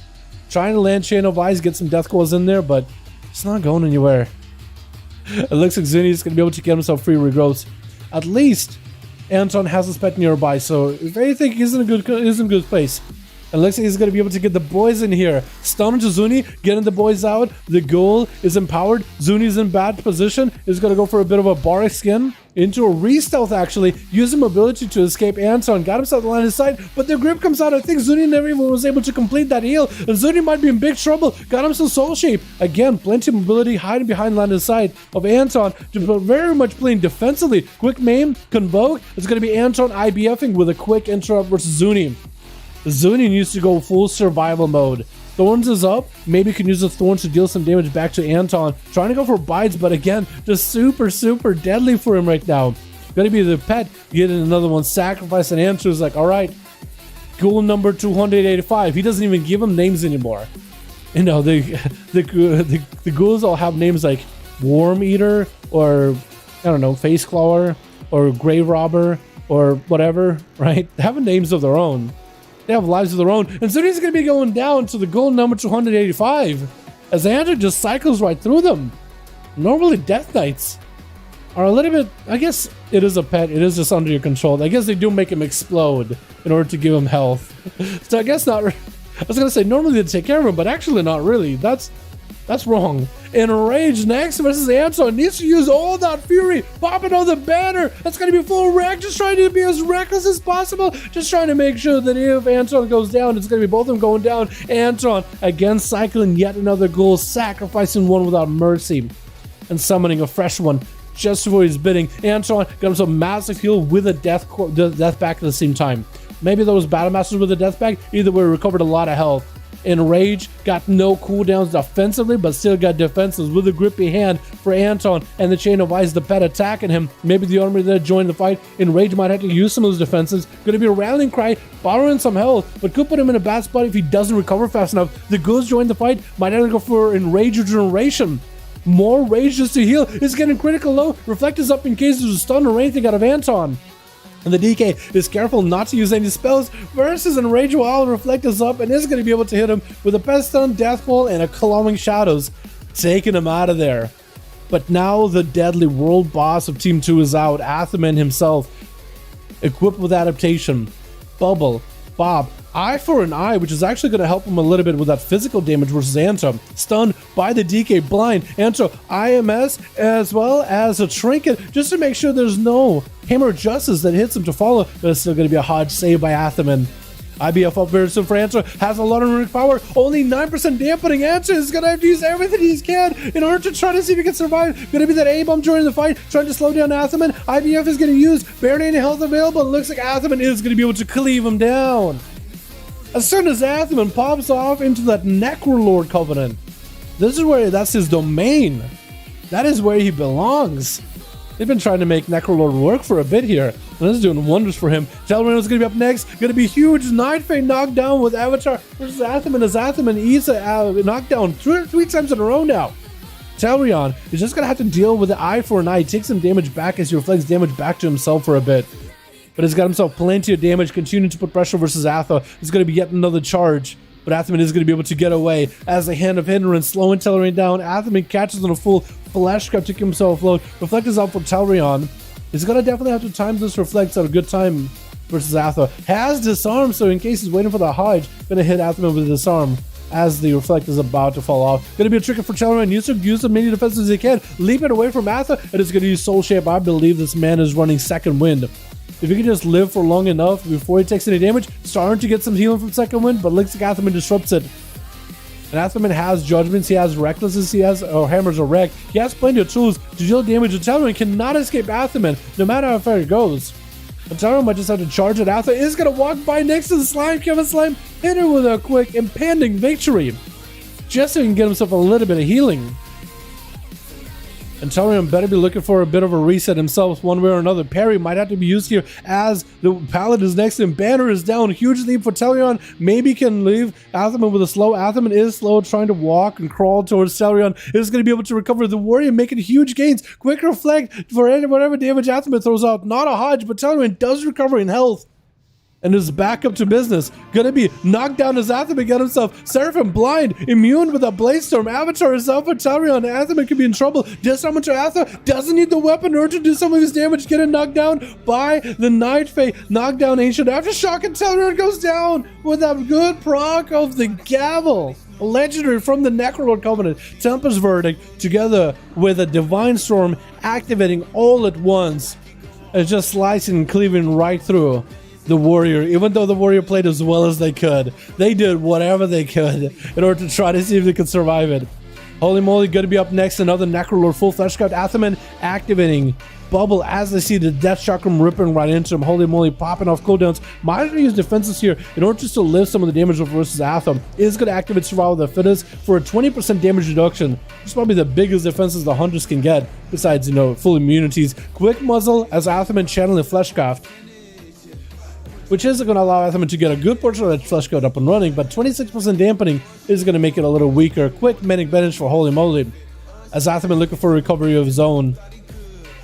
Trying to land Chain of Ice, get some Death Claws in there, but it's not going anywhere. It looks like Zuni is gonna be able to get himself free regrowth. At least Anton has his pet nearby, so if anything, he's in a good place. It looks like he's going to be able to get the boys in here. Stun to Zuni, getting the boys out. The goal is empowered. Zuni's in bad position. He's going to go for a bit of a Barik skin. Into a re-stealth, actually. Using mobility to escape Anton. Got himself the line of sight, but the grip comes out. I think Zuni never even was able to complete that heal. And Zuni might be in big trouble. Got himself soul shape. Again, plenty of mobility, hiding behind line of sight of Anton. Very much playing defensively. Quick maim, Convoke. It's going to be Anton IBFing with a quick interrupt versus Zuni. Zuni needs to go full survival mode. Thorns is up. Maybe can use the Thorns to deal some damage back to Anton. Trying to go for bites, but again, just super deadly for him right now. Gonna be the pet getting another one. Sacrifice, and Answer is like, all right, goal number 285. He doesn't even give them names anymore. You know, the ghouls all have names like Worm Eater, or I don't know, Face Clawer, or Grave Robber, or whatever, right? They have names of their own. They have lives of their own. And Zuni's going to be going down to the goal number 285. As Andrew just cycles right through them. Normally Death Knights are a little bit, I guess it is a pet. It is just under your control. I guess they do make him explode in order to give him health. So I guess not. I was going to say normally they take care of him, but actually not really. That's wrong. Enraged next versus Anton. Needs to use all that fury. Popping on the banner. That's going to be full wreck. Just trying to be as reckless as possible. Just trying to make sure that if Anton goes down, it's going to be both of them going down. Anton, again, cycling yet another ghoul. Sacrificing one without mercy. And summoning a fresh one just for his bidding. Anton got himself a massive heal with a death back at the same time. Maybe those Battle Masters with a death back. Either way, recovered a lot of health. Enrage, got no cooldowns defensively, but still got defenses with a grippy hand for Anton, and the Chain of Ice, the pet attacking him. Maybe the armor that joined the fight. Enrage might have to use some of those defenses. Gonna be a Rallying Cry, borrowing some health, but could put him in a bad spot if he doesn't recover fast enough. The ghouls join the fight, might have to go for Enrage regeneration. More rage just to heal. Is getting critical low. Reflect is up in case there's a stun or anything out of Anton. And the DK is careful not to use any spells versus Enrage while Reflect is up and is going to be able to hit him with a Pest Stun, Death Ball, and a Clawing Shadows, taking him out of there. But now the deadly world boss of Team 2 is out, Athaman himself, equipped with Adaptation, Bubble, Bob, Eye for an Eye, which is actually going to help him a little bit with that physical damage versus Anto. Stunned by the DK, blind. Anto, IMS, as well as a Trinket, just to make sure there's no Hammer of Justice that hits him to follow, but it's still going to be a hard save by Athaman. IBF up very soon for Anto, has a lot of runic power, only 9% dampening. Anto is going to have to use everything he can in order to try to see if he can survive. Going to be that A-bomb during the fight, trying to slow down Athaman. IBF is going to use barely any health available. It looks like Athaman is going to be able to cleave him down. As soon as Athaman pops off into that Necrolord Covenant, this is where that's his domain. That is where he belongs. They've been trying to make Necrolord work for a bit here, and this is doing wonders for him. Dalaran is going to be up next. Going to be huge Night Fae knockdown with Avatar versus Athaman, as Athaman eats a knockdown three times in a row now. Dalaran is just going to have to deal with the Eye for an Eye. He takes some damage back as he reflects damage back to himself for a bit. But he's got himself plenty of damage, continuing to put pressure versus Atha. It's going to be yet another charge. But Athaman is going to be able to get away as the Hand of Hindrance, slowing Dalaran down. Athaman catches on a full flash grab to keep himself afloat. Reflect is out for Dalaran. He's gonna definitely have to time this reflects at a good time versus Athor. Has disarm, so in case he's waiting for the Hodge, gonna hit Athor with disarm as the reflect is about to fall off. Gonna be a trick for Dalaran. Use as many defenses as he can. Leap it away from Athor, and it's gonna use Soul Shape. I believe this man is running second wind. If he can just live for long enough before he takes any damage, starting to get some healing from second wind, but looks like Atherman disrupts it. And Atherman has judgments, he has recklesses, he has hammers or wreck. He has plenty of tools to deal damage. Dalaran cannot escape Atherman, no matter how far it goes. Dalaran might just have to charge it. Athor is going to walk by next to the slime. Kevin Slime hit her with a quick impending victory, just so he can get himself a little bit of healing. And Dalaran better be looking for a bit of a reset himself one way or another. Parry might have to be used here as the Paladin is next to him. Banner is down. Huge lead for Dalaran. Maybe can leave Atherman with a slow. Atherman is slow, trying to walk and crawl towards Dalaran. Is going to be able to recover the warrior, making huge gains. Quick reflect for whatever damage Atherman throws out. Not a Hodge, but Dalaran does recover in health and is back up to business. Gonna be knocked down as Atherman got himself Seraphim blind, immune with a Blaze Storm. Avatar is out for Dalaran. Atherman could be in trouble. Disarm to Athor, doesn't need the weapon or to do some of his damage. Getting knocked down by the Night Fae. Knocked down Ancient Aftershock, and Dalaran goes down with a good proc of the Gavel. A legendary from the Necrolord Covenant. Tempest Verdict together with a Divine Storm activating all at once. It's just slicing and cleaving right through the warrior. Even though the warrior played as well as they could, they did whatever they could in order to try to see if they could survive it. Holy moly, gonna be up next, another Necrolord full fleshcraft. Atherman activating bubble as they see the death chakram ripping right into him. Holy moly, popping off cooldowns. Might have to use defenses here in order just to lift some of the damage versus Athor. Is going to activate Survival of the Fittest for a 20% damage reduction. It's probably the biggest defenses the hunters can get, besides, you know, full immunities. Quick muzzle as Atherman channeling fleshcraft, which is going to allow Atherman to get a good portion of that fleshcraft up and running, but 26% dampening is going to make it a little weaker. Quick medic banish for Holy moly as Atherman looking for a recovery of his own.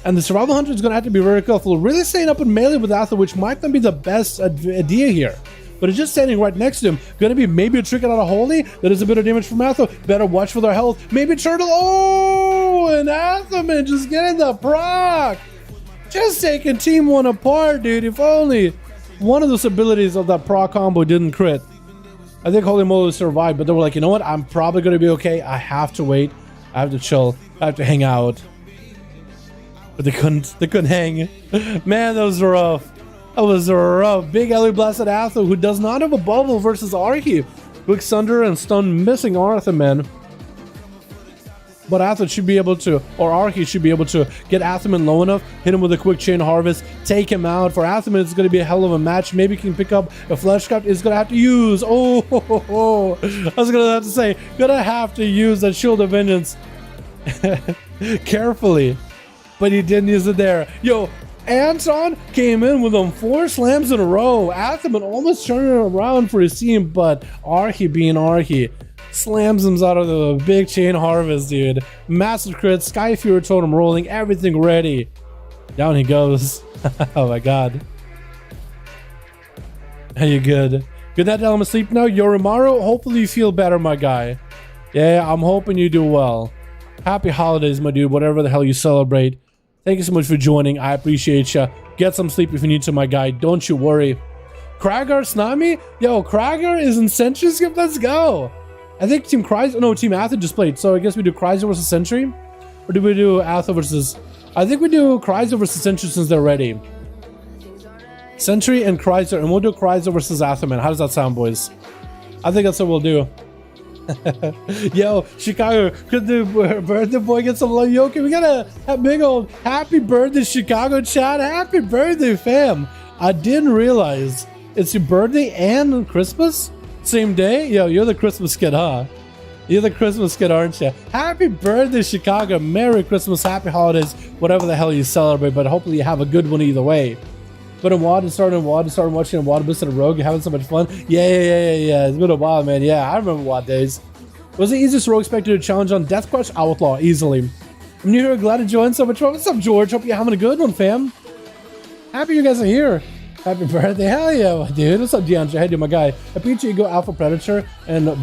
And the Survival Hunter is going to have to be very careful, really staying up in melee with Athor, which might not be the best idea here. But it's just standing right next to him. Going to be maybe a trick out of Holy. That is a bit of damage from Athor. Better watch for their health. Maybe Turtle. Oh, and Atherman just getting the proc. Just taking Team 1 apart, dude. If only one of those abilities of that proc combo didn't crit. I think Holy Moly survived, but they were like, you know what? I'm probably going to be okay. I have to wait. I have to chill. I have to hang out. But they couldn't hang. Man, that was rough. That was rough. Big Ellie Blasted Athor, who does not have a bubble versus Archie. Quick Sunder and Stun missing Atherman. But Athor should be able to, or Archie should be able to get Atherman low enough, hit him with a quick chain harvest, take him out. For Atherman, it's going to be a hell of a match. Maybe he can pick up a fleshcraft. He's going to have to use. I was going to have to say, going to have to use that Shield of Vengeance carefully. But he didn't use it there. Yo, Anton came in with them 4 slams in a row. Atherman almost turning around for his team, but Archie being Archie slams him out of the big chain harvest, dude. Massive crit, Sky Fury Totem rolling, everything ready. Down he goes. Oh my god. Are you good? Good night, I'm asleep now. Yorimaru, hopefully you feel better, my guy. Yeah, I'm hoping you do well. Happy holidays, my dude, whatever the hell you celebrate. Thank you so much for joining. I appreciate you. Get some sleep if you need to, my guy. Don't you worry. Kragar Snami? Yo, Kragar is in Sentry Skip. Let's go. I think Team Chrysler, no, Team Athor just played. So I guess we do Chrysler versus Sentry? Or do we do Athor versus... I think we do Chrysler versus Sentry since they're ready. Sentry and Chrysler, and we'll do Chrysler versus Atherman. How does that sound, boys? I think that's what we'll do. Yo, Chicago, could the birthday boy get some love? Yo, can we get a big old happy birthday, Chicago chat? Happy birthday, fam. I didn't realize it's your birthday and Christmas same day. Yo, you're the Christmas kid, huh? You're the Christmas kid, aren't you? Happy birthday, Chicago. Merry Christmas, happy holidays, whatever the hell you celebrate, but hopefully you have a good one either way. But in WoW, started watching WoW Bliss and Rogue, having so much fun. Yeah. It's been a while, man. Yeah, I remember WoW days. Was the easiest Rogue Spectre to challenge on Death Crush? Outlaw, easily. I'm new here, glad to join so much fun. What's up, George? Hope you're having a good one, fam. Happy you guys are here. Happy birthday. Hell yeah, dude. What's up, DeAndre? Hey, dude, my guy. I appreciate you go Alpha Predator and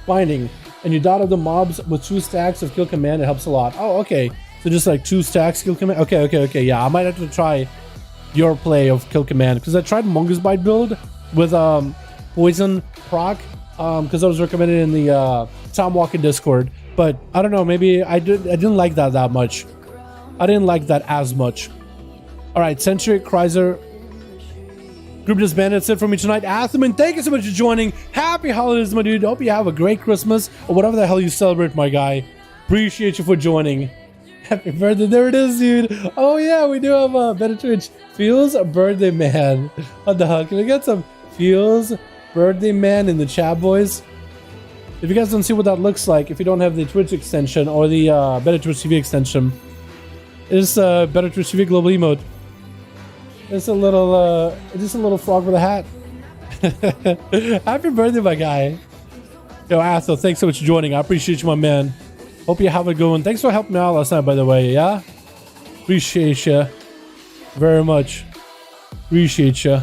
Binding. And you dot of the mobs with 2 stacks of Kill Command. It helps a lot. Oh, okay. So just like 2 stacks kill command. Okay. Yeah, I might have to try your play of kill command because I tried Mongoose Bite build with poison proc because I was recommended in the Tom Walking Discord. But I don't know, maybe I didn't like that much. I didn't like that as much. All right, Century Chrysler group disbanded. That's it for me tonight. Atherman, thank you so much for joining. Happy holidays, my dude. Hope you have a great Christmas or whatever the hell you celebrate, my guy. Appreciate you for joining. Happy birthday. There it is, dude. Oh yeah, we do have a better Twitch. Feels birthday man. What the hell? Can we get some Feels birthday man in the chat, boys? If you guys don't see what that looks like, if you don't have the Twitch extension or the Better Twitch TV extension, it's Better Twitch TV global emote. It's a little, just a little frog with a hat. Happy birthday, my guy. Yo, Athel, thanks so much for joining. I appreciate you, my man. Hope you have a good one. Thanks for helping me out last night, by the way, yeah? Appreciate you very much. Appreciate you.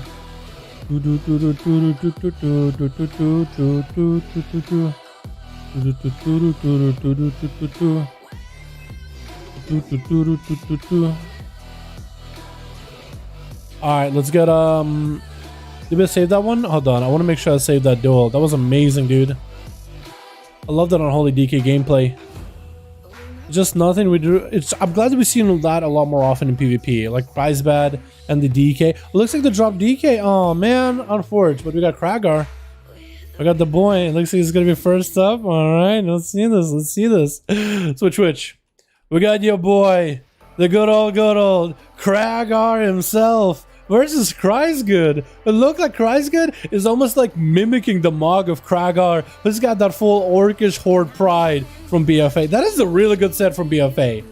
Alright, let's get did we save that one? Hold on, I want to make sure I saved that duel. That was amazing, dude. I love that Unholy DK gameplay. Just nothing we do. I'm glad that we've seen that a lot more often in PvP, like Prizebad and the DK. It looks like they dropped DK. Oh man, unfortunate. But we got Kragar. I got the boy. It looks like he's gonna be first up. All right, let's see this. Let's see this. Switch. We got your boy, the good old Kragar himself versus Kreisgood. It looked like Kreisgood is almost like mimicking the Mog of Kragar, who's got that full Orcish Horde Pride from BFA. That is a really good set from BFA.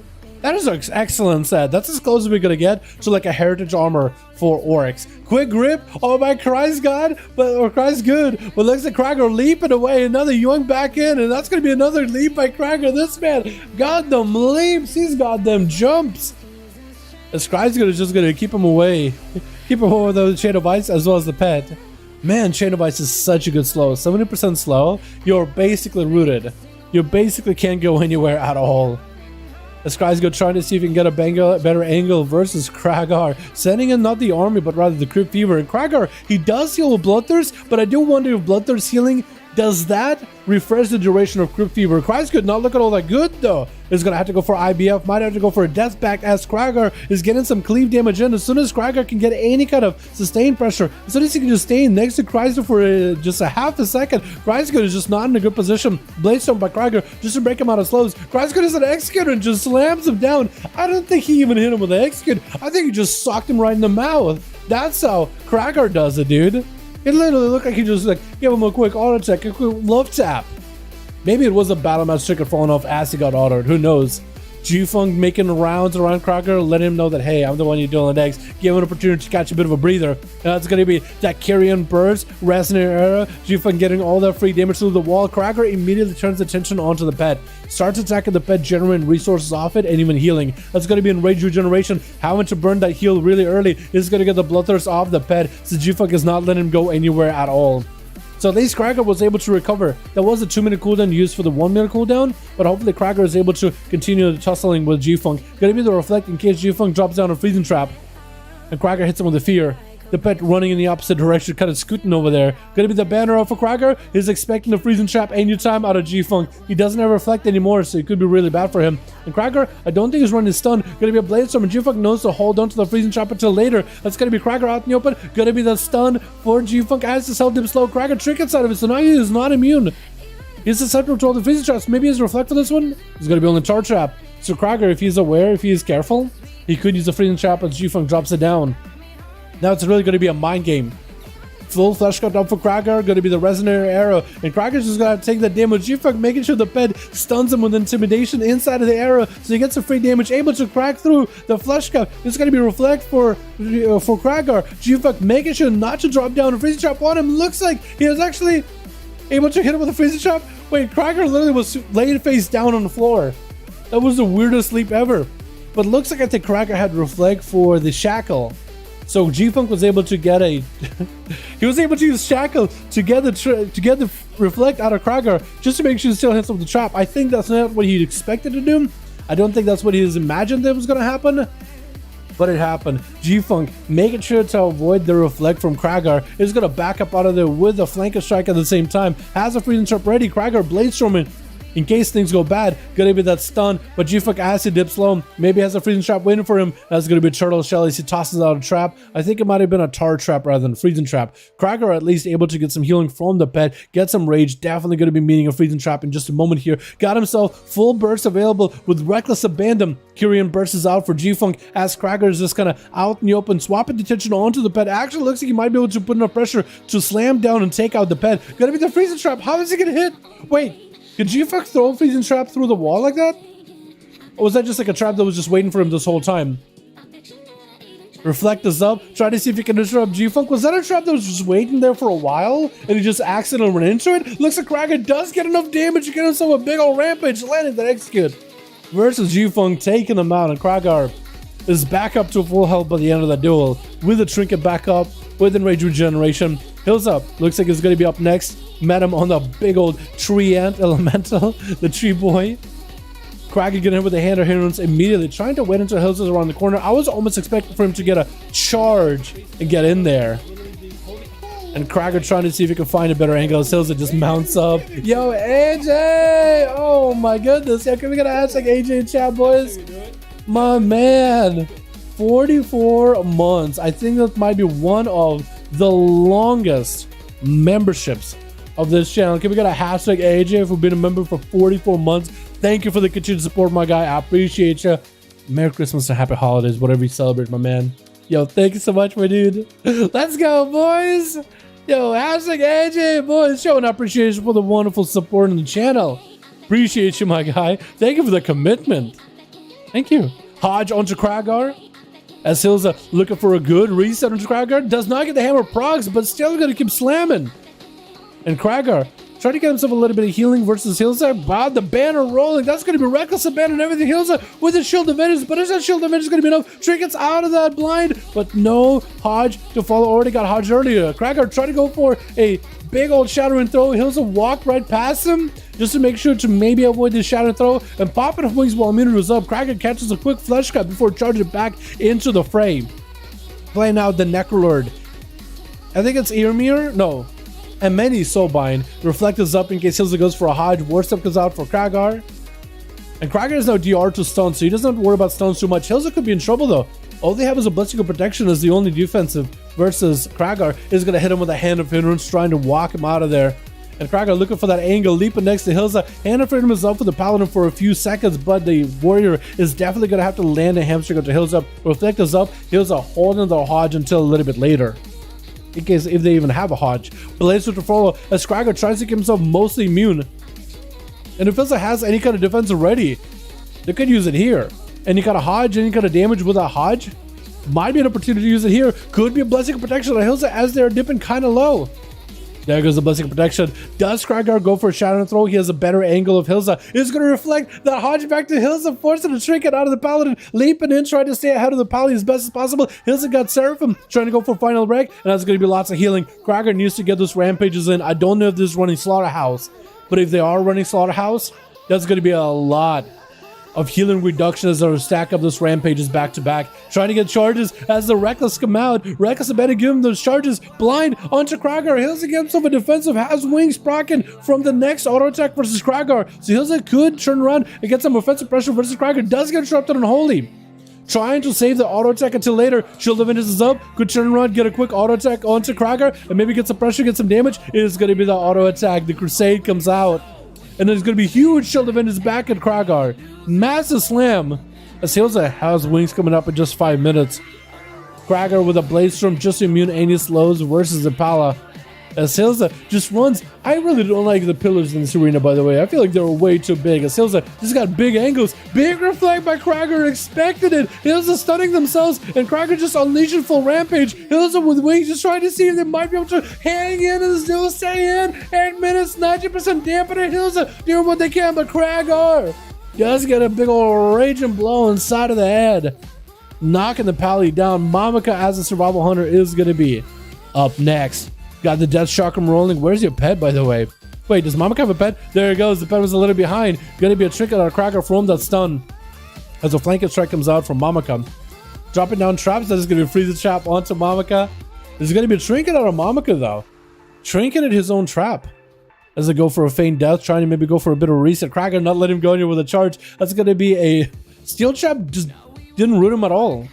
That is an excellent set. That's as close as we're gonna get to like a heritage armor for Oryx. Quick grip. Oh my Kreisgood, or Kreisgood. But looks like Kragar leaping away. Another young back in, and that's gonna be another leap by Kragar. This man got them leaps. He's got them jumps. This Kreisgood is just gonna keep him away. Keep him away with the Chain of Ice as well as the pet. Man, Chain of Ice is such a good slow. 70% slow. You're basically rooted. You basically can't go anywhere at all. This Kreisgood trying to see if he can get a better angle versus Kragar. Sending in not the army, but rather the Crypt Fever. And Kragar, he does heal with Bloodthirst, but I do wonder if Bloodthirst healing, does that refresh the duration of Crypt Fever? Kreisgood not looking all that good though. Is gonna have to go for IBF, might have to go for a Death Pact as Kragar is getting some cleave damage in. As soon as Kragar can get any kind of sustained pressure, as soon as he can just stay next to Kreisgood for just a half a second, Kreisgood is just not in a good position. Bladestone by Kragar just to break him out of slows. Kreisgood is an execute and just slams him down. I don't think he even hit him with an execute. I think he just socked him right in the mouth. That's how Kragar does it, dude. It literally looked like he just like gave him a quick auto attack, a quick love tap. Maybe it was a battle match ticket falling off as he got autoed. Who knows? G-Funk making rounds around Kragar, letting him know that, hey, I'm the one you're doing next. Give him an opportunity to catch a bit of a breather. And that's going to be that Carrion Burst, Resonant Era. G-Funk getting all that free damage through the wall. Kragar immediately turns attention onto the pet. Starts attacking the pet, generating resources off it, and even healing. That's going to be in Rage Regeneration. Having to burn that heal really early is going to get the Bloodthirst off the pet, so G-Funk is not letting him go anywhere at all. So at least Kragar was able to recover. That was a 2-minute cooldown used for the 1-minute cooldown, but hopefully Kragar is able to continue the tussling with G-Funk. Gonna be the reflect in case G-Funk drops down a freezing trap and Kragar hits him with the fear. The pet running in the opposite direction, kind of scooting over there. Gonna be the banner up for Kragar. He's expecting a freezing trap anytime out of G-Funk. He doesn't have reflect anymore, so it could be really bad for him. And Kragar, I don't think he's running his stun. Gonna be a blade storm, and G-Funk knows to hold on to the freezing trap until later. That's gonna be Kragar out in the open. Gonna be the stun for G-Funk as to help him slow Kragar trick inside of it, so now he is not immune. He's susceptible to all the freezing traps. Maybe he's reflect for this one. He's gonna be on the charge trap. So Kragar, if he's aware, if he is careful, he could use the freezing trap as G-Funk drops it down. Now it's really going to be a mind game. Full flesh cut up for Kragar, going to be the Resonant Arrow, and Kragar's just going to take that damage. G-Funk making sure the pet stuns him with intimidation inside of the arrow, so he gets some free damage, able to crack through the flesh cut. It's going to be reflect for Kragar. G-Funk making sure not to drop down a freezing trap on him. Looks like he was actually able to hit him with a freezing trap. Wait, Kragar literally was laid face down on the floor. That was the weirdest leap ever. But looks like I think Kragar had reflect for the shackle. So G-Funk was able to get a he was able to use Shackle to get the reflect out of Kragar just to make sure he still hits him with the trap. I think that's not what he expected to do. I don't think that's what he has imagined that was going to happen, but it happened. G-Funk making sure to avoid the reflect from Kragar. Is going to back up out of there with a flanker strike at the same time. Has a freezing trap ready. Kragar bladestorming in case things go bad. Gonna be that stun, but G-Funk acid dips low. Maybe has a freezing trap waiting for him. That's gonna be a turtle shell as he tosses out a trap. I think it might have been a tar trap rather than a freezing trap. Kragar at least able to get some healing from the pet, get some rage. Definitely gonna be meeting a freezing trap in just a moment here. Got himself full burst available with reckless abandon. Kyrian bursts out for G-Funk as Kragar is just kind of out in the open, swapping detention onto the pet. Actually looks like he might be able to put enough pressure to slam down and take out the pet. Gonna be the freezing trap. How is he gonna hit? Wait. Could G-Funk throw a freezing trap through the wall like that? Or was that just like a trap that was just waiting for him this whole time? Reflect is up. Try to see if he can disrupt G-Funk. Was that a trap that was just waiting there for a while and he just accidentally ran into it? Looks like Kragar does get enough damage to get himself a big old rampage landing that execute. Versus G-Funk taking him out, and Kragar is back up to full health by the end of the duel with a trinket back up with enrage regeneration. Hills up. Looks like it's going to be up next. Met him on the big old tree ant elemental, the tree boy. Kragar getting hit with the hand or hindrance immediately, trying to wait until Hills is around the corner. I was almost expecting for him to get a charge and get in there. And Kragar trying to see if he can find a better angle as Hills just mounts up. Yo, AJ! Oh my goodness. Yeah, can we get a hashtag AJ in chat, boys? My man. 44 months. I think that might be one of the longest memberships of this channel. Can we get a hashtag AJ for being a member for 44 months? Thank you for the continued support, my guy. I appreciate you. Merry Christmas and happy holidays, whatever you celebrate, my man. Yo, thank you so much, my dude. Let's go, boys. Yo, hashtag AJ, boys. Showing appreciation for the wonderful support on the channel. Appreciate you, my guy. Thank you for the commitment. Thank you. Hodge onto Kragar. As Hilza looking for a good reset onto Kragar. Does not get the hammer procs, but still gonna keep slamming. And Kragar trying to get himself a little bit of healing versus Hilza. Wow, the banner rolling. That's going to be reckless abandon everything. Hilza with his shield of vengeance, but is that shield of vengeance going to be enough? Trinkets out of that blind, but no Hodge to follow. Already got Hodge earlier. Kragar trying to go for a big old shattering throw. Hilza walked right past him just to make sure to maybe avoid this shattering throw and popping off wings while immunity was up. Kragar catches a quick flesh cut before charging back into the fray. Playing out the Necrolord. I think it's Earmere? No. And many Soulbind. Reflect is up in case Hilza goes for a Hodge. Warstep goes out for Kragar. And Kragar has no DR to stun, so he doesn't have to worry about stuns too much. Hilza could be in trouble though. All they have is a Blessing of Protection as the only defensive versus Kragar is going to hit him with a Hand of Hindrance, trying to walk him out of there. And Kragar looking for that angle, leaping next to Hilza. Hand of Hindrance is up for the Paladin for a few seconds, but the Warrior is definitely going to have to land a hamstring onto Hilza. Reflect is up. Hilza holding the Hodge until a little bit later, in case if they even have a Hodge. Blaze to follow as Kragar tries to keep himself mostly immune. And if Hilza has any kind of defense already, they could use it here. And you got a Hodge, any kind of damage with a Hodge, might be an opportunity to use it here. Could be a Blessing of Protection on Hilza as they're dipping kind of low. There goes the Blessing of Protection. Does Kragar go for a shadow throw? He has a better angle of Hilza. It's going to reflect that Hodge back to Hilza, forcing a trinket out of the Paladin, leaping in, trying to stay ahead of the Paladin as best as possible. Hilza got Seraphim, trying to go for final wreck, and that's going to be lots of healing. Kragar needs to get those rampages in. I don't know if this is running Slaughterhouse, but if they are running Slaughterhouse, that's going to be a lot of healing reduction as they stack up those rampages back to back. Trying to get charges as the Reckless come out. Reckless better give him those charges. Blind onto Kragar. Hilza gets himself a defensive, has wings proccing from the next auto attack versus Kragar. So Hilza could turn around and get some offensive pressure versus Kragar. Does get interrupted on Holy. Trying to save the auto attack until later. Shield of Vengeance is up. Could turn around, get a quick auto attack onto Kragar, and maybe get some pressure, get some damage. It is going to be the auto attack. The Crusade comes out. And there's going to be huge Shield of Vengeance back at Kragar. Massive slam. As Hilza has wings coming up in just 5 minutes. Kragar with a Blaze Storm, just immune any slows versus Impala. As Hilza just runs. I really don't like the pillars in this arena, by the way. I feel like they're way too big. As Hilza just got big angles. Big reflect by Kragar. Expected it. Hilza stunning themselves. And Kragar just unleashing full rampage. Hilza with wings just trying to see if they might be able to hang in and still stay in. 8 minutes, 90% dampener. Hilza doing what they can, but Kragar does get a big old raging blow inside of the head, knocking the Pally down. Mamaka as a survival hunter is going to be up next. Got the Death Chakram rolling. Where's your pet, by the way? Wait, does Mamaka have a pet? There it goes. The pet was a little behind. Going to be a trinket on Kragar from that stun. as a flanking strike comes out from Mamaka. Dropping down traps, that is going to freeze the trap onto Mamaka. There's going to be a trinket out of Mamaka though. Trinketed his own trap. As they go for a feign death, trying to maybe go for a bit of a reset. Kraken not let him go in here with a charge. That's going to be a steel trap, just didn't root him at all.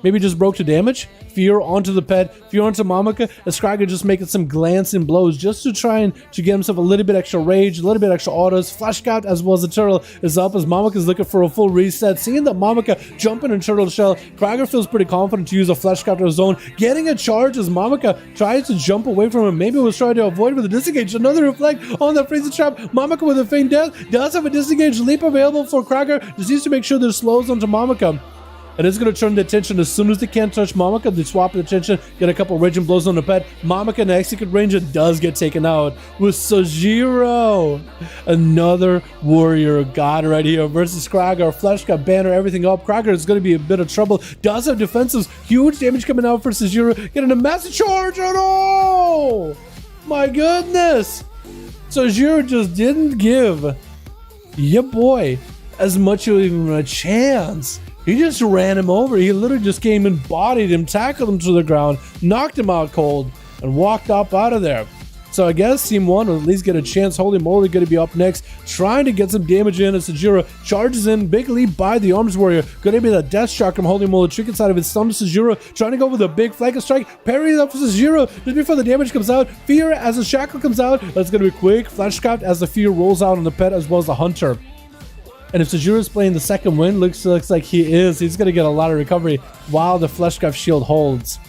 Maybe just broke to damage. Fear onto the pet, fear onto Mamaka, as Kraken just making some glancing blows just to try and to get himself a little bit extra rage, a little bit extra autos. Flash Scout as well as the turtle is up as Mamaka is looking for a full reset. Seeing that Mamaka jumping in turtle shell, Kraken feels pretty confident to use a Flash Scout of his own. Getting a charge as Mamaka tries to jump away from him. Maybe was trying to avoid with a disengage. Another reflect on the freezing trap. Mamaka with a feign death does have a disengage leap available for Kraken. Just needs to make sure there's slows onto Mamaka. And it's going to turn the attention as soon as they can't touch Mamaka. They swap the attention, get a couple raging blows on the pet. Mamaka in the execute range and does get taken out with Sojiro. Another warrior god right here versus Krager. Flesh got banner, everything up. Krager is going to be a bit of trouble. Does have defensives. Huge damage coming out for Sojiro. Getting a massive charge. Oh no! My goodness! Sojiro just didn't give your boy as much of even a chance. He just ran him over. He literally just came and bodied him, tackled him to the ground, knocked him out cold, and walked up out of there. So I guess Team 1 will at least get a chance. Holy moly, going to be up next, trying to get some damage in as Sojiro charges in. Big lead by the Arms Warrior. Going to be the Death Shock from Holy moly. Trick inside of his thumb to Sojiro, trying to go with a big flank strike. Parry up for Sojiro just before the damage comes out. Fear as the Shackle comes out. That's going to be quick. Flash Scout as the Fear rolls out on the pet as well as the Hunter. And if Sojiro is playing the second win, looks like he is. He's going to get a lot of recovery while the Fleshcraft shield holds.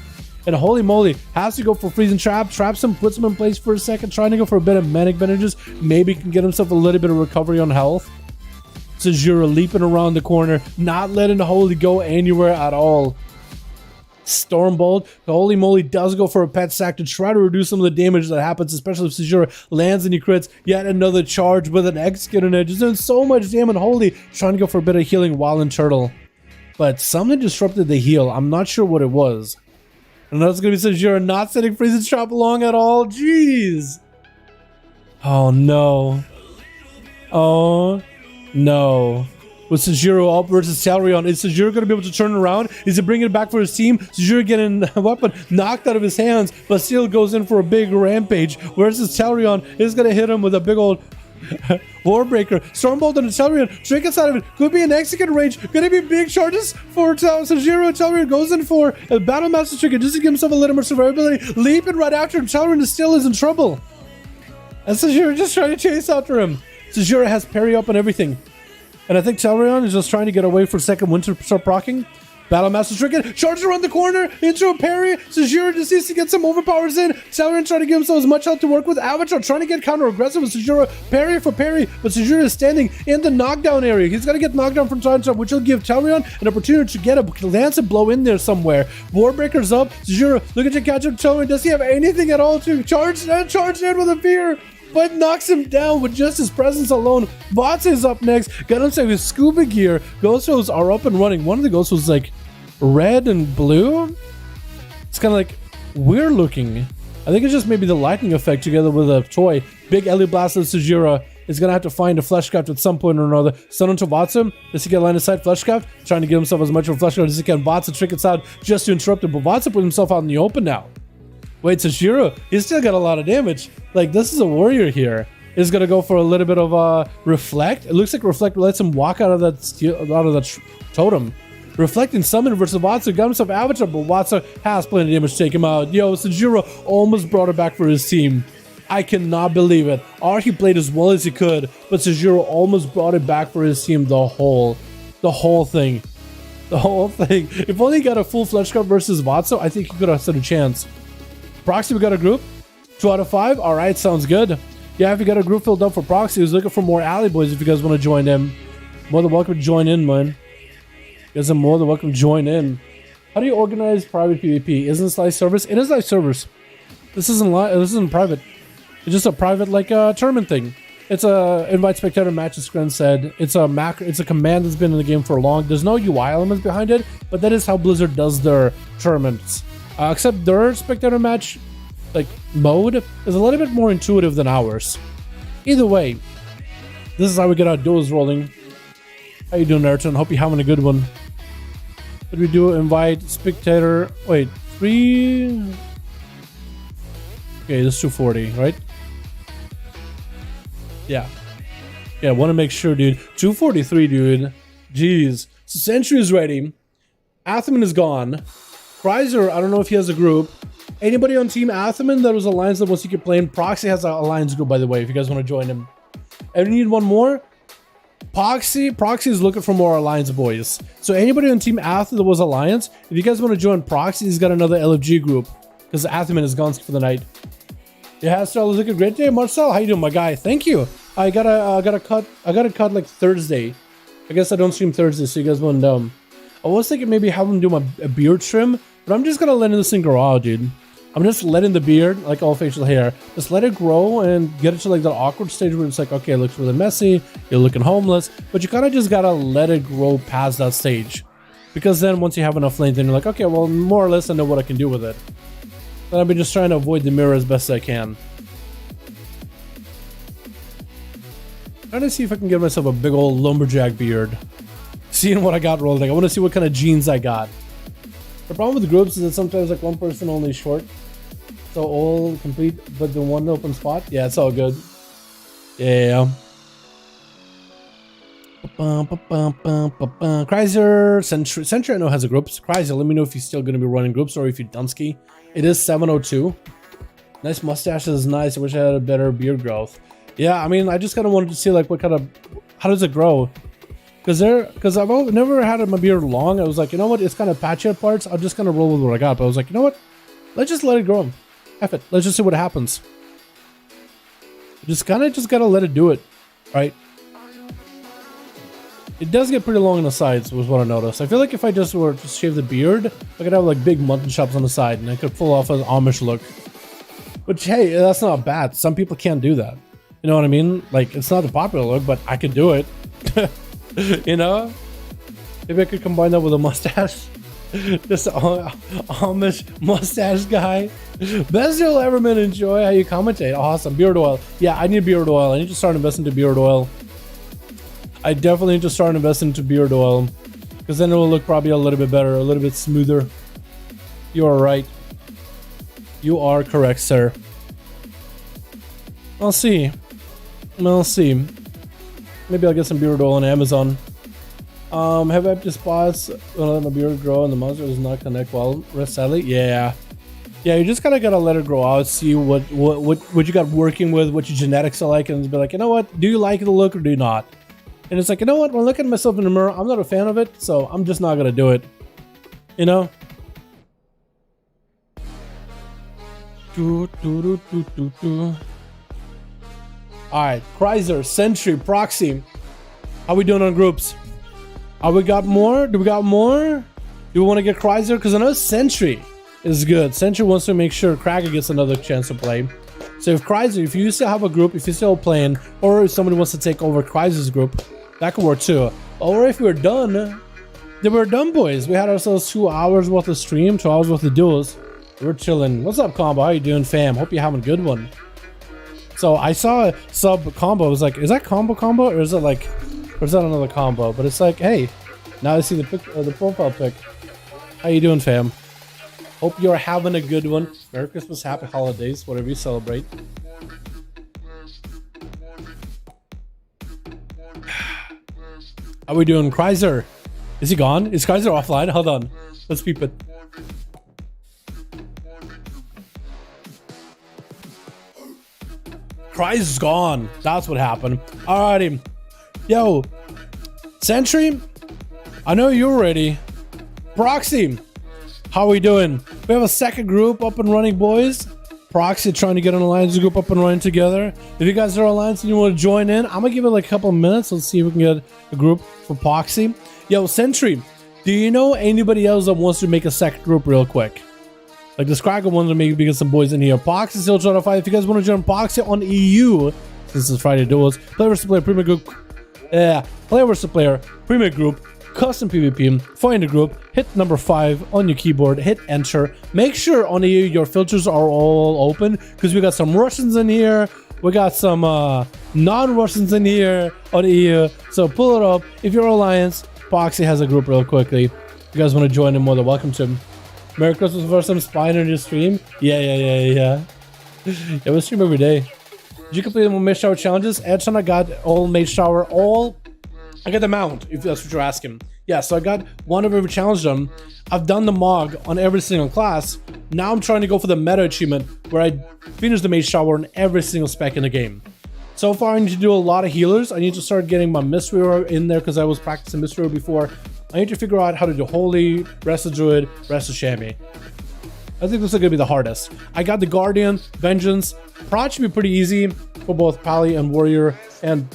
And holy moly, has to go for freezing trap. Traps him, puts him in place for a second, trying to go for a bit of manic bandages. Maybe can get himself a little bit of recovery on health. Sojiro leaping around the corner, not letting the Holy go anywhere at all. Stormbolt, holy moly, does go for a pet sack to try to reduce some of the damage that happens, especially if Sojiro lands and he crits. Yet another charge with an execute on it. Just doing so much damage. Holy, trying to go for a bit of healing while in turtle. But something disrupted the heal. I'm not sure what it was. And that's going to be Sojiro not setting freezing trap along at all. Jeez. Oh no. Oh no. With Sojiro up versus Talarion, is Sojiro going to be able to turn around? Is he bringing it back for his team? Sojiro getting a weapon knocked out of his hands, but still goes in for a big rampage. Versus Talarion is going to hit him with a big old Warbreaker. Stormbolt on the Talarion. Trinkets out of it. Could be an execute range. Going to be big charges for Sojiro. Talarion goes in for a Battle Master Trinket just to give himself a little more survivability. Leaping right after him. Talarion still is in trouble. And Sojiro just trying to chase after him. Sojiro has parry up and everything. And I think Talarion is just trying to get away for second win to start proccing. Battle Master Trinket charges around the corner into a parry. Sojiro just needs to get some overpowers in. Talarion trying to give himself as much health to work with. Avatar trying to get counter aggressive with Sojiro. Parry for parry, but Sojiro is standing in the knockdown area. He's going to get knocked down from time to time, which will give Talarion an opportunity to get a lance and blow in there somewhere. Warbreaker's up. Sojiro looking to catch up Talarion. Does he have anything at all to charge in with a fear? But knocks him down with just his presence alone. Bots is up next. Got himself his scuba gear. Ghost Hosts are up and running. One of the Ghost Hosts is like red and blue. It's kind of like weird looking. I think it's just maybe the lightning effect together with a toy. Big Ellie Blast of Sojiro is going to have to find a Fleshcraft at some point or another. Stun onto Vatsu. Does he get line of sight Fleshcraft? Trying to get himself as much of a Fleshcraft as he can. Vatsu trickets out just to interrupt him. But Vatsu put himself out in the open now. Wait, Sojiro, he's still got a lot of damage. Like, this is a warrior here. He's gonna go for a little bit of reflect. It looks like reflect lets him walk out of that totem. Reflecting summon versus Watsu. Got himself Avatar, but Watsu has plenty of damage to take him out. Yo, Sojiro almost brought it back for his team. I cannot believe it. He played as well as he could, but Sojiro almost brought it back for his team. The whole thing. The whole thing. If only he got a full Fleshcraft versus Watsu, I think he could have stood a chance. Proxy, we got a group. 2 out of 5. All right, sounds good. Yeah, if you got a group filled up for Proxy, who's looking for more Alley Boys, if you guys want to join in, more than welcome to join in, man. You guys are more than welcome to join in. How do you organize private PvP? Isn't this live service? It is live service. This isn't live. This isn't private. It's just a private, like, tournament thing. It's a invite spectator match, as Scren said. It's a macro. It's a command that's been in the game for long. There's no UI elements behind it, but that is how Blizzard does their tournaments. Except their spectator match like mode is a little bit more intuitive than ours. Either way, this is how we get our duels rolling. How you doing, Ayrton? Hope you're having a good one. What do we do? Invite spectator. Wait, 3. Okay, this is 240, right? Yeah. Yeah, I want to make sure, dude. 243, dude. Jeez. So Sentry is ready. Atheman is gone. Chrysler, I don't know if he has a group. Anybody on Team Atheman that was Alliance that wants to keep playing? Proxy has an Alliance group, by the way, if you guys want to join him. And we need one more. Proxy is looking for more Alliance boys. So anybody on Team Atheman that was Alliance, if you guys want to join Proxy, he's got another LFG group. Because Atheman is gone for the night. Yeah, Hairstyle is looking great day. Marcel, how you doing, my guy? Thank you. I gotta cut like Thursday. I guess I don't stream Thursday, so you guys won't know. I was thinking maybe have him do a beard trim, but I'm just gonna let this thing grow out, dude. I'm just letting the beard, like all facial hair, just let it grow and get it to like that awkward stage where it's like, okay, it looks really messy, you're looking homeless, but you kind of just gotta let it grow past that stage. Because then once you have enough length, then you're like, okay, well, more or less I know what I can do with it. But I've been just trying to avoid the mirror as best I can. Trying to see if I can get myself a big old lumberjack beard. Seeing what I got rolled. Like, I want to see what kind of jeans I got. The problem with the groups is that sometimes like one person only is short. So all complete, but the one open spot. Yeah, it's all good. Yeah. Chrysler, Sentry I know has a group. Chrysler, let me know if you're still going to be running groups or if you're Dunsky. It is 702. Nice mustache is nice. I wish I had a better beard growth. Yeah, I mean, I just kind of wanted to see like what kind of, how does it grow? Because I've never had my beard long. I was like, you know what? It's kind of patchy at parts. I'm just kind of roll with what I got. But I was like, you know what? Let's just let it grow. F it. Let's just see what happens. Just gotta let it do it, right? It does get pretty long on the sides, was what I noticed. I feel like if I just were to shave the beard, I could have like big mutton chops on the side, and I could pull off an Amish look. Which, hey, that's not bad. Some people can't do that. You know what I mean? Like, it's not the popular look, but I could do it. You know? Maybe I could combine that with a mustache. Just Amish mustache guy. Best you'll ever been. Enjoy how you commentate. Awesome. Beard oil. Yeah, I need beard oil. I need to start investing into beard oil. I definitely need to start investing into beard oil. Because then it will look probably a little bit better. A little bit smoother. You are right. You are correct, sir. I'll see. I'll see. Maybe I'll get some beard oil on Amazon. Have empty spots when I let my beard grow and the monster does not connect well. Rest sadly. Yeah. Yeah, you just kinda gotta let it grow out, see what you got working with, what your genetics are like, and be like, you know what? Do you like the look or do you not? And it's like, you know what? When I look at myself in the mirror, I'm not a fan of it, so I'm just not gonna do it. You know? Alright, Chrysler, Sentry, Proxy. How we doing on groups? We got more? Do we got more? Do we want to get Chrysler? Because I know Sentry is good. Sentry wants to make sure Cracker gets another chance to play. So if Chrysler, if you still have a group, if you're still playing, or if somebody wants to take over Chrysler's group, that could work too. Or if we're done, then we're done, boys. We had ourselves 2 hours worth of stream, 2 hours worth of duels. We're chilling. What's up, Combo? How you doing, fam? Hope you're having a good one. So I saw a sub combo. I was like, is that combo or is it like, or is that another combo? But it's like, hey, now I see the pic, the profile pic. How you doing, fam? Hope you're having a good one. Merry Christmas, happy holidays, whatever you celebrate. How we doing, Chrysler? Is he gone? Is Chrysler offline? Hold on, let's peep it. Chrysler's gone. That's what happened. Alrighty. Yo, Sentry, I know you're ready. Proxy, how we doing? We have a second group up and running, boys. Proxy trying to get an alliance group up and running together. If you guys are alliance and you want to join in, I'm gonna give it like a couple of minutes. Let's see if we can get a group for Proxy. Yo, Sentry, do you know anybody else that wants to make a second group real quick? Like this Cracker wanted to maybe get some boys in here. Proxy still trying to fight. If you guys want to join Proxy on EU, this is Friday Duels. Player versus player, premier group. Player versus player, premier group, custom PvP. Find a group, hit number 5 on your keyboard, hit enter. Make sure on EU your filters are all open because we got some Russians in here, We got some non-Russians in here on EU. So pull it up. If you're Alliance, Poxy has a group real quickly. If you guys want to join him, more than welcome to him. Merry Christmas for some spine on your stream. Yeah, we stream every day. Did you complete the Mage Shower challenges? Edson, I got all Mage Shower, I got the mount, if that's what you're asking. Yeah, so I got one of every challenge done. I've done the MOG on every single class. Now I'm trying to go for the meta achievement where I finish the Mage Shower on every single spec in the game. So far, I need to do a lot of healers. I need to start getting my Mystery Aura in there because I was practicing Mystery Aura before. I need to figure out how to do Holy, Rest of Druid, Rest of Chamois. I think this is going to be the hardest. I got the Guardian, Vengeance. Prod should be pretty easy for both Pally and Warrior. And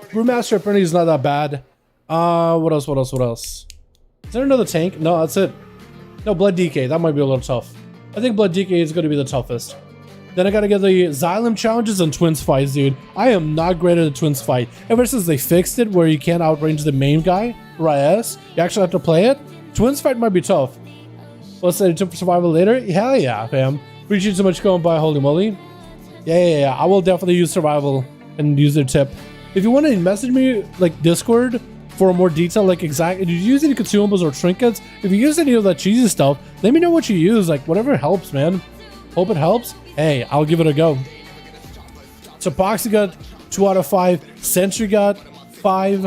Brewmaster apparently is not that bad. What else? Is there another tank? No, that's it. No, Blood DK. That might be a little tough. I think Blood DK is going to be the toughest. Then I got to get the Xylem challenges and Twins fights, dude. I am not great at the Twins fight. Ever since they fixed it where you can't outrange the main guy, Reyes, you actually have to play it. Twins fight might be tough. Let's say tip for survival later. Hell yeah, fam. Appreciate so much going by, holy moly. Yeah. I will definitely use survival and use their tip. If you want to message me, like Discord, for more detail, like exactly, did you use any consumables or trinkets? If you use any of that cheesy stuff, let me know what you use. Like whatever helps, man. Hope it helps. Hey, I'll give it a go. So Poxy got 2 out of 5. Sentry got 5.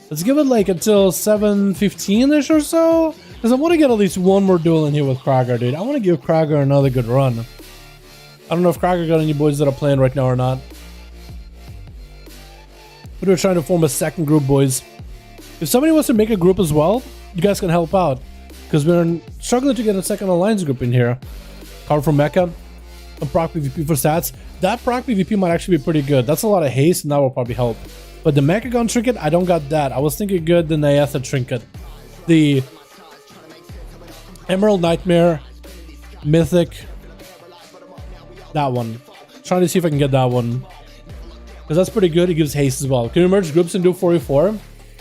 Let's give it like until 7:15ish or so. Because I want to get at least one more duel in here with Krager, dude. I want to give Krager another good run. I don't know if Krager got any boys that are playing right now or not. But we're trying to form a second group, boys. If somebody wants to make a group as well, you guys can help out. Because we're struggling to get a second alliance group in here. Card from Mecha. A proc PvP for stats. That proc PvP might actually be pretty good. That's a lot of haste, and that will probably help. But the Mecha Gun trinket, I don't got that. I was thinking good, the Nyatha trinket. The Emerald Nightmare, Mythic, that one. Trying to see if I can get that one. Because that's pretty good, it gives haste as well. Can you merge groups and do 4v4?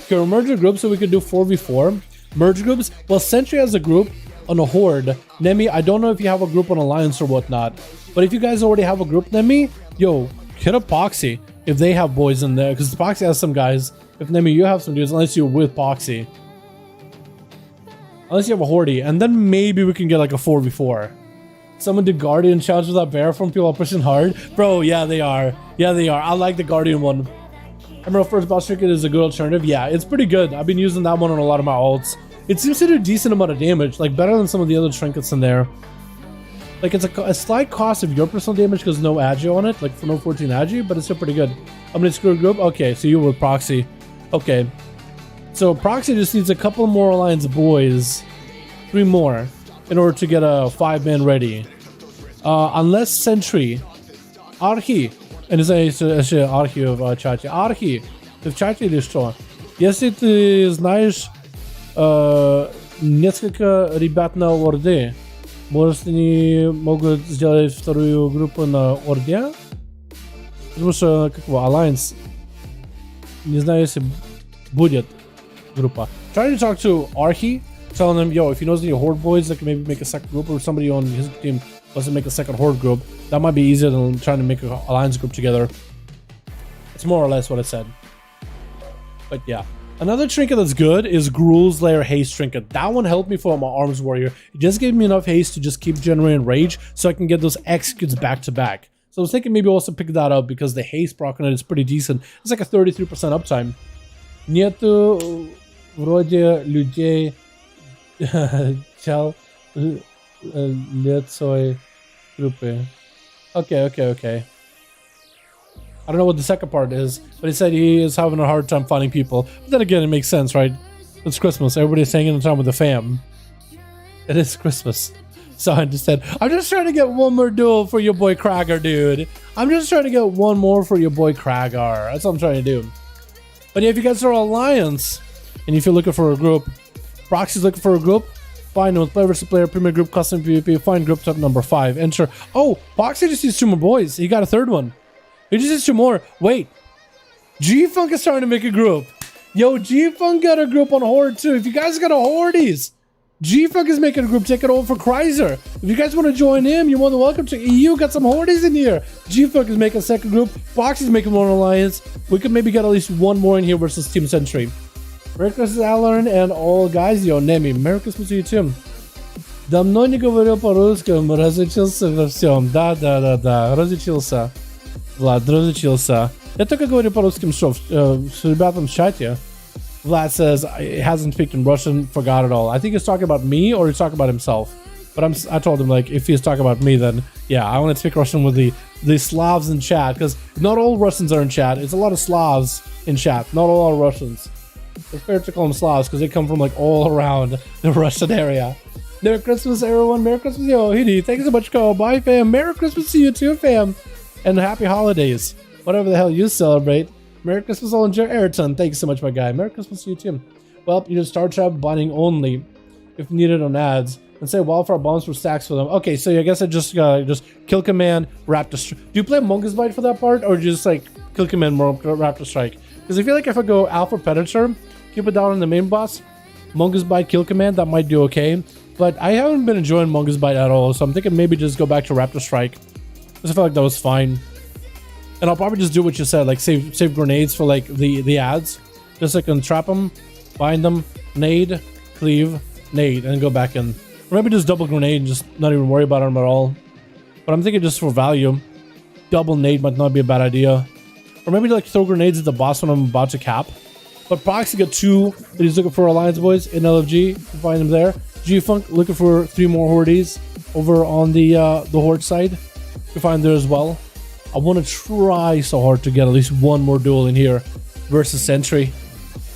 Can we merge the groups so we can do 4v4? Merge groups? Well, Sentry has a group on a Horde. Nemi, I don't know if you have a group on Alliance or whatnot. But if you guys already have a group, Nemi, yo, hit up Poxy if they have boys in there. Because Poxy has some guys. If Nemi, you have some dudes, unless you're with Poxy. Unless you have a Horde. And then maybe we can get like a 4v4. Someone did Guardian challenge with that bear from people pushing hard. Bro, yeah, they are. Yeah, they are. I like the Guardian one. Emerald First Boss Trinket is a good alternative. Yeah, it's pretty good. I've been using that one on a lot of my ults. It seems to do a decent amount of damage. Like, better than some of the other trinkets in there. Like, it's a slight cost of your personal damage because no agi on it. Like, for no 14 agi, but it's still pretty good. I'm gonna screw a group. Okay, so you're with Proxy. Okay. So, Proxy just needs a couple more Alliance boys. 3 more. In order to get a 5-man ready. Unless Sentry. Arhi. Я не знаю, если Архи в чате. Архи, ты в чате или что? Если ты знаешь несколько ребят на Орде, может они могут сделать вторую группу на Орде? Потому что, как его, Alliance, не знаю, если будет группа. Trying to talk to Arhi, telling him, yo, if he knows any Horde boys that can maybe make a second group, or somebody on his team wants to make a second Horde group, that might be easier than trying to make an Alliance group together. It's more or less what I said. But yeah. Another trinket that's good is Gruul's Lair Haste trinket. That one helped me for my Arms Warrior. It just gave me enough haste to just keep generating rage so I can get those executes back to back. So I was thinking maybe also pick that up because the haste proc on it is pretty decent. It's like a 33% uptime. Нету вроде людей чел лицой группы. Okay. I don't know what the second part is, but he said he is having a hard time finding people. But then again, it makes sense, right? It's Christmas. Everybody's hanging time with the fam. It is Christmas. So I understand. I'm just trying to get one more duel for your boy Krager, dude. I'm just trying to get one more for your boy Krager. That's what I'm trying to do. But yeah, if you guys are Alliance, and if you're looking for a group, Proxy's looking for a group, find with player versus player, premier group, custom PvP, find group type number 5. Enter. Oh, Proxy just needs 2 more boys. He got a 3rd one. He just needs 2 more. Wait. G-Funk is starting to make a group. Yo, G-Funk got a group on Horde too. If you guys got a Hordes, G-Funk is making a group, take it over for Chrysler. If you guys want to join him, you're more than welcome to. EU got some hordes in here. G-Funk is making a second group. Boxy's making one alliance. We could maybe get at least one more in here versus Team Sentry. Merry Christmas, Dalaran, and all guys, yo, Nemi. Merry Christmas to you, too. Давно не говорил по-русски, разучился во всем. Да, разучился. Влад, разучился. Я только говорю по-русски с ребятам в чате. Vlad says he hasn't speak in Russian, forgot it all. I think he's talking about me or he's talking about himself. But I told him, like, if he's talking about me, then yeah, I want to speak Russian with the Slavs in chat, because not all Russians are in chat. It's a lot of Slavs in chat, not all are Russians. It's fair to call them Slavs because they come from like all around the Russian area. Merry Christmas, everyone. Merry Christmas, yo, Hidi. Thanks so much, Cole. Bye, fam. Merry Christmas to you too, fam. And happy holidays. Whatever the hell you celebrate. Merry Christmas, all enjoy Ayrton. Thank you so much, my guy. Merry Christmas to you too. Well, you just start trap binding only if needed on ads. And say wildfire bombs for stacks for them. Okay, so I guess I just kill command, raptor strike. Do you play Mongoose Bite for that part, or just like kill command, raptor strike? Because I feel like if I go alpha predator, keep it down on the main boss, Mongoose Bite, kill command, that might do okay. But I haven't been enjoying Mongoose Bite at all, so I'm thinking maybe just go back to raptor strike. Because I feel like that was fine. And I'll probably just do what you said, like save grenades for like the ads, just so I can trap them, bind them, nade, cleave, nade, and then go back in. Or maybe just double grenade and just not even worry about them at all. But I'm thinking just for value, double nade might not be a bad idea. Or maybe like throw grenades at the boss when I'm about to cap. But Proxy got 2 that he's looking for Alliance boys in LFG. You can find them there. G-Funk looking for 3 more hordes over on the horde side. You can find there as well. I want to try so hard to get at least one more duel in here versus Sentry.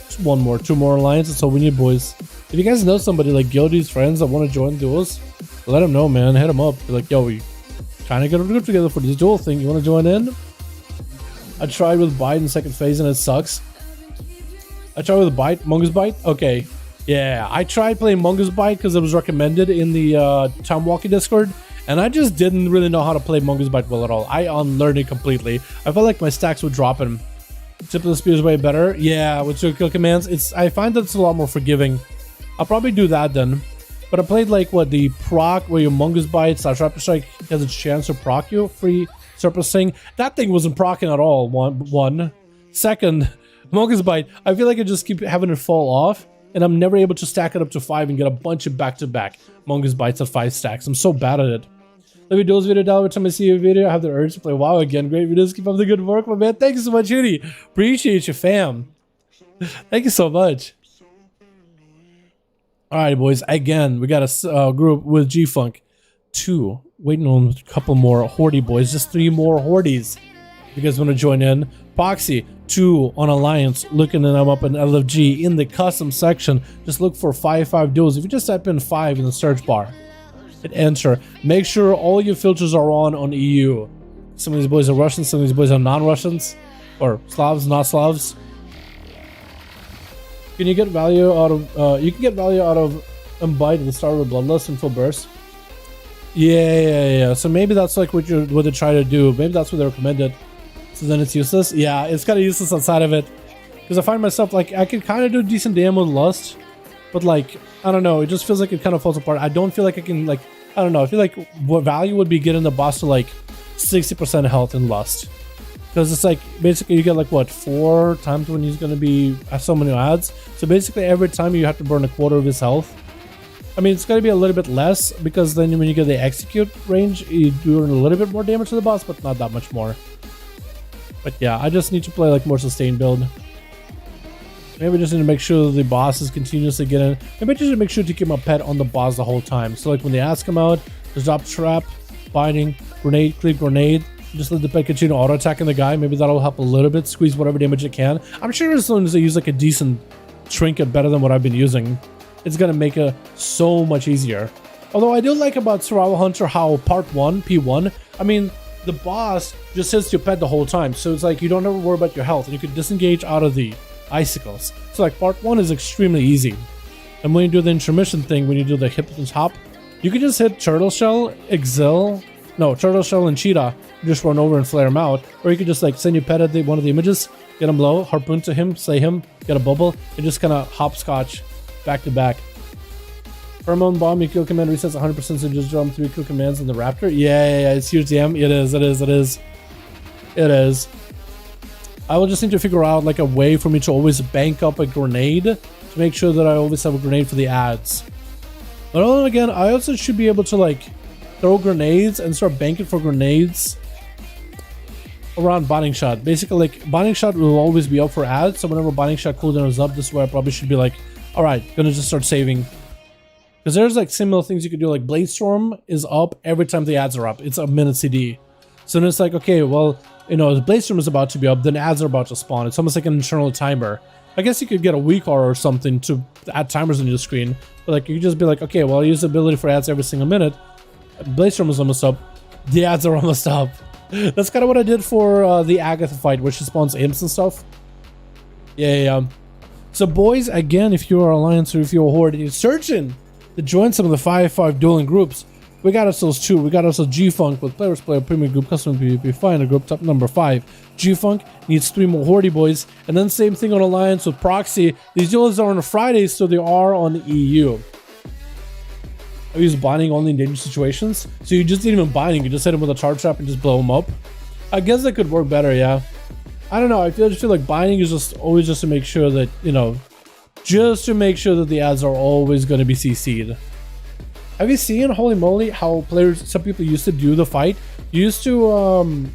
Just one more, 2 more alliances. So we need, boys. If you guys know somebody like Gildy's friends that want to join duels, let them know, man. Hit them up. Be like, yo, we trying to get a group together for this duel thing. You want to join in? I tried with Bite in second phase and it sucks. I tried with Bite, Mongoose Bite. Okay, yeah, I tried playing Mongoose Bite because it was recommended in the Time Walking Discord, and I just didn't really know how to play Mongoose Bite well at all. I unlearned it completely. I felt like my stacks would drop in. Tip of the spear is way better. Yeah, with 2 kill commands, I find that it's a lot more forgiving. I'll probably do that then. But I played like what, the proc where your Mongoose Bite / Raptor Strike has a chance to proc you free surfacing. That thing wasn't procking at all. One. Second, Mongoose Bite, I feel like I just keep having it fall off, and I'm never able to stack it up to 5 and get a bunch of back-to-back Mongoose Bites at 5 stacks. I'm so bad at it. Love your duels video, Dal. Every time I see your video, I have the urge to play WoW again. Great videos. Keep up the good work, my man. Thank you so much, Judy. Appreciate you, fam. Thank you so much. Alright, boys. Again, we got a group with G-Funk. 2. Waiting on a couple more Horde boys. Just 3 more Hordes. If you guys want to join in. Poxy, 2 on Alliance. Looking them up in LFG. In the custom section, just look for 5V5 duels. If you just type in 5 in the search bar, hit enter. Make sure all your filters are on EU. Some of these boys are Russians. Some of these boys are non-Russians. Or Slavs, not Slavs. Can you get value out of you can get value out of Bite at the start of a Bloodlust in full burst? Yeah. So maybe that's like what they try to do. Maybe that's what they recommended. So then it's useless. Yeah, it's kind of useless outside of it. Because I find myself like I can kind of do decent damage with Lust, but like I don't know, it just feels like it kind of falls apart. I don't feel like I can like I don't know. I feel like what value would be getting the boss to like 60% health in Lust. Because it's like, basically you get like, what, 4 times when he's going to be have so many ads. So basically every time you have to burn a quarter of his health. I mean, it's going to be a little bit less, because then when you get the execute range, you do a little bit more damage to the boss, but not that much more. But yeah, I just need to play like more sustained build. Maybe just need to make sure that the boss is continuously getting... Maybe just need to make sure to keep my pet on the boss the whole time. So like when the ads come out, just drop trap, binding, grenade, cleave grenade. Just let the pet continue auto-attacking the guy. Maybe that'll help a little bit. Squeeze whatever damage it can. I'm sure as long as they use like a decent trinket better than what I've been using, it's gonna make it so much easier. Although I do like about Survival Hunter how part 1, P1, I mean, the boss just sits your pet the whole time. So it's like you don't ever worry about your health, and you can disengage out of the icicles. So like part 1 is extremely easy. And when you do the intermission thing, when you do the hip and hop, you can just hit Turtle Shell, Turtle Shell and Cheetah, just run over and flare him out. Or you could just like send your pet at one of the images, get him low, harpoon to him, slay him, get a bubble, and just kind of hopscotch back to back. Perma bomb, your kill command resets 100%, so just drum 3 kill commands in the Raptor. Yeah, it's huge DM. It is. I will just need to figure out like a way for me to always bank up a grenade to make sure that I always have a grenade for the ads. But then again, I also should be able to like throw grenades and start banking for grenades around binding shot. Basically, like binding shot will always be up for ads, so whenever binding shot cooldown is up, this is where I probably should be like, all right, gonna just start saving. Because there's like similar things you could do, like Blade Storm is up every time the ads are up. It's a minute CD. So then it's like, okay, well, you know, the Blade Storm is about to be up, then ads are about to spawn. It's almost like an internal timer. I guess you could get a weak aura or something to add timers on your screen. But like, you could just be like, okay, well, I use the ability for ads every single minute. Blade Storm is almost up. The ads are almost up. That's kind of what I did for the Agatha fight, where she spawns imps and stuff. Yeah. So boys, again, if you're Alliance or if you're a Horde, you're searching to join some of the 5v5 dueling groups, we got ourselves 2. We got ourselves G-Funk with Players Player Premium Group, Custom PvP Finder Group, top number 5. G-Funk needs 3 more Horde boys, and then same thing on Alliance with Proxy. These duels are on Fridays, so they are on the EU. I use binding only in dangerous situations, so you just need him in binding. You just hit him with a charge trap and just blow him up. I guess that could work better, yeah. I don't know. I just feel like binding is just always just to make sure that, you know, just to make sure that the ads are always going to be CC'd. Have you seen, holy moly, how some people used to do the fight? You used to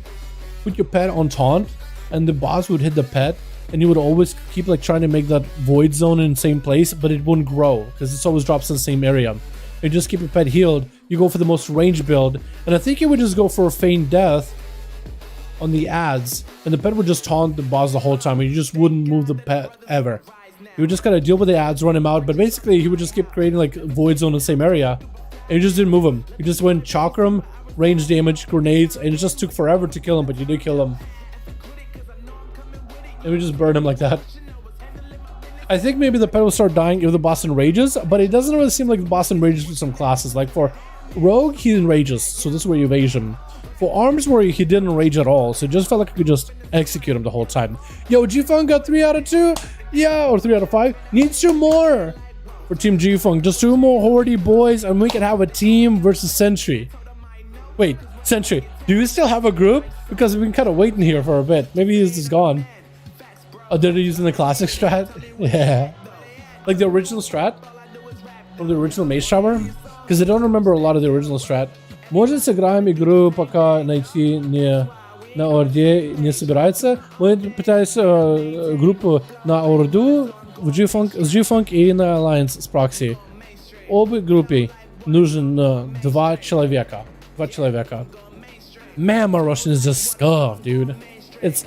put your pet on taunt, and the boss would hit the pet, and you would always keep like trying to make that void zone in the same place, but it wouldn't grow because it always drops in the same area. You just keep your pet healed. You go for the most ranged build, and I think you would just go for a feign death on the ads, and the pet would just taunt the boss the whole time, and you just wouldn't move the pet ever. You would just kind of deal with the ads, run him out, but basically he would just keep creating like void zone in the same area, and you just didn't move him. You just went chakram, range damage, grenades, and it just took forever to kill him, but you did kill him. And we just burned him like that. I think maybe the pet will start dying if the boss enrages, but it doesn't really seem like the boss enrages with some classes. Like for Rogue, he enrages, so this is where you evasion. For Arms, where he didn't rage at all, so it just felt like I could just execute him the whole time. Yo, G-Funk got 3 out of 2? Yeah, or 3 out of 5. Needs 2 more for Team G-Funk. Just 2 more Horde boys, and we can have a team versus Sentry. Wait, Sentry, do you still have a group? Because we've been kind of waiting here for a bit. Maybe he's just gone. Oh, they're using the classic strat? Yeah. Like the original strat? From the original Mage Tower? Because I don't remember a lot of the original strat. Может сыграем игру, пока найти на Орде не собирается. Мы пытаемся группу на Орду с G-Funk и на Alliance с Proxy. Обе группы нужен 2 человека. 2 человека. Man, my Russian is just scuffed, dude. It's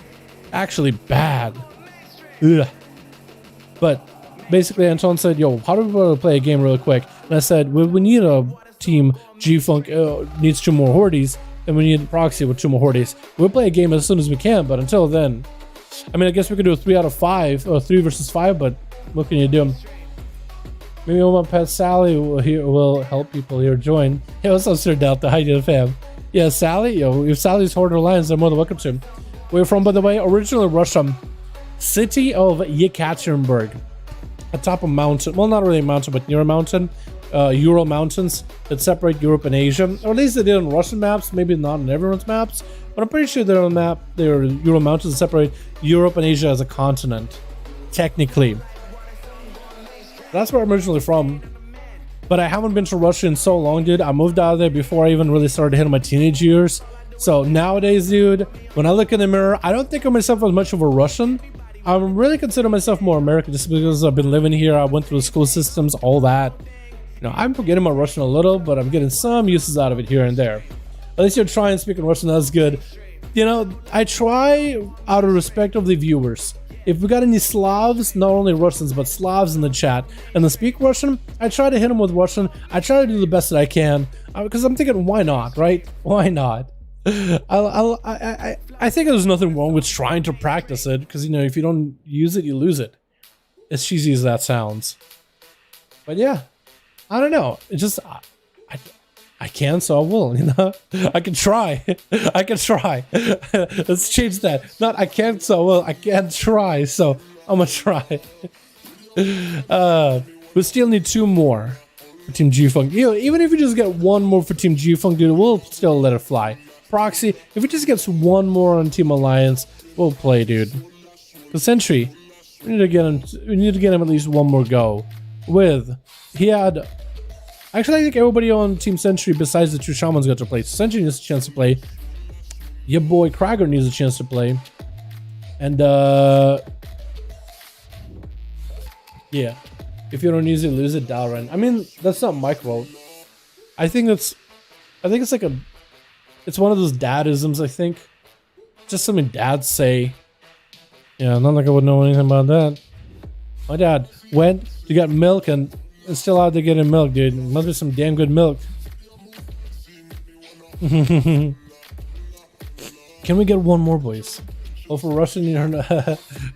actually bad. Ugh. But basically, Anton said, yo, how do we play a game really quick? And I said, well, we need a team. G-Funk needs 2 more Hordes, and we need Proxy with 2 more Hordes. We'll play a game as soon as we can, but until then, I mean, I guess we could do a 3 out of 5, or 3 versus 5, but what can you do? Maybe my pet Sally will help people here join. Hey, what's up, Sir Delta? How you doing, fam? Yeah, Sally? Yo, if Sally's Horde Alliance, they're more than welcome to. Where from, by the way? Originally Russia. City of Yekaterinburg. Atop a mountain. Well, not really a mountain, but near a mountain. Ural Mountains that separate Europe and Asia. Or at least they did on Russian maps, maybe not on everyone's maps, but I'm pretty sure they're on the map. They're Ural Mountains that separate Europe and Asia as a continent. Technically. That's where I'm originally from. But I haven't been to Russia in so long, dude. I moved out of there before I even really started hitting my teenage years. So nowadays, dude, when I look in the mirror, I don't think of myself as much of a Russian. I really consider myself more American just because I've been living here. I went through the school systems, all that. You know, I'm forgetting my Russian a little, but I'm getting some uses out of it here and there. At least you're trying speaking Russian, that's good. You know, I try out of respect of the viewers. If we got any Slavs, not only Russians, but Slavs in the chat, and they speak Russian, I try to hit them with Russian. I try to do the best that I can, because I'm thinking, why not, right? Why not? I think there's nothing wrong with trying to practice it, because, you know, if you don't use it, you lose it. As cheesy as that sounds. But yeah. I don't know. It just I can, so I will. You know, I can try. I can try. Let's change that. Not I can't, so I will. I can try, so I'm gonna try. We still need 2 more. for Team G-Funk. You know, even if we just get one more for Team G-Funk, dude, we'll still let it fly. Proxy, if it just gets one more on Team Alliance, we'll play, dude. The Sentry, we need to get him. We need to get him at least one more go. He had. Actually, I think everybody on Team Sentry besides the two shamans got to play. So Sentry needs a chance to play. Your boy Krager needs a chance to play. And yeah, if you don't use it, lose it, Dalaran. I mean, that's not my quote. I think it's like it's one of those dadisms. I think just something dads say. Yeah, not like I would know anything about that. My dad went to get milk and is still out there getting milk, dude. Must be some damn good milk. Can we get one more, boys? Well, for Russian,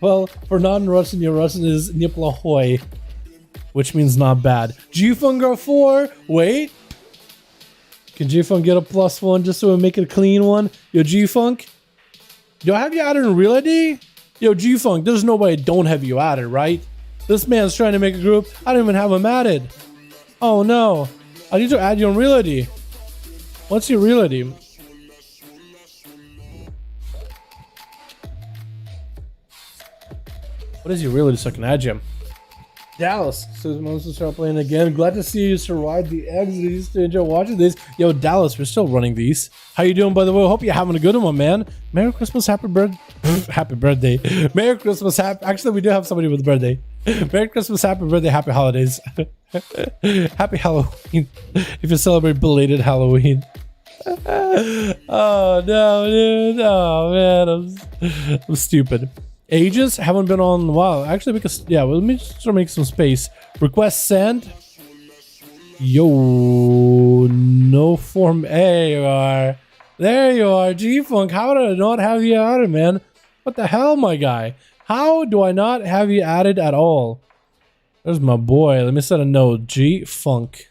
well, for non-Russian, your Russian is neplahoy, which means not bad. G-Funk got 4. Wait, can G-Funk get a +1 just so we make it a clean one? Yo, G-Funk, do I have you added in real ID? Yo, G-Funk, there's no way I don't have you added, right? This man's trying to make a group. I don't even have him added. Oh no, I need to add you on real ID. What's your real ID? What is your real ID so I can add you? Dallas says wants to start playing again. Glad to see you survived the exit. Used to enjoy watching this. Yo, Dallas, we're still running these. How you doing, by the way? Hope you're having a good one, man. Merry Christmas, happy birthday. Merry Christmas, actually, we do have somebody with a birthday. Merry Christmas, happy birthday, happy holidays. Happy Halloween. If you celebrate belated Halloween. Oh no, dude. Oh man, I'm stupid. Ages haven't been on in a while. Actually, because yeah, well, let me just make some space. Request send. Yo, no form. There you are. There you are, G-Funk. How did I not have you added, man? What the hell, my guy? How do I not have you added at all? There's my boy. Let me set a note. G-Funk.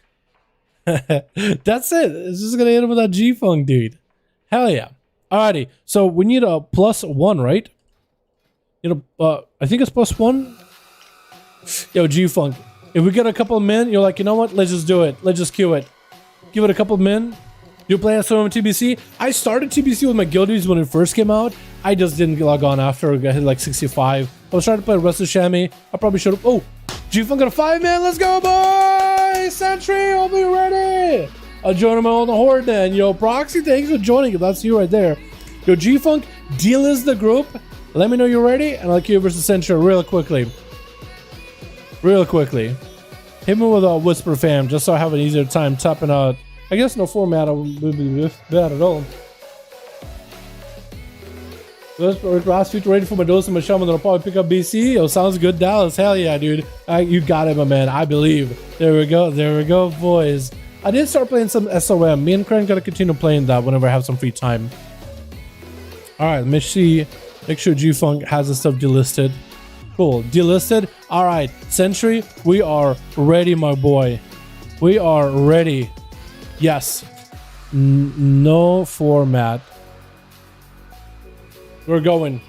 That's it. It's just gonna hit him with that G-Funk, dude. Hell yeah. Alrighty. So we need a +1, right? You know, I think it's +1. Yo, G-Funk. If we get a couple of men, you're like, you know what? Let's just do it. Let's just queue it. Give it a couple of men. You play SOM TBC. I started TBC with my guildies when it first came out. I just didn't log on after. I hit like 65. I was trying to play Wrestle Chamois. I probably should have. Oh, G-Funk got a 5-man. Let's go, boys! Sentry, I'll be ready. I'll join him on the horde then. Yo, Proxy, thanks for joining. That's you right there. Yo, G-Funk, deal is the group. Let me know you're ready, and I'll queue versus Sentry real quickly. Real quickly. Hit me with a Whisper Fam, just so I have an easier time tapping out. I guess no format would be bad at all. Last feature ready for my dose of my shaman that'll probably pick up BC. Oh, sounds good, Dallas. Hell yeah, dude. You got it, my man. I believe. There we go. There we go, boys. I did start playing some SOM. Me and Kren gotta continue playing that whenever I have some free time. Alright, let me see. Make sure G-Funk has the stuff delisted. Cool. Delisted. Alright. Sentry, we are ready, my boy. We are ready. Yes. No format. We're going.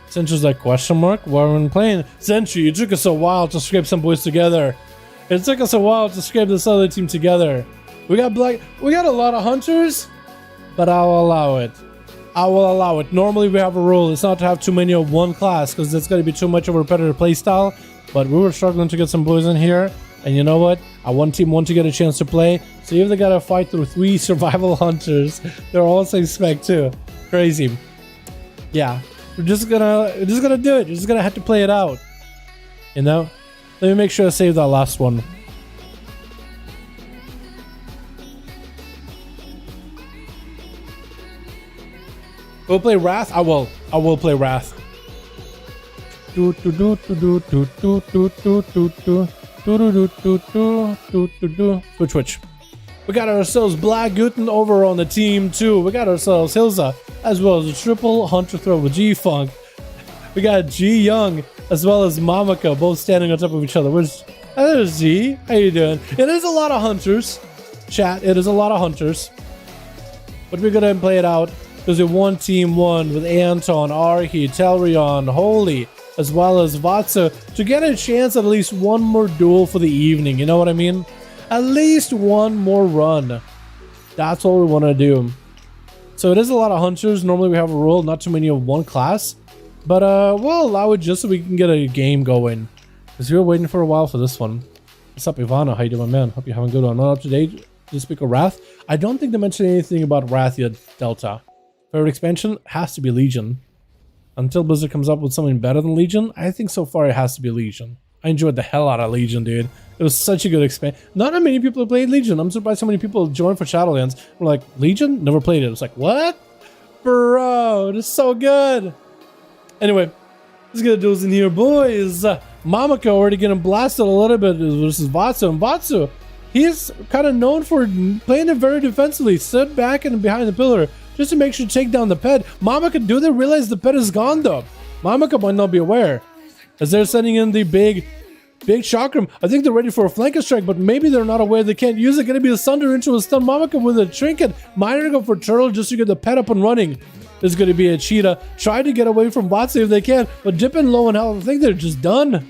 Sentry's like, question mark? Why are we playing? Sentry, it took us a while to scrape some boys together. It took us a while to scrape this other team together. We got a lot of hunters, but I'll allow it. I will allow it. Normally we have a rule. It's not to have too many of one class because it's going to be too much of a repetitive playstyle. But we were struggling to get some boys in here. And you know what? I want team 1 to get a chance to play. So if they got to fight through 3 survival hunters, they're all same spec too. Crazy. Yeah. We're just gonna do it. You're just gonna have to play it out. You know? Let me make sure I save that last one. We'll play Wrath? I will play Wrath. Switch. We got ourselves Black Guten over on the team too. We got ourselves Hilza, as well as a triple hunter throw with G-Funk. We got G Young, as well as Mamaka, both standing on top of each other. There's G. How you doing? It is a lot of hunters. Chat, it is a lot of hunters. But we're gonna play it out. Because we won team 1 with Anton, Arhi, Telrion, Holy, as well as Vatsa to get a chance at least one more duel for the evening. You know what I mean? At least one more run. That's what we want to do. So it is a lot of hunters. Normally we have a rule, not too many of one class. But we'll allow it just so we can get a game going. Because we were waiting for a while for this one. What's up, Ivana? How you doing, man? Hope you're having a good one. Not up to date. Just speak of Wrath. I don't think they mentioned anything about Wrath yet, Delta. Favorite expansion has to be Legion. Until Blizzard comes up with something better than Legion, I think so far it has to be Legion. I enjoyed the hell out of Legion, dude. It was such a good expansion. Not that many people have played Legion. I'm surprised so many people joined for Shadowlands. We're like, Legion? Never played it. It was like, what? Bro, it's so good. Anyway, let's get duels in here, boys. Mamaka already getting blasted a little bit versus Vatsu. And Vatsu, he's kind of known for playing it very defensively. Sit back and behind the pillar just to make sure to take down the pet. Mamaka, do they realize the pet is gone though? Mamaka might not be aware. As they're sending in the big chakram. I think they're ready for a flanker strike, but maybe they're not aware they can't use it. Gonna be a Sunder into a stun. Mamaka with a trinket. Miner go for turtle just to get the pet up and running. There's gonna be a cheetah. Try to get away from Vatsu if they can, but dipping low in health. I think they're just done.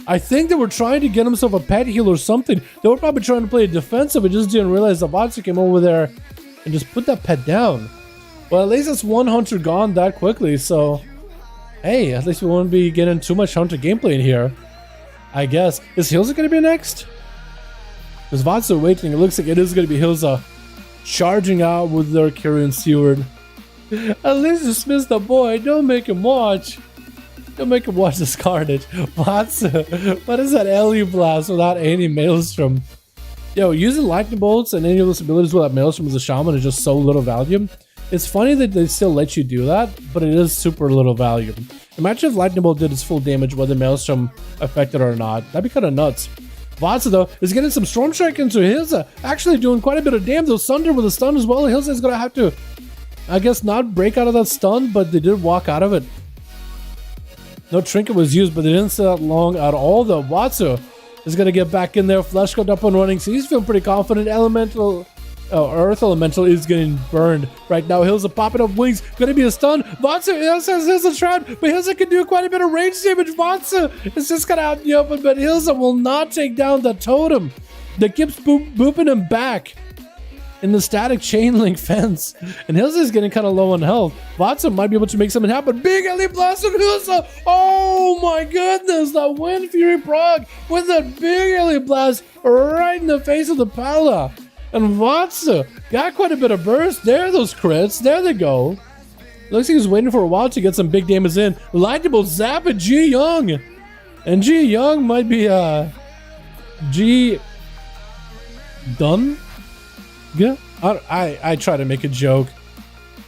I think they were trying to get himself a pet heal or something. They were probably trying to play defensive, but just didn't realize that Vatsu came over there and just put that pet down. Well, at least it's one hunter gone that quickly, so hey, at least we won't be getting too much hunter gameplay in here. I guess. Is Hilza going to be next? Because Vatsu waiting. It looks like it is going to be Hilza charging out with their Kyrian Steward. At least dismiss the boy. Don't make him watch. Don't make him watch this carnage. Vatsu, what is that LE blast without any Maelstrom? Yo, using lightning bolts and any of those abilities without Maelstrom as a shaman is just so little value. It's funny that they still let you do that, but it is super little value. Imagine if Lightning Bolt did its full damage whether Maelstrom affected or not. That'd be kind of nuts. Vatsa though is getting some Storm Strike into Hilza, actually doing quite a bit of damage. Though Sunder with a stun as well. Hilza is gonna have to, I guess, not break out of that stun, but they did walk out of it. No trinket was used, but they didn't stay that long at all though. Vatsa is gonna get back in there, Flesh Code up and running, so he's feeling pretty confident. Earth Elemental is getting burned right now. Hilza popping up wings, gonna be a stun. Vatsa has a trap, but Hilza can do quite a bit of range damage. Vatsa is just gonna out in the open, but Hilza will not take down the totem that keeps booping him back in the static chain link fence. And Hilza is getting kind of low on health. Vatsa might be able to make something happen. Big LE blast on Hilza. Oh my goodness, that Wind Fury proc with that big LE blast right in the face of the Pala. And Vatsa got quite a bit of burst. There are those crits. There they go. Looks like he's waiting for a while to get some big damage in. Lightning Bolt zap at Ji Young. And Ji Young might be G done? Yeah. I try to make a joke.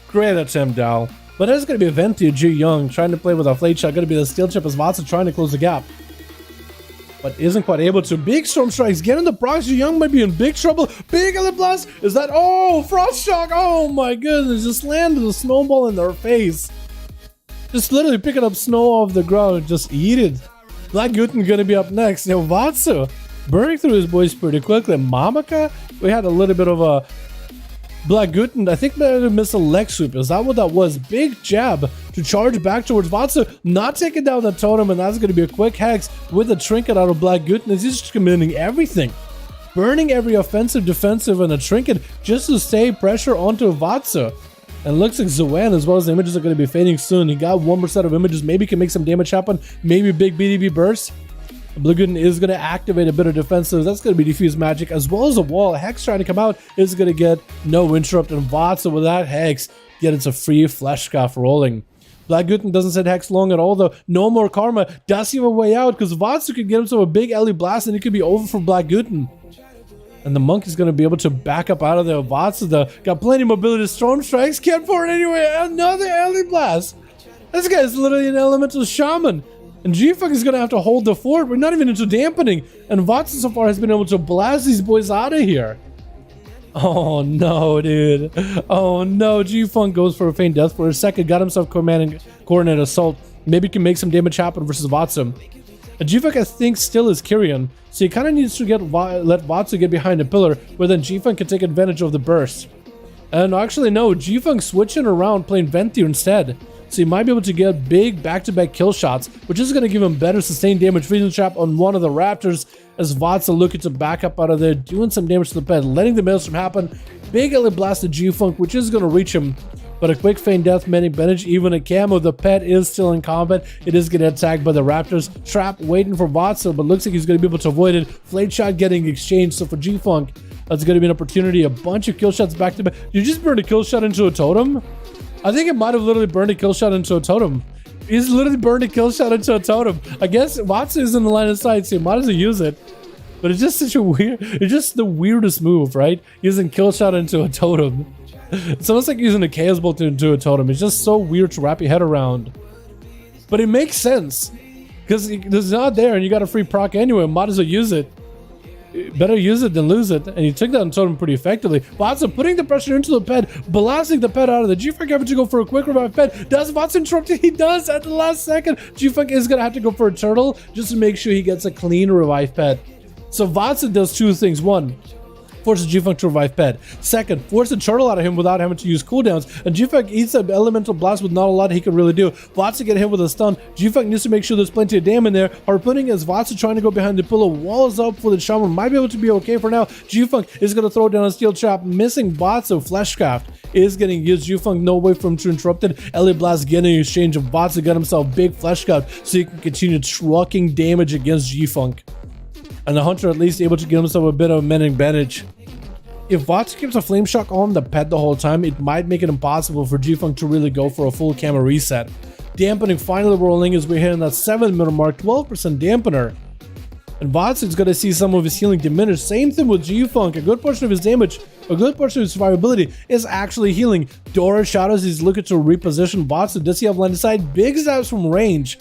Great attempt, Dal. But there's gonna be a Venti Ji Young trying to play with a flate shot. Gonna be the steel chip as Vatsa trying to close the gap, but isn't quite able to. Big Storm Strikes, getting the procs. Young might be in big trouble. Big LE blast. Is that, oh, Frost Shock. Oh my goodness, just landed a snowball in their face. Just literally picking up snow off the ground and just eat it. Black Guten gonna be up next. Yo, Vatsu burning through his boys pretty quickly. Mamaka, we had a little bit of a Black Guten, I think they missed a leg sweep. Is that what that was? Big jab to charge back towards Vatsu, not taking down the totem, and that's going to be a quick hex with a trinket out of Black Guten. He's just committing everything. Burning every offensive, defensive, and a trinket just to stay pressure onto Vatsu. And looks like Zoan, as well as the images, are going to be fading soon. He got one more set of images. Maybe can make some damage happen. Maybe big BDB burst. Blue Guten is going to activate a bit of defensive. That's going to be diffuse magic, as well as a wall. Hex trying to come out is going to get no interrupt, and Vatsa with that Hex get into free flesh scarf rolling. Black Guten doesn't set Hex long at all though. No more karma. Does he have a way out? Because Vatsa could get himself a big LE blast and it could be over for Black Guten. And the monk is going to be able to back up out of there. Vatsa though got plenty of mobility. Storm Strikes, can't pour it anyway. Another LE blast. This guy is literally an elemental shaman. And G-Funk is going to have to hold the fort. We're not even into dampening. And Vatsa so far has been able to blast these boys out of here. Oh no, dude. Oh no. G-Funk goes for a feint death for a second. Got himself coordinated assault. Maybe can make some damage happen versus Vatsa. And G-Funk, I think, still is Kyrian. So he kind of needs to let Vatsa get behind a pillar, where then G-Funk can take advantage of the burst. And actually, no. G-Funk switching around, playing Venti instead. so you might be able to get big back-to-back kill shots, which is going to give him better sustained damage. Freezing trap on one of the Raptors as Vatsa looking to back up out of there, doing some damage to the pet, letting the Maelstrom happen. Big LA blast to G-Funk, which is going to reach him, but a quick feign death, many bandage, even a camo. The pet is still in combat. It is getting attacked by the Raptors. Trap waiting for Vatsa, but looks like he's going to be able to avoid it. Flame shot getting exchanged, so for G-Funk, that's going to be an opportunity. A bunch of kill shots back to back. You just burned a kill shot into a totem? I think it might have literally burned a kill shot into a totem. He's literally burned a kill shot into a totem. I guess Vatsa is in the line of sight, so he might as well use it. But it's just such a weird, it's just the weirdest move, right? Using kill shot into a totem. It's almost like using a chaos bolt into a totem. It's just so weird to wrap your head around. But it makes sense. Because it's not there and you got a free proc anyway. Might as well use it. Better use it than lose it. And you took that on totem pretty effectively. Vatsa putting the pressure into the pet, blasting the pet out of the G-Funk, having to go for a quick revive pet. Does Vatsa interrupt it? He does at the last second. G-Funk is going to have to go for a turtle just to make sure he gets a clean revive pet. So Vatsa does two things. One, forces G-Funk to revive pet. Second, force a turtle out of him without having to use cooldowns. And G-Funk eats an elemental blast with not a lot he can really do. Vatsa get hit with a stun. G-Funk needs to make sure there's plenty of dam in there. Harpooning as Vatsa trying to go behind the pillow. Walls up for the shaman. Might be able to be okay for now. G-Funk is going to throw down a steel trap. Missing Vatsa. Fleshcraft is getting used. G-Funk no way from to interrupted. Ellie Blast getting an exchange of Vatsa. Got himself big Fleshcraft so he can continue trucking damage against G-Funk. And the Hunter at least able to get himself a bit of a men advantage. If Vatsa keeps a Flame Shock on the pet the whole time, it might make it impossible for G-Funk to really go for a full camo reset. Dampening finally rolling as we're hitting that 7-minute mark, 12% dampener. And Vatsa is going to see some of his healing diminish. Same thing with G-Funk. A good portion of his damage, a good portion of his survivability is actually healing. Dora Shadows is looking to reposition Vatsa. Does he have line of sight? Big zaps from range.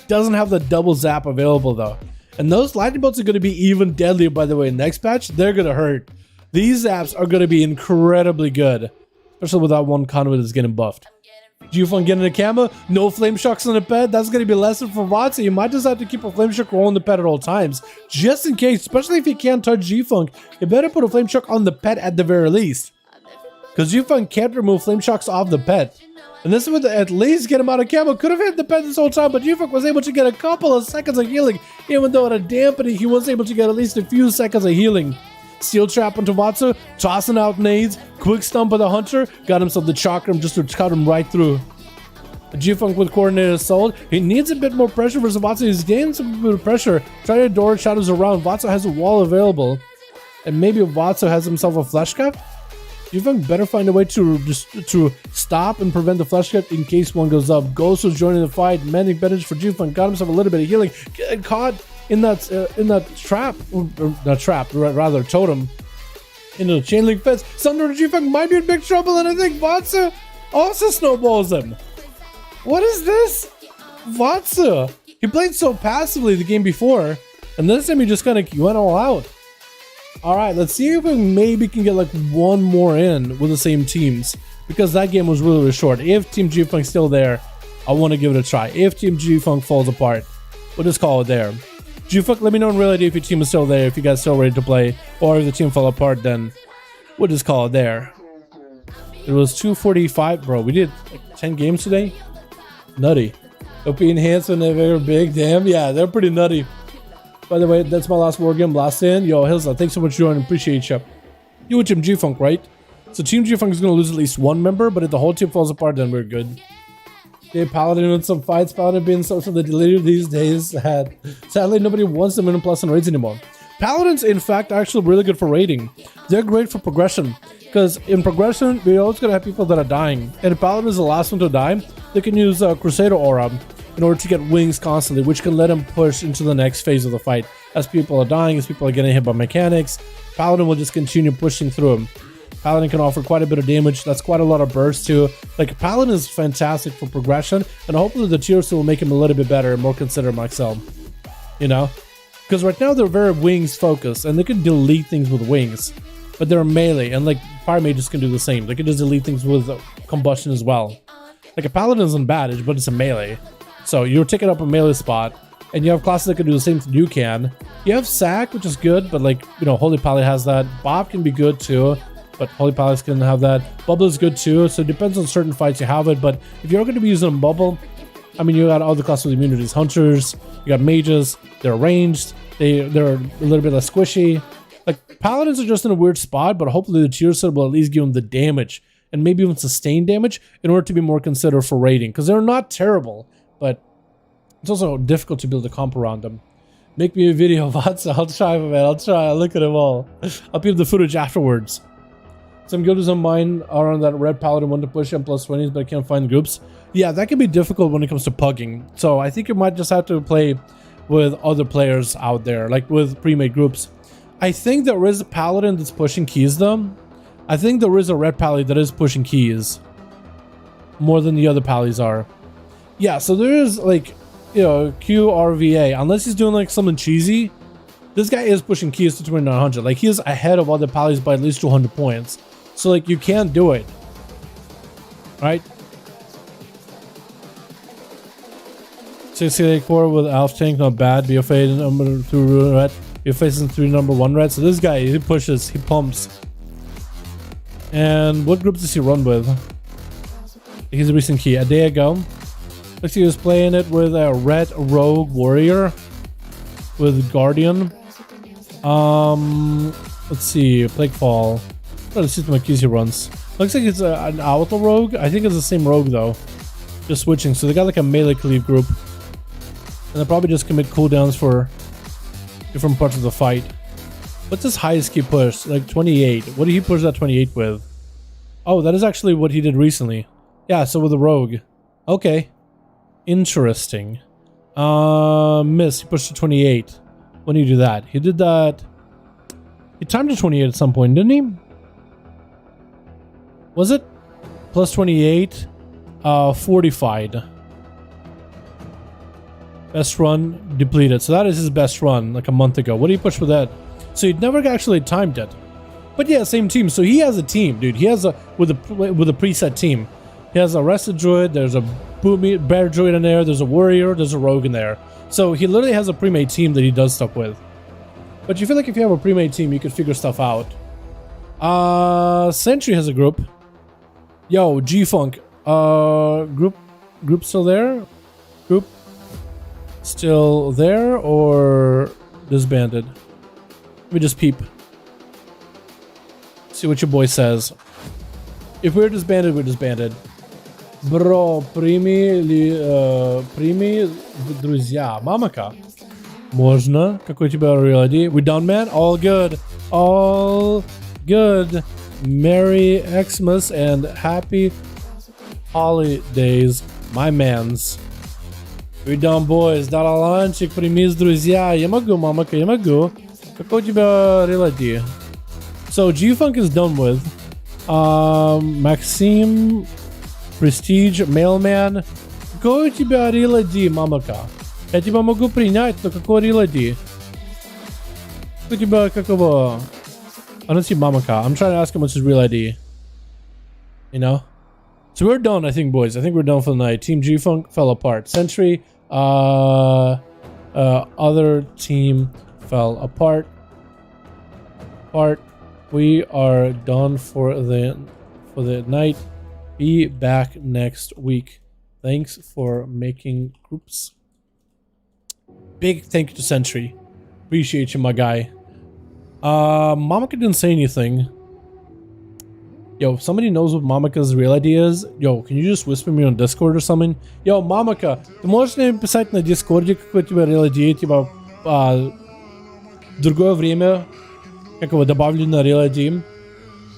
Doesn't have the double zap available though. And those lightning bolts are going to be even deadlier, by the way. Next patch, they're going to hurt. These zaps are going to be incredibly good. Especially with that one conduit that's getting buffed. G-Funk getting a camo. No flame shocks on the pet. That's going to be a lesson for Vatsa. You might just have to keep a flame shock rolling the pet at all times. Just in case, especially if you can't touch G-Funk, you better put a flame shock on the pet at the very least. Because G-Funk can't remove flame shocks off the pet. And this would at least get him out of camo. Could have hit the pet this whole time, but G-Funk was able to get a couple of seconds of healing. Even though at a dampening, he was able to get at least a few seconds of healing. Steel trap onto Vatsa, tossing out nades. Quick stump of the Hunter. Got himself the chakram just to cut him right through. G-Funk with coordinated assault. He needs a bit more pressure versus Vatsa. He's gaining some bit of pressure. Trying to door shadows around. Vatsa has a wall available. And maybe Vatsa has himself a flesh cap. G-Funk better find a way to stop and prevent the flesh cut in case one goes up. Ghost was joining the fight. Mending bandage for G-Funk. Got himself a little bit of healing. Getting caught in that trap. Or not trap, rather totem. Into the chain link fence. Thunder G-Funk might be in big trouble, and I think Vatsa also snowballs him. What is this? Vatsa. He played so passively the game before, and this time he just kind of went all out. Alright, let's see if we maybe can get like one more in with the same teams. Because that game was really, really short. If Team G-Funk's still there, I want to give it a try. If Team G-Funk falls apart, we'll just call it there. G-Funk, let me know in reality if your team is still there, if you guys are still ready to play. Or if the team fell apart, then we'll just call it there. It was 2:45, bro. We did like 10 games today. Nutty. OP enhancement, they're big. Damn, yeah, they're pretty nutty. By the way, that's my last war game, last in. Yo, Hilsa, thanks so much for joining. Appreciate you. You with Team G-Funk, right? So Team G-Funk is going to lose at least one member, but if the whole team falls apart, then we're good. Okay, Paladin with some fights. Paladin being so the deleted these days. Sadly, nobody wants them in plus and raids anymore. Paladins, in fact, are actually really good for raiding. They're great for progression. Because in progression, we're always going to have people that are dying. And if Paladin is the last one to die, they can use Crusader Aura in order to get wings constantly, which can let them push into the next phase of the fight. As people are dying, as people are getting hit by mechanics, Paladin will just continue pushing through them. Paladin can offer quite a bit of damage. That's quite a lot of burst too. Like, Paladin is fantastic for progression, and hopefully the tier 2 will make him a little bit better and more considered Maxell. You know? Because right now they're very wings focused, and they can delete things with wings. But they're melee, and like, fire mages can do the same. They can just delete things with combustion as well. Like, a Paladin isn't bad, but it's a melee. So you're taking up a melee spot, and you have classes that can do the same thing you can. You have Sack, which is good, but like, you know, Holy Pally has that. Bob can be good too. but Holy Palace can have that. Bubble is good too, so it depends on certain fights you have it, but if you're going to be using Bubble, I mean, you got all the classes with immunities. Hunters, you got mages, they're ranged, they're a little bit less squishy. Like, Paladins are just in a weird spot, but hopefully the tier set will at least give them the damage, and maybe even sustained damage, in order to be more considered for raiding, because they're not terrible, but it's also difficult to build a comp around them. Make me a video, Vatsa. I'll try, man. I'll look at them all. I'll put the footage afterwards. Some guilds on mine are on that red Paladin one to push and plus 20s, but I can't find groups. Yeah, that can be difficult when it comes to pugging. So I think you might just have to play with other players out there, like with pre-made groups. I think there is a Paladin that's pushing keys though. I think there is a red Pally that is pushing keys more than the other Pallies are. Yeah, so there is like, you know, QRVA, unless he's doing like something cheesy, this guy is pushing keys to 2900. Like, he is ahead of other Pallies by at least 200 points. So like, you can't do it, right? 68 core with Alpha Tank, not bad. BFA number 2 red. BFA is 3 number 1 red. So this guy, he pushes, he pumps. And what group does he run with? He's a recent key. A day ago, looks like he was playing it with a red rogue warrior with Guardian. Let's see, Plaguefall. Let's see what keys he runs. Looks like it's an Outlaw rogue. I think it's the same rogue though. Just switching. So they got like a melee cleave group. And they'll probably just commit cooldowns for different parts of the fight. What's his highest key push? Like 28. What did he push that 28 with? Oh, that is actually what he did recently. Yeah, so with the rogue. Okay. Interesting. Miss, he pushed to 28. When did he do that? He did that. He timed to 28 at some point, didn't he? Was it? Plus 28. Fortified. Best run depleted. So that is his best run like a month ago. What did he push with that? So he'd never actually timed it. But yeah, same team. So he has a team, dude. He has a with a preset team. He has a Rested Druid, there's a Bear Druid in there, there's a Warrior, there's a Rogue in there. So he literally has a pre-made team that he does stuff with. But you feel like if you have a pre-made team, you could figure stuff out. Sentry has a group. Yo, G-Funk. Group still there? Group still there or disbanded? Let me just peep. See what your boy says. If we're disbanded, we're disbanded. Bro, прими друзья. Мамака. Можно. Какой у тебя reality? We done, man? All good. All good. Merry Xmas and happy holidays, my mans. We done, boys. Dalaranчик, прими друзья. Я могу, мамака, я могу. Какой у тебя reality? So G-Funk is done with. Maxime, Prestige, Mailman. Какой у тебя релоди, мамака? Я тебя могу принять, но какой релоди? У тебя какого? I don't see Mamaka. I'm trying to ask him what's his real ID. You know? So we're done, I think, boys. I think we're done for the night. Team G-Funk fell apart. Sentry, other team fell apart. We are done for the night. Be back next week. Thanks for making groups. Big thank you to Sentry. Appreciate you, my guy. Mamaka didn't say anything. Yo, if somebody knows what Mamaka's real ID is, yo, can you just whisper me on Discord or something? Yo, Mamaka, ты можешь мне написать на Дискорде, какой у тебя real ID, типа, другое время, как его добавлю на real ID?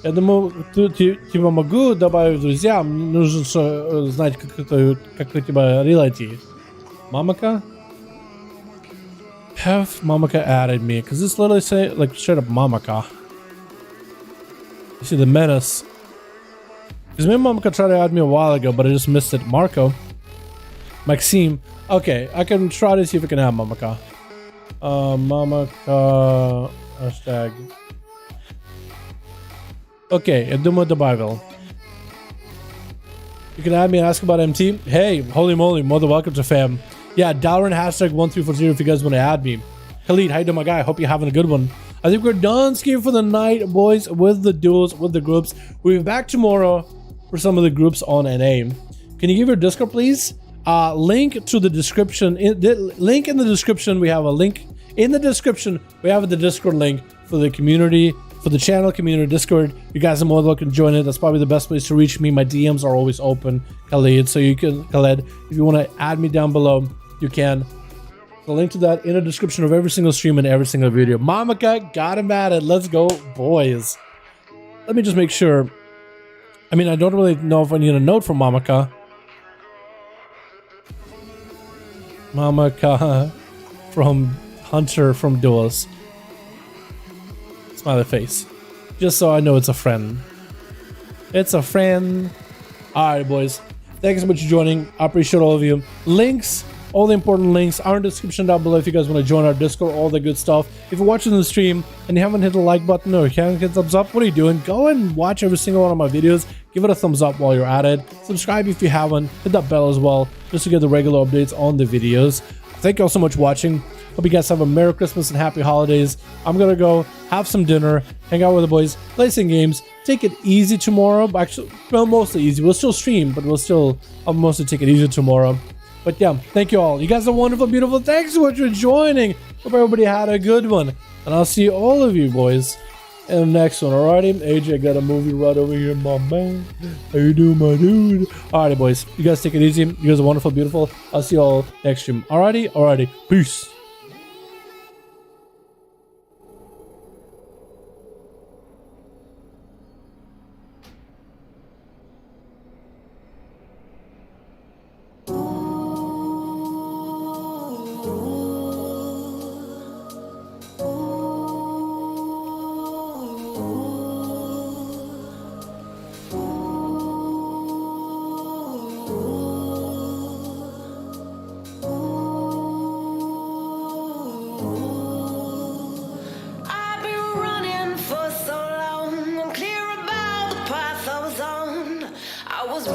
Я думаю, типа, могу добавить друзья, мне нужно знать, как у тебя real ID. Mamaka? Have Mamaka added me, because this literally say, like, straight up Mamaka. You see the menace. Because maybe Mamaka tried to add me a while ago, but I just missed it. Marco. Maxime. Okay, I can try to see if I can add Mamaka. Mamaka. Hashtag. Okay, я думаю, добавил. You can add me and ask about MT. Hey, holy moly, mother, welcome to fam. Yeah, Dalaran hashtag 1340 if you guys want to add me. Khalid, how you doing, my guy? Hope you're having a good one. I think we're done skiing for the night, boys, with the duels, with the groups. We'll be back tomorrow for some of the groups on NA. Can you give your Discord, please? Link to the description. Link in the description. We have a link in the description. We have the Discord link for the community, for the channel community Discord. You guys are more than welcome to join it. That's probably the best place to reach me. My DMs are always open, Khalid. So you can, Khalid, if you want to add me down below, you can. The link to that in the description of every single stream and every single video. Mamaka got him at it. Let's go, boys. Let me just make sure. I mean, I don't really know if I need a note from Mamaka. Mamaka from Hunter from Duels. Smiley face. Just so I know it's a friend. It's a friend. Alright, boys. Thank you so much for joining. I appreciate all of you. Links, all the important links are in the description down below if you guys want to join our Discord, all the good stuff. If you're watching the stream and you haven't hit the like button or you haven't hit thumbs up, what are you doing? Go and watch every single one of my videos. Give it a thumbs up while you're at it. Subscribe if you haven't. Hit that bell as well, just to get the regular updates on the videos. Thank you all so much for watching. Hope you guys have a Merry Christmas and Happy Holidays. I'm gonna go have some dinner, hang out with the boys, play some games, take it easy tomorrow. Actually, well, mostly easy. We'll still stream, but I'll mostly take it easy tomorrow. But yeah, thank you all. You guys are wonderful, beautiful. Thanks so much for joining. Hope everybody had a good one. And I'll see all of you boys in the next one. Alrighty, AJ got a movie right over here, my man. How you doing, my dude? Alrighty, boys. You guys take it easy. You guys are wonderful, beautiful. I'll see you all next stream. Alrighty. Peace. I was